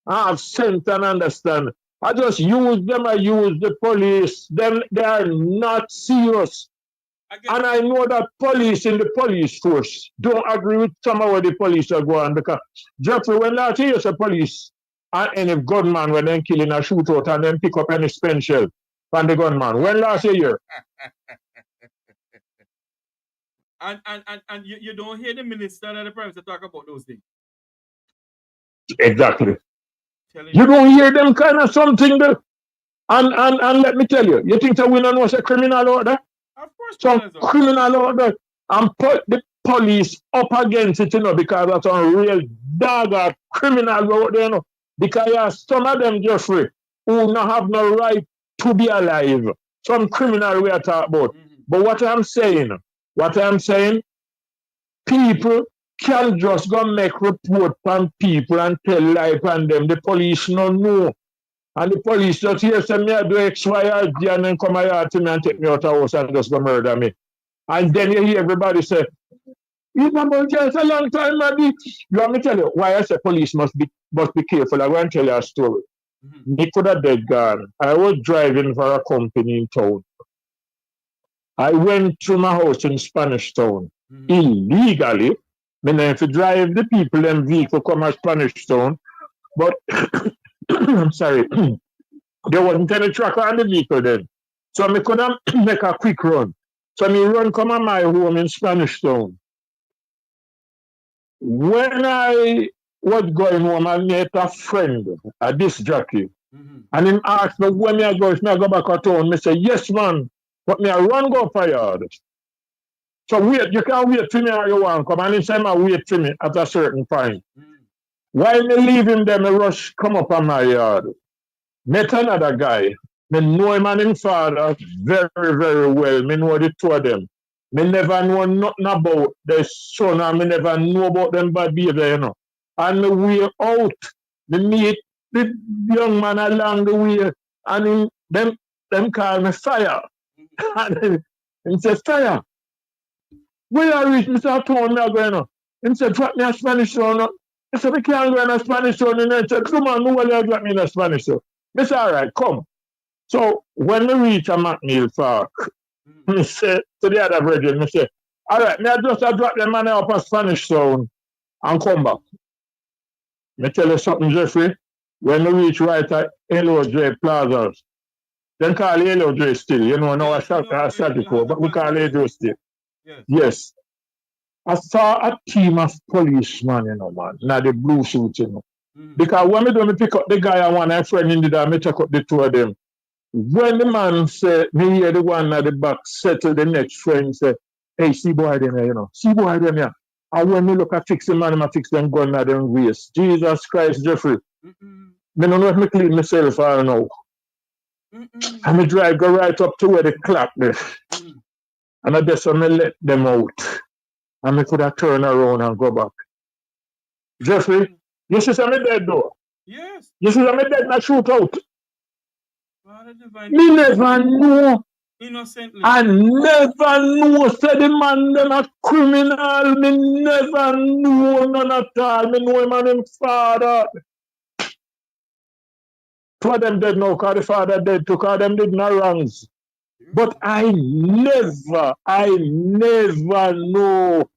I have sense and understand. I just use them, I use the police. Them, they are not serious. And I know that police in the police force don't agree with some of what the police are going, because Jeffrey, when last year you say police and any gunman when they kill in a shootout and then pick up any spent shell from the gunman, when last year? And you don't hear the minister and the prime minister talk about those things. Exactly. You don't hear them kind of something there. And let me tell you, you think that we don't know what's a criminal order? Of course, some criminal order. and put the police up against it, because that's a real dog or criminal out there, because some of them, Jeffrey, who not have no right to be alive. Some criminal we are talking about. But what I'm saying, people can just go make report on people and tell lie on them. The police no know. And the police just hear say me I do X, Y, or Z and then come here to me and take me out of house and just go murder me. And then you hear everybody say, "It's about just a long time, Maggie." You want me to tell you why I say police must be careful. I'm going to tell you a story. Me could have dead gone. I was driving for a company in town. I went to my house in Spanish Town illegally. Meaning if you drive the people and vehicle come to Spanish Town, but I'm sorry, there wasn't any tracker on the vehicle then. So I couldn't make a quick run. So I run come on my home in Spanish Town. When I was going home, I met a friend, a disc jockey. And him asked me when I go, if I go back to town, I say, "Yes, man, but me I run go for yard." So wait, you can't wait for me or you want come. And he said, "I wait for me at a certain point." While me leaving them, I rush come up on my yard. Met another guy. Me know him and his father very, very well. Me know the two of them. Me never know nothing about their son, and me never know about them bad behavior, And me way out, me meet the young man along the way, and them call me Fire. And he said, "Fire, where you reach, Mr. Town, me going?" He said, "Drop me a Spanish town." I said, "We can't go in a Spanish town." And he said, "Come on, no one drop me in a Spanish town." I said, "All right, come." So when we reach a McNeil Park, I said to the other brethren, I said, "All right, me I just drop the man up a Spanish town and come back." Me tell you something, Jeffrey. When we reach right at LOJ Plaza, then call it LOJ still. Now I start before, but we call it LOJ still. Yes. I saw a team of policemen, man, now the blue suits, Because when me pick up the guy I want a friend in the day, me check up the two of them. When the man said, me hear the one at the back said to the next friend, say, "Hey, see boy them here, See boy them here." And when me look at fix the man, I fix them gun at them waist. Jesus Christ, Jeffrey. Me don't know if me clean myself or no. And me drive go right up to where the clock there. And I just me let them out. And me could have turned around and go back. Jeffrey, you see me dead though? Yes. You see me dead not shoot out? Me never know. Innocently. I never know, say the man them a criminal. Me never know none at all. Me know him and him father. Two of them dead now, because the father dead too, because them did no wrongs. But I never know.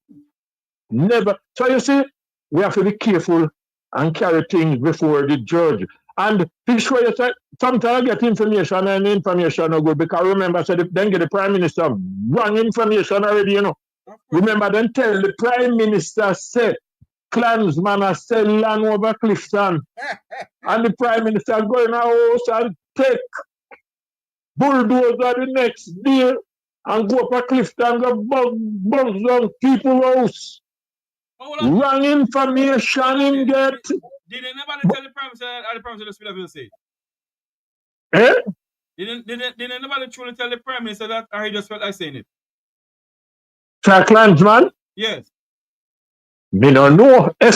Never. So you see, we have to be careful and carry things before the judge. And be sure you say, sometimes I get information and information no good, because remember, so then get the Prime Minister wrong information already, Remember, then tell the Prime Minister said, Klansman are sell land over Clifton. And the Prime Minister go in a house and take bulldozer the next day and go up a Clifton and go bump down people's house. Wrong information in get. Did anybody tell the Prime Minister at the Prime Minister will say? Eh? Did anybody truly tell the Prime Minister that, or he just felt like saying it? Klansman? Yes. Me don't know if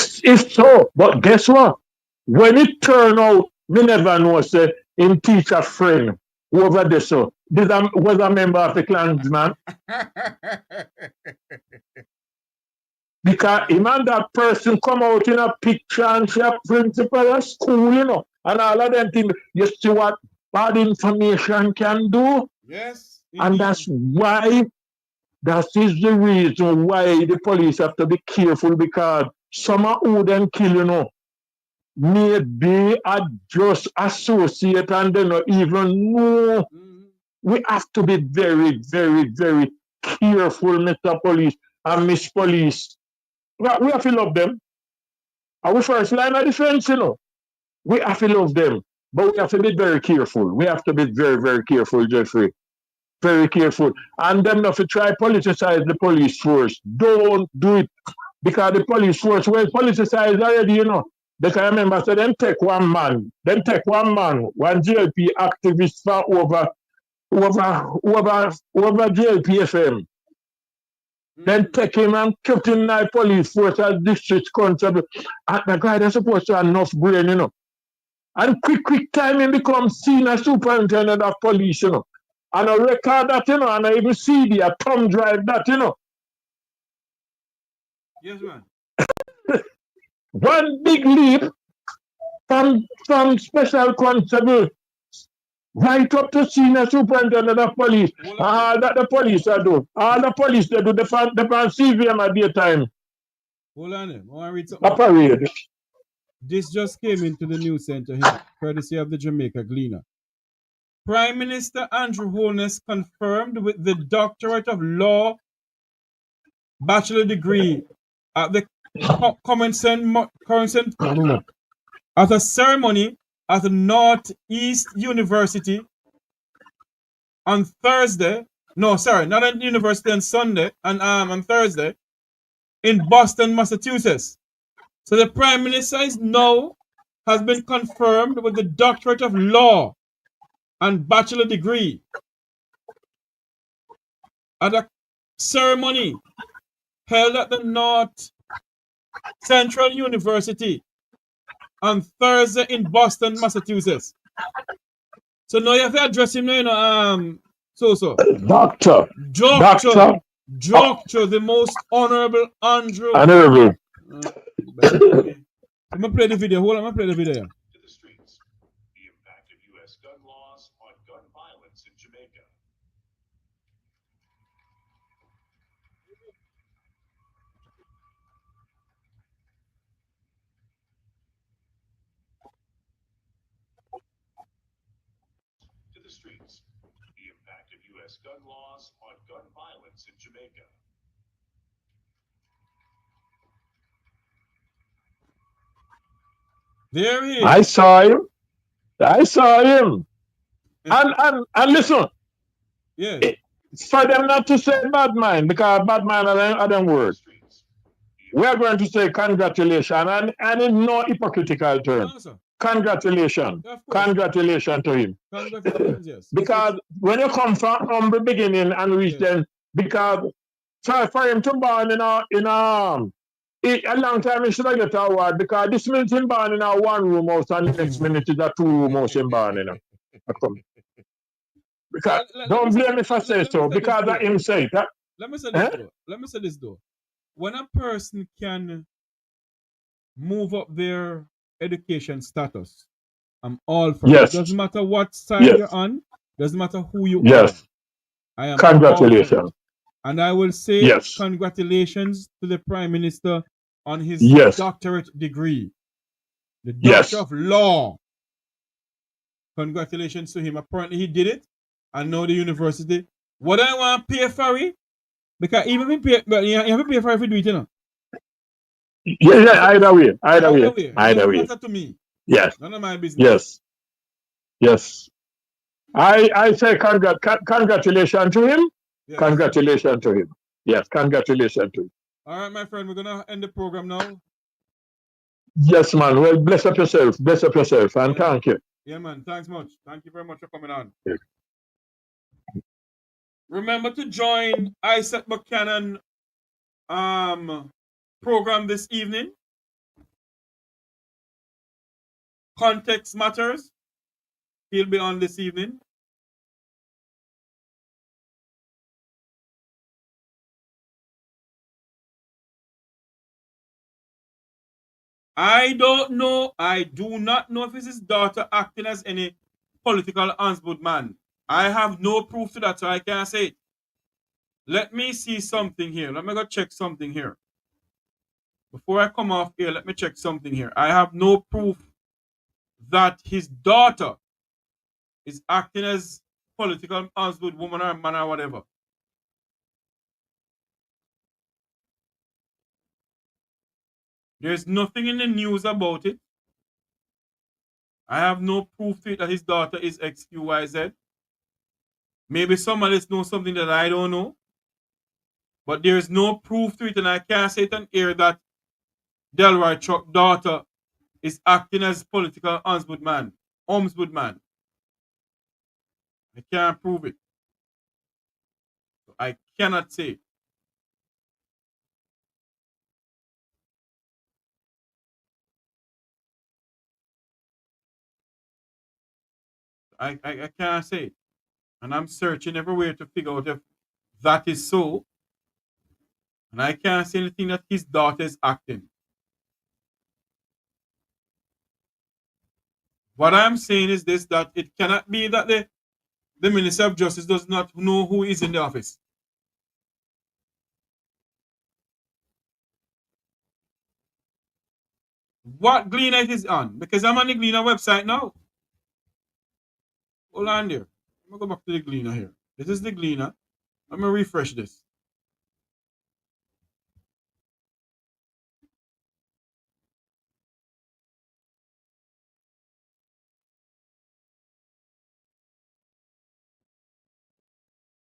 so, but guess what? When it turn out, me never know, say, him teach a friend over there, so this was a member of the Klansman. Because him and that person come out in a picture and she a principal of school, and all of them things. You see what bad information can do? Yes. And that's why, that is the reason why the police have to be careful, because some of who them kill, maybe are just associate and they don't even know. We have to be very, very, very careful, Mr. Police and Miss Police. We have to love them. Our first line of defense, We have to love them. But we have to be very careful. We have to be very, very careful, Jeffrey. Very careful. And them not to try politicize the police force. Don't do it. Because the police force well politicized already, you know. Because I remember so them take one man, one JLP activist for over JLP FM. Then take him and kept him in the police force as district constable. And the guy that's supposed to have enough brain, you know. And quick time he becomes senior superintendent of police, you know. And I record that, you know, and I even CD, a thumb drive that, you know. Yes, man. One big leap from special constable right up to senior superintendent of police. All that the police are do. All the police they do, they can CVM at their time. Hold on there. I want to read something. A parade. This just came into the news center here, courtesy of the Jamaica Gleaner. Prime Minister Andrew Holness confirmed with the doctorate of law bachelor degree at the at a ceremony at the Northeast University on Thursday. No, sorry, not at university on Sunday and on Thursday in Boston, Massachusetts. So the Prime Minister is now has been confirmed with the doctorate of law and bachelor degree at a ceremony held at the North Central University on Thursday in Boston, Massachusetts. So now you have to address him now, you know, Doctor, the most honorable Andrew. Honorable. I'm gonna play the video. Hold on, I'm gonna play the video. To the streets. The impact of U.S. gun laws on gun violence in Jamaica. To the streets. The impact of U.S. gun laws on gun violence in Jamaica. There he is. I saw him. And listen. Yeah. It's for them not to say bad mind, because bad mind are them words. We are going to say congratulations and in no hypocritical term. No, Congratulations. Congratulations to him. Congratulations, yes. Because when you come from humble beginning and reach them, because for him to born a long time he should have get an award, because this minute him born in a one-room house and the next minute is a two-room house him born in. Because don't blame me for saying so, because of him say that. Let me say this though. Let me say this though. When a person can move up their education status, I'm all for it. Doesn't matter what side you're on, doesn't matter who you are. I am Congratulations. And I will say congratulations to the Prime Minister on his doctorate degree. The Doctor of Law. Congratulations to him. Apparently he did it. And now the university. What I want to pay for it? Because even if you pay, but you have to pay for it if you do it, you know. Yeah, either way. It matter to me. Yes. None of my business. Yes. I say congratulations to him. Yes. Congratulations to him. Yes, congratulations to him. All right, my friend, we're going to end the program now. Yes, man. Well, bless up yourself. And thank you. Yeah, man. Thanks much. Thank you very much for coming on. Yes. Remember to join Isaac Buchanan program this evening. Context Matters. He'll be on this evening. I don't know. I do not know if it's his daughter acting as any political ombudsman. I have no proof to that, so I can't say it. Let me see something here. Let me go check something here. Before I come off here, let me check something here. I have no proof that his daughter is acting as political ombudswoman or man or whatever. There's nothing in the news about it. I have no proof to it that his daughter is XQYZ. Maybe somebody else knows something that I don't know. But there is no proof to it, and I can't say it on air that Delroy Chuck's daughter is acting as political ombudsman. I can't prove it. So I cannot say it. I can't say it. And I'm searching everywhere to figure out if that is so. And I can't say anything that his daughter is acting. What I'm saying is this, that it cannot be that the Minister of Justice does not know who is in the office. What Gleaner it is on? Because I'm on the Gleaner website now. Hold on there. I'm going to go back to the Gleaner here. This is the Gleaner. I'm going to refresh this.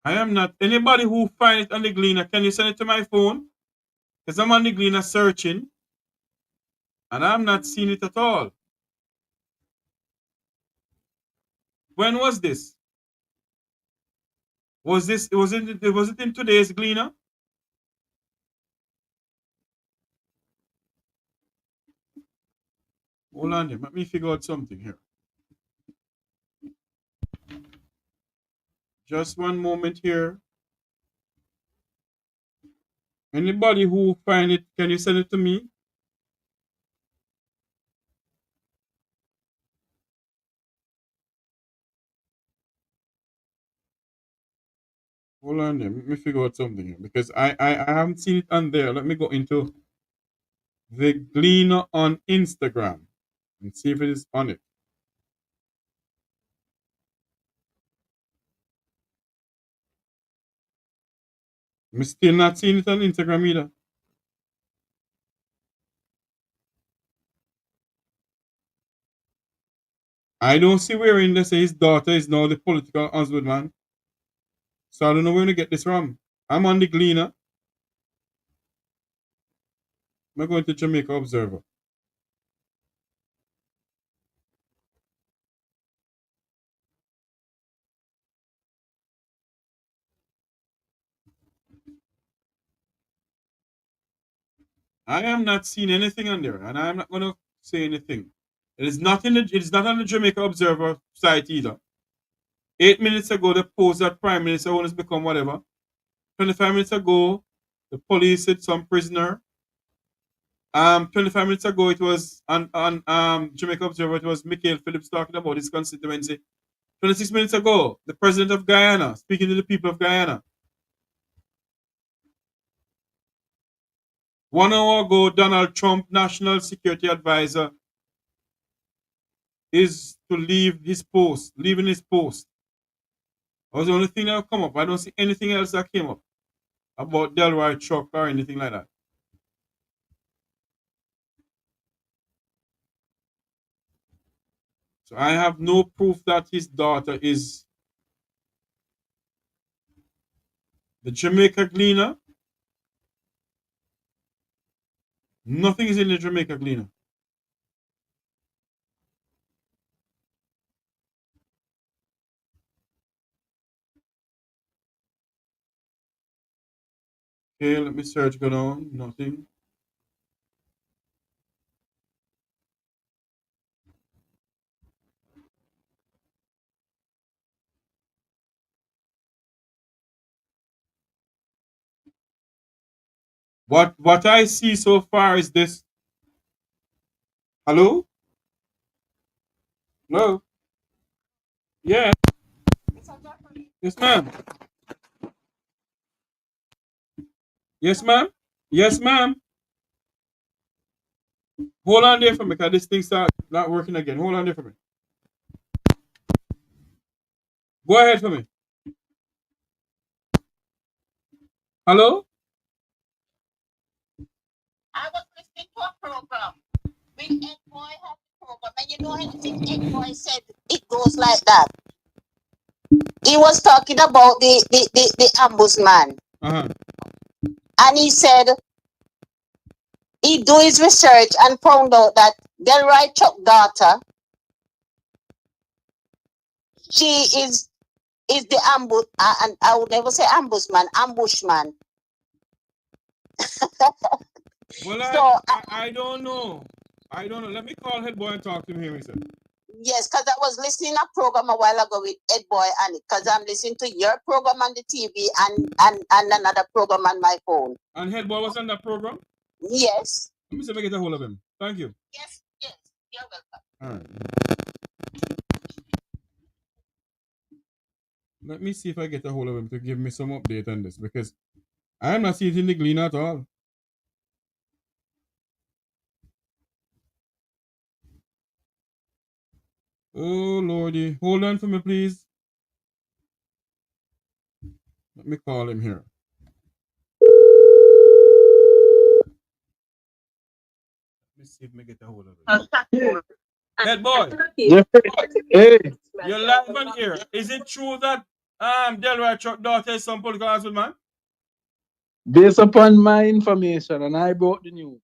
I am not. Anybody who find it on the Gleaner, can you send it to my phone? Because I'm on the Gleaner searching. And I'm not seeing it at all. When was this? Was it in today's Gleaner? Hold on there. Let me figure out something here. Just one moment here. Anybody who find it, can you send it to me? Hold on there. Let me figure out something here. Because I haven't seen it on there. Let me go into the Gleaner on Instagram and see if it is on it. I'm still not seeing it on Instagram either. I don't see where in there say his daughter is now the political ombudsman. So I don't know where to get this from. I'm on the Gleaner. I'm going to Jamaica Observer. I am not seeing anything on there, and I'm not going to say anything. It is not on the Jamaica Observer site either. 8 minutes ago, they posed that Prime Minister has become whatever. 25 minutes ago, the police hit some prisoner. 25 minutes ago, it was on Jamaica Observer. It was Michael Phillips talking about his constituency. 26 minutes ago, the president of Guyana speaking to the people of Guyana. 1 hour ago, Donald Trump, National Security Advisor, is to leaving his post. That was the only thing that come up. I don't see anything else that came up about Delroy Chuck or anything like that. So I have no proof that his daughter is the Jamaica Gleaner. Nothing is in the Jamaica Gleaner. Okay, let me search, go down. Nothing. What I see so far is this. Hello? Hello? Yeah. Yes, ma'am. Yes, ma'am. Yes, ma'am. Hold on there for me, because this thing start not working again. Hold on there for me. Go ahead for me. Hello? I was listening to a program. When Ed Boy had the program, and you know anything Ed Boy said, it goes like that. he was talking about the ombudsman. And he said he do his research and found out that Delroy Chuck's daughter, she is the and I would never say ambushman. Well, So I don't know. I don't know. Let me call head boy and talk to him here, sir. yes, because I was listening to a program a while ago with Ed Boy, and because I'm listening to your program on the TV and another program on my phone. And head boy was on that program? Yes. Let me see if I get a hold of him. Thank you. Yes, you're welcome. All right. Let me see if I get a hold of him to give me some update on this, because I'm not seeing it in the Glean at all. Oh, Lordy. Hold on for me, please. Let me call him here. Let me see if I get a hold of him. Head boy. Hey. You're live on here. Is it true that Delroy Chuck's daughter is some political ombudsman? Based upon my information, and I brought the news.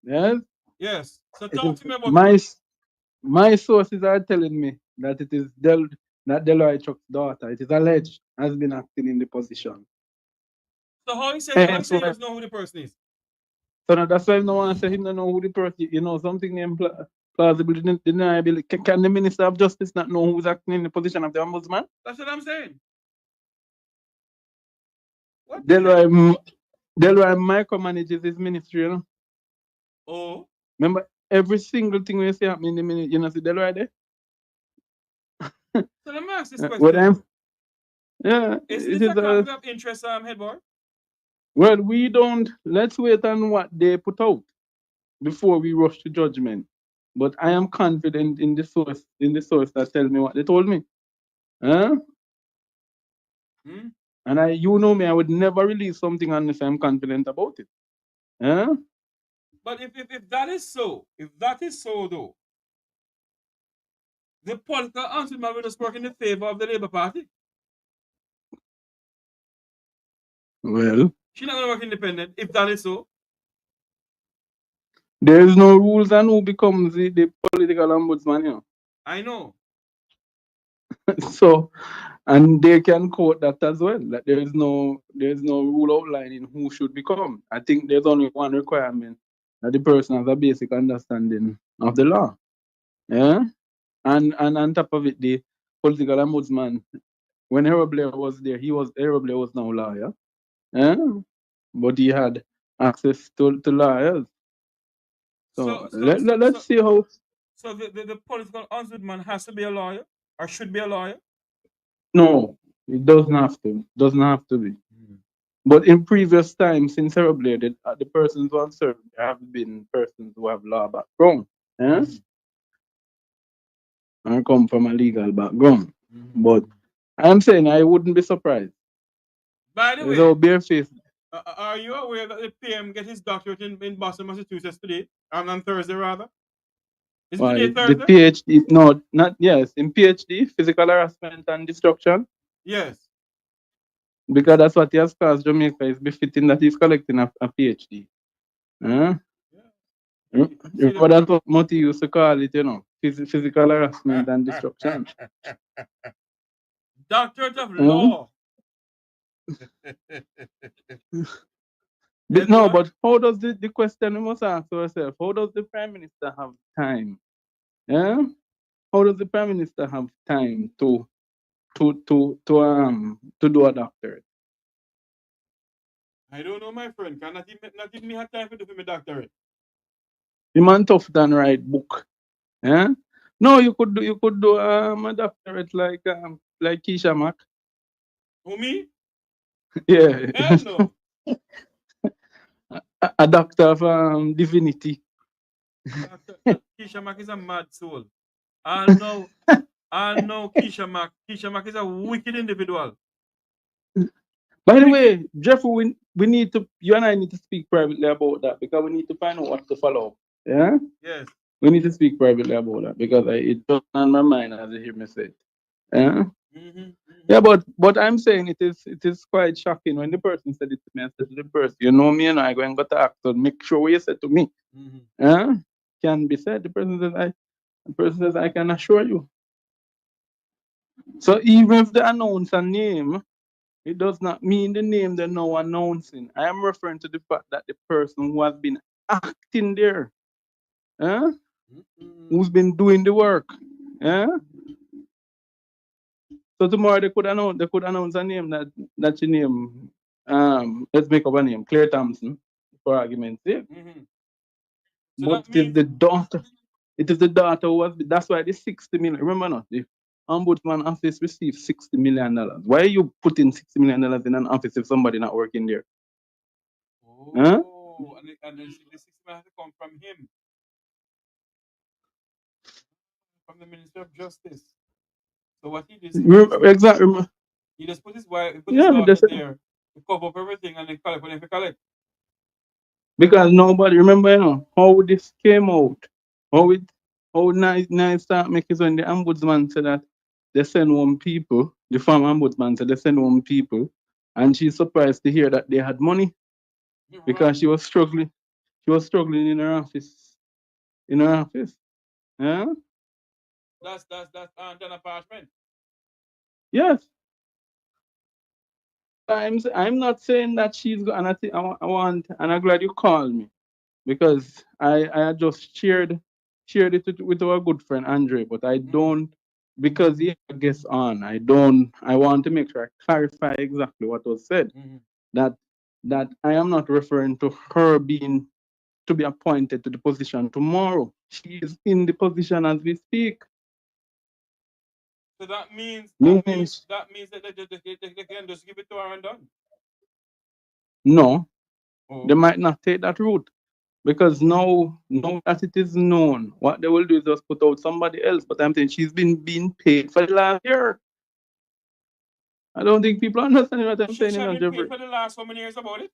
Yes? Yes. So talk to me about my sources are telling me that it is Delroy Chuck's daughter. It is alleged has been acting in the position. So how he say he doesn't know who the person is? So now that's why no one say him don't know who the person. You know something named plausible deniability. Can the Minister of Justice not know who's acting in the position of the ombudsman? That's what I'm saying. Delroy micromanages his ministry, you know. Oh. Remember every single thing we see happening in the ministry, you know, see Delroy there? So let me ask this question. Yeah. Is this a conflict of interest, head boy? Well, we don't. Let's wait on what they put out before we rush to judgment. But I am confident in the source that tells me what they told me. Huh? And you know me, I would never release something unless I'm confident about it. Huh? But if that is so, though, the political ombudsman will just work in the favor of the Labour Party. Well, She's not going to work independent if that is so. There is no rules on who becomes the political ombudsman, you know. I know. So, and they can quote that as well. That there is no rule outlining who should become. I think there's only one requirement, that the person has a basic understanding of the law. Yeah, and on top of it, the political ombudsman, when Harold Blair was there, Harold Blair was no lawyer. Yeah, but he had access to lawyers. So, let's see how. So the political ombudsman has to be a lawyer, or should be a lawyer? No, it doesn't have to. Doesn't have to be. But in previous times, since Harold Blair, the persons who have served have been persons who have law background. Yeah? And come from a legal background. But I'm saying I wouldn't be surprised. By the way, so barefaced. Are you aware that the PM get his doctorate in Boston, Massachusetts today? On Thursday, rather? Is it today Thursday? The PhD, no, not yes, in PhD, physical harassment and destruction. Yes. Because that's what he has caused Jamaica is befitting that he's collecting a PhD. Huh? But that's what Moti used to call it, you know, physical harassment and destruction. Doctorate of Law. No, but how does the question we must ask ourselves, how does the Prime Minister have time? Yeah? How does the Prime Minister have time to do a doctorate? I don't know, my friend. Can not even me have time to do my doctorate. The man tough than write book. Yeah? No, you could do a doctorate like Keisha Mack. Who, me? Yeah. Hell no. a doctor of divinity. Keisha Mack is a mad soul. I know Keisha Mack. Keisha Mack is a wicked individual. By the way, Jeffrey, we need to, you and I need to speak privately about that, because we need to find out what to follow up. Yeah? Yes. We need to speak privately about that, because it just on my mind as you hear me say it. Yeah? Yeah, but I'm saying it is quite shocking when the person said it to me. I said to the person, you know me, and I go and got the actor. Make sure what you said to me. Can be said. The person says I can assure you. So even if they announce a name, it does not mean the name they're now announcing. I am referring to the fact that the person who has been acting there, who's been doing the work. So tomorrow they could announce a name that you name let's make up a name, Claire Thompson, for argument's sake. So But that it is the daughter who was that's why the 60 million. Remember not the ombudsman office received $60 million. Why are you putting $60 million in an office if somebody not working there? Oh, and the 60 million has to come from him, from the Minister of Justice. So what he did, Exactly. he just put his wife, put his Yeah, daughter that's it. there to cover up everything, and then collect when they collect. Because nobody remember, how this came out. How nice start making when the ombudsman said that they send home people, the former ombudsman said they send home people, and she's surprised to hear that they had money because she was struggling. She was struggling in her office. In her office. Yeah? That's an apartment. Yes. I'm not saying that she's go and I want and I'm glad you called me because I had just shared it with our good friend Andre, but I don't because he gets on. I want to make sure I clarify exactly what was said. That I am not referring to her being to be appointed to the position tomorrow. She is in the position as we speak. So that means Means that they can just give it to her and done. no, Oh. they might not take that route. Because now that it is known, what they will do is just put out somebody else. But I'm saying she's been being paid for the last year. I don't think people are understanding what I'm saying. She You know, been paid Jeffrey. for the last how many years about it?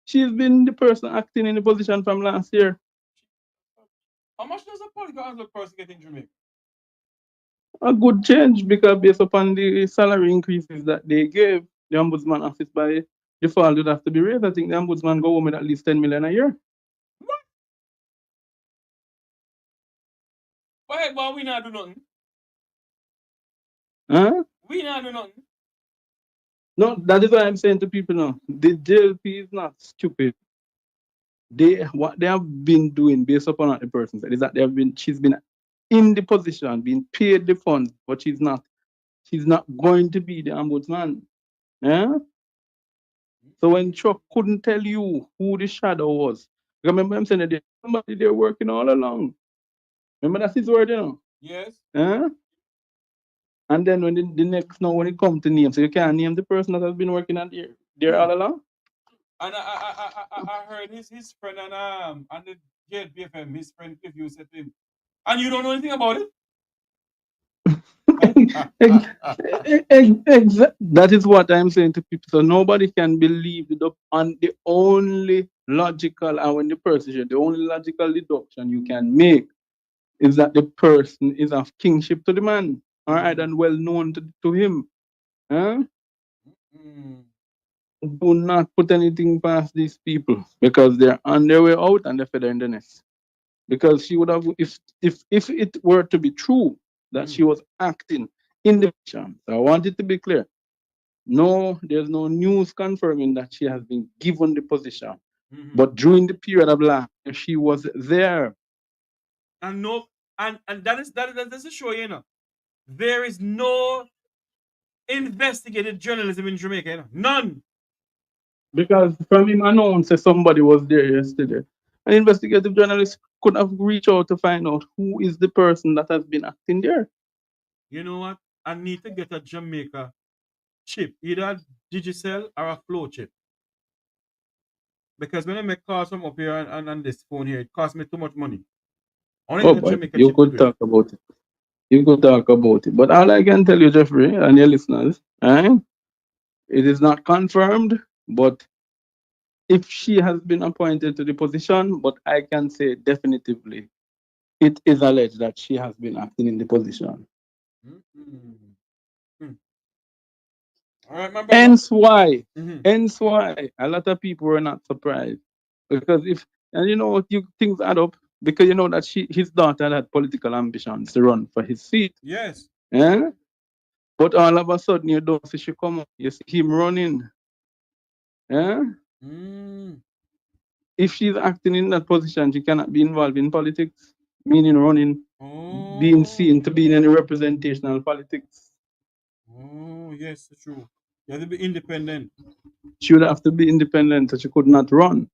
She's been the person acting in the position from last year. How much does a political person get in Jamaica? A good change because based upon the salary increases that they gave the ombudsman office by default would have to be raised. I think the ombudsman go home with at least 10 million a year. But we not do nothing. Huh? We not do nothing. No, that is why I'm saying to people now, the JLP is not stupid. What they have been doing based upon what the person said is that she's been in the position, being paid the funds, but she's not going to be the ombudsman. Yeah? So when Chuck couldn't tell you who the shadow was, remember him saying that there's somebody there working all along. Remember that's his word, you know? Yes. Yeah? And then when the next now when it comes to name, so you can't name the person that has been working at there all along. And I heard his friend and the JLPFM, his friend Cliff, you said to him, and you don't know anything about it? That is what I'm saying to people. So nobody can believe on the only logical, and when the person said the only logical deduction you can make is that the person is of kingship to the man, all right, and well known to him. Huh? Do not put anything past these people because they're on their way out and they're feather in the nest. Because she would have, if it were to be true that she was acting in the position, so I want it to be clear. No, there's no news confirming that she has been given the position. But during the period of last year, she was there. And no, and that is a show, you know. There is no investigative journalism in Jamaica, you know. None. Because from him announced that somebody was there yesterday. An investigative journalist could have reached out to find out who is the person that has been acting there. You know what? I need to get a Jamaica chip, either a Digicel or a Flow chip. Because when I make calls from up here and on this phone here, it costs me too much money. Oh, but you could talk about it. You could talk about it. But all I can tell you, Jeffrey, and your listeners, it is not confirmed, but if she has been appointed to the position, but I can say definitively, it is alleged that she has been acting in the position. All right, my brother. Hence why a lot of people were not surprised. Because and you know what, things add up, because you know that his daughter had political ambitions to run for his seat. Yes. Yeah? But all of a sudden you don't see she come up. You see him running. Yeah? If she's acting in that position, she cannot be involved in politics, meaning running, being seen to be in any representational politics. Oh, yes, true. You have to be independent. She would have to be independent, so she could not run.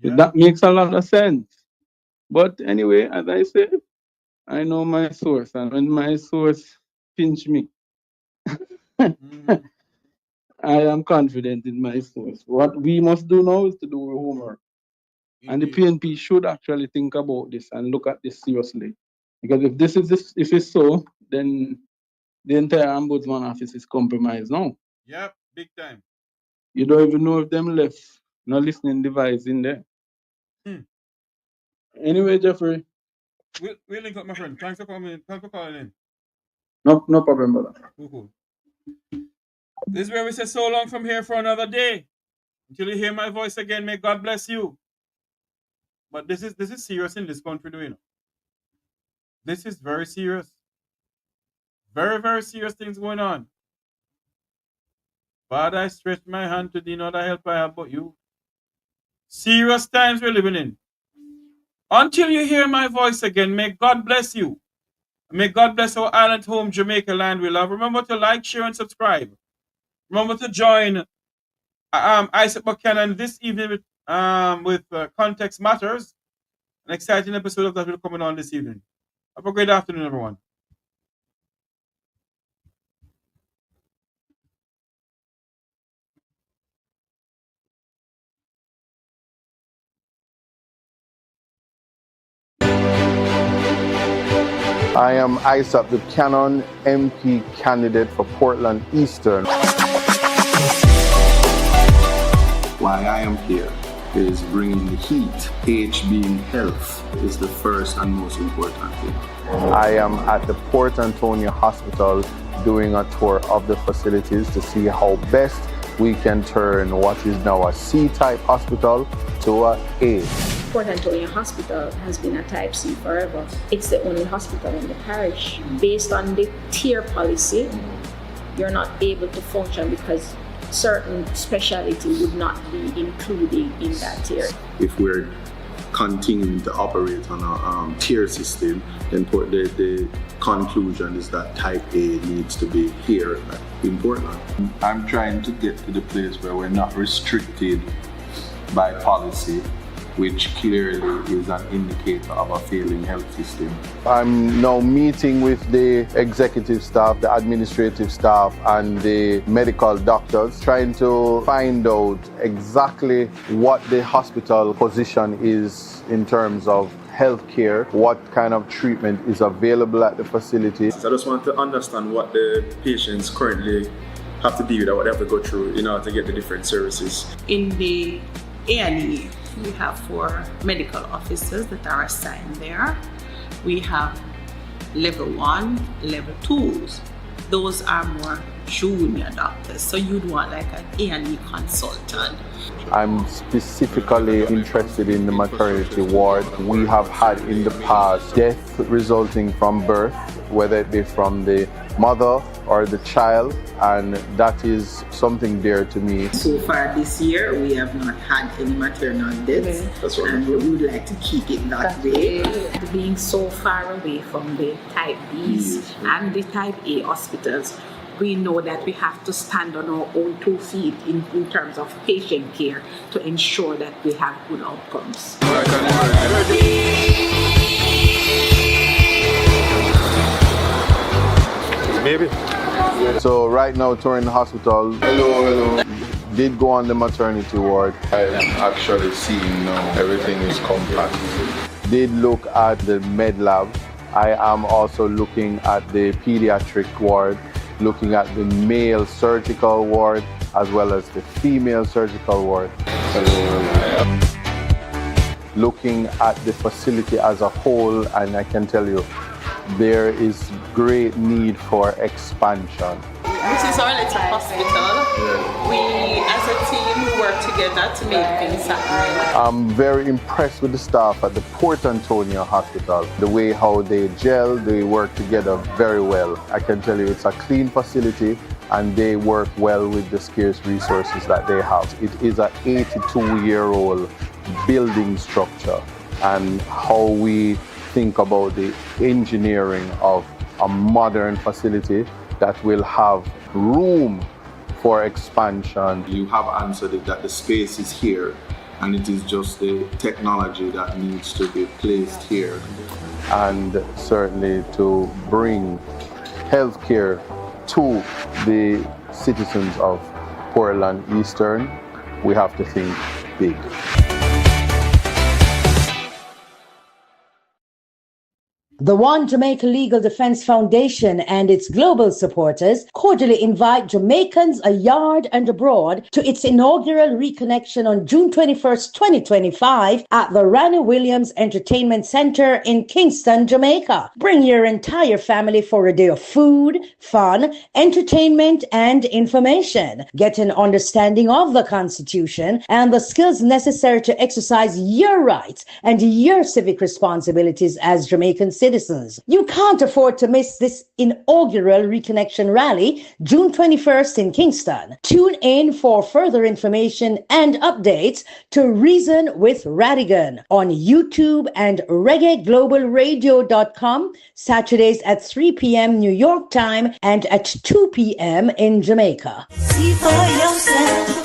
Yeah. That makes a lot of sense. But anyway, as I said, I know my source, and when my source pinch me, I am confident in my source. What we must do now is to do our homework. And the PNP should actually think about this and look at this seriously. Because if it's so, then the entire ombudsman office is compromised now. Yep, big time. You don't even know if them left no listening device in there. Anyway, Jeffrey. We'll link up, my friend. Thanks for coming. Thanks for calling in. No problem, brother. Cool. This is where we say so long from here for another day. Until you hear my voice again, may God bless you. But this is serious in this country, do you know? This is very serious. Very, very serious things going on. But I stretch my hand to thee, not a help I have but you. Serious times we're living in. Until you hear my voice again, may God bless you. May God bless our island home, Jamaica land we love. Remember to like, share, and subscribe. Remember to join Isaac Buchanan this evening with Context Matters. An exciting episode of that will come on this evening. Have a great afternoon, everyone. I am Isaac Buchanan, MP candidate for Portland Eastern. Why I am here is bringing the heat. H being health is the first and most important thing. I am at the Port Antonio Hospital doing a tour of the facilities to see how best we can turn what is now a C-type hospital to a A. Port Antonio Hospital has been a type C forever. It's the only hospital in the parish. Based on the tier policy, you're not able to function because certain specialty would not be included in that tier. If we're continuing to operate on a tier system, then the conclusion is that type A needs to be here in Portland. I'm trying to get to the place where we're not restricted by policy, which clearly is an indicator of a failing health system. I'm now meeting with the executive staff, the administrative staff, and the medical doctors, trying to find out exactly what the hospital position is in terms of healthcare, what kind of treatment is available at the facility. So I just want to understand what the patients currently have to deal with, or what they have to go through in order to get the different services. In the A&E, we have 4 medical officers that are assigned there. We have level 1, level 2s. Those are more junior doctors, so you'd want like an A&E consultant. I'm specifically interested in the maternity ward. We have had in the past death resulting from birth, whether it be from the mother or the child, and that is something dear to me. So far this year, we have not had any maternal deaths, and we would like to keep it that way. Being so far away from the type Bs and the type A hospitals, we know that we have to stand on our own 2 feet in terms of patient care to ensure that we have good outcomes. Maybe. So right now, touring the hospital. Hello. Did go on the maternity ward. I am actually seeing now everything is compact. Did look at the med lab. I am also looking at the pediatric ward, looking at the male surgical ward, as well as the female surgical ward. Looking at the facility as a whole, and I can tell you, there is great need for expansion. This is our little hospital. We, as a team, we work together to make things happen. I'm very impressed with the staff at the Port Antonio Hospital. The way how they gel, they work together very well. I can tell you it's a clean facility and they work well with the scarce resources that they have. It is an 82-year-old building structure, and how we think about the engineering of a modern facility that will have room for expansion. You have answered it that the space is here and it is just the technology that needs to be placed here. And certainly to bring healthcare to the citizens of Portland Eastern, we have to think big. The One Jamaica Legal Defense Foundation and its global supporters cordially invite Jamaicans ayard and abroad to its inaugural reconnection on June 21st, 2025 at the Ranny Williams Entertainment Center in Kingston, Jamaica. Bring your entire family for a day of food, fun, entertainment, and information. Get an understanding of the Constitution and the skills necessary to exercise your rights and your civic responsibilities as Jamaican citizens. You can't afford to miss this inaugural Reconnection Rally, June 21st in Kingston. Tune in for further information and updates to Reason with Radigan on YouTube and reggaeglobalradio.com, Saturdays at 3 p.m. New York time and at 2 p.m. in Jamaica. See for yourself.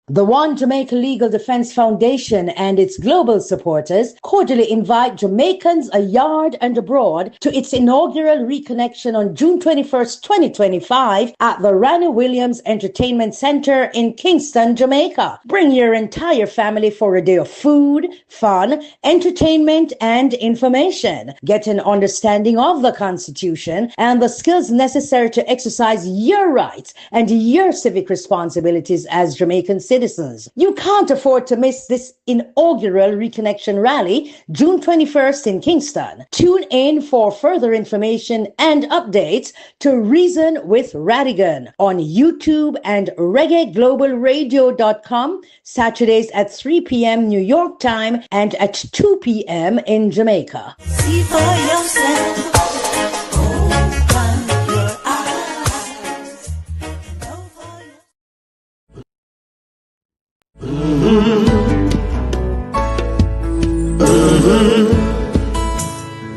The One Jamaica Legal Defense Foundation and its global supporters cordially invite Jamaicans ayard and abroad to its inaugural reconnection on June 21st, 2025 at the Ranny Williams Entertainment Center in Kingston, Jamaica. Bring your entire family for a day of food, fun, entertainment, and information. Get an understanding of the Constitution and the skills necessary to exercise your rights and your civic responsibilities as Jamaican citizens. You can't afford to miss this inaugural Reconnection Rally, June 21st in Kingston. Tune in for further information and updates to Reason with Radigan on YouTube and reggaeglobalradio.com, Saturdays at 3 p.m. New York time and at 2 p.m. in Jamaica. See for yourself.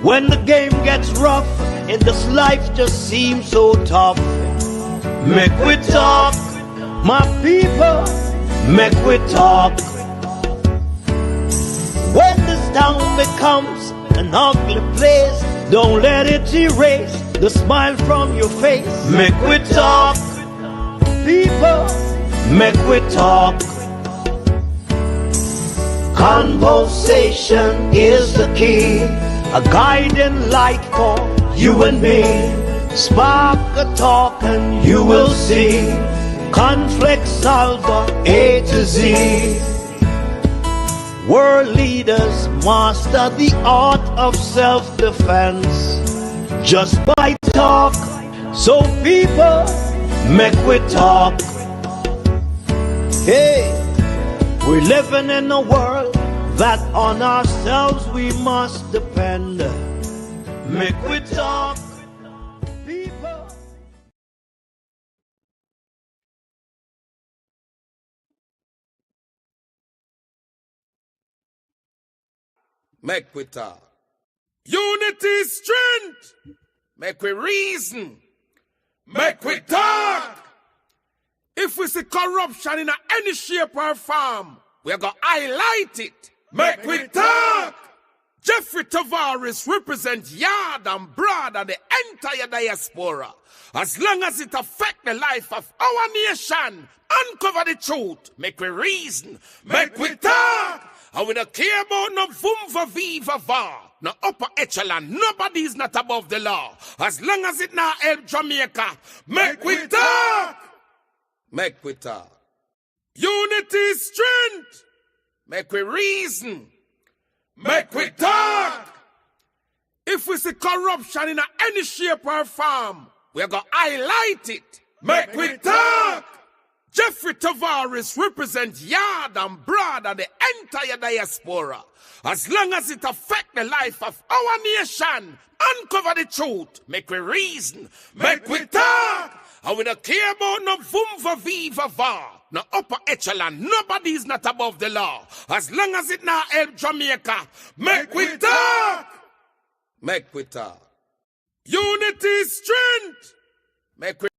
When the game gets rough and this life just seems so tough, make we talk, my people, make we talk. When this town becomes an ugly place, don't let it erase the smile from your face. Make we talk, people, make we talk. Conversation is the key, a guiding light for you and me. Spark a talk and you will see. Conflict solver A to Z. World leaders master the art of self-defense just by talk. So people, make we talk. Hey, we're living in a world that on ourselves we must depend. Make we talk, people. Mek Wi Talk. Unity is strength. Make we reason. Mek Wi Talk. If we see corruption in any shape or form, we're going to highlight it. Mek Wi Talk. Jeffrey Tavares represents Yard and Broad and the entire diaspora. As long as it affects the life of our nation, uncover the truth. Make we reason. Mek Wi Talk. And we don't care about no vumva viva va. No upper echelon. Nobody is not above the law. As long as it not help Jamaica. Mek Wi Talk. Mek Wi Talk. Unity is strength. Make we reason. Mek Wi Talk. If we see corruption in any shape or form, we're going to highlight it. Make we talk. Jeffrey Tavares represents Yard and Broad and the entire diaspora. As long as it affects the life of our nation, uncover the truth, make we reason, make we talk. And we don't care about no vumva viva va, no upper echelon, nobody is not above the law. As long as it not help Jamaica, make we talk. Make we talk. Unity is strength. Make we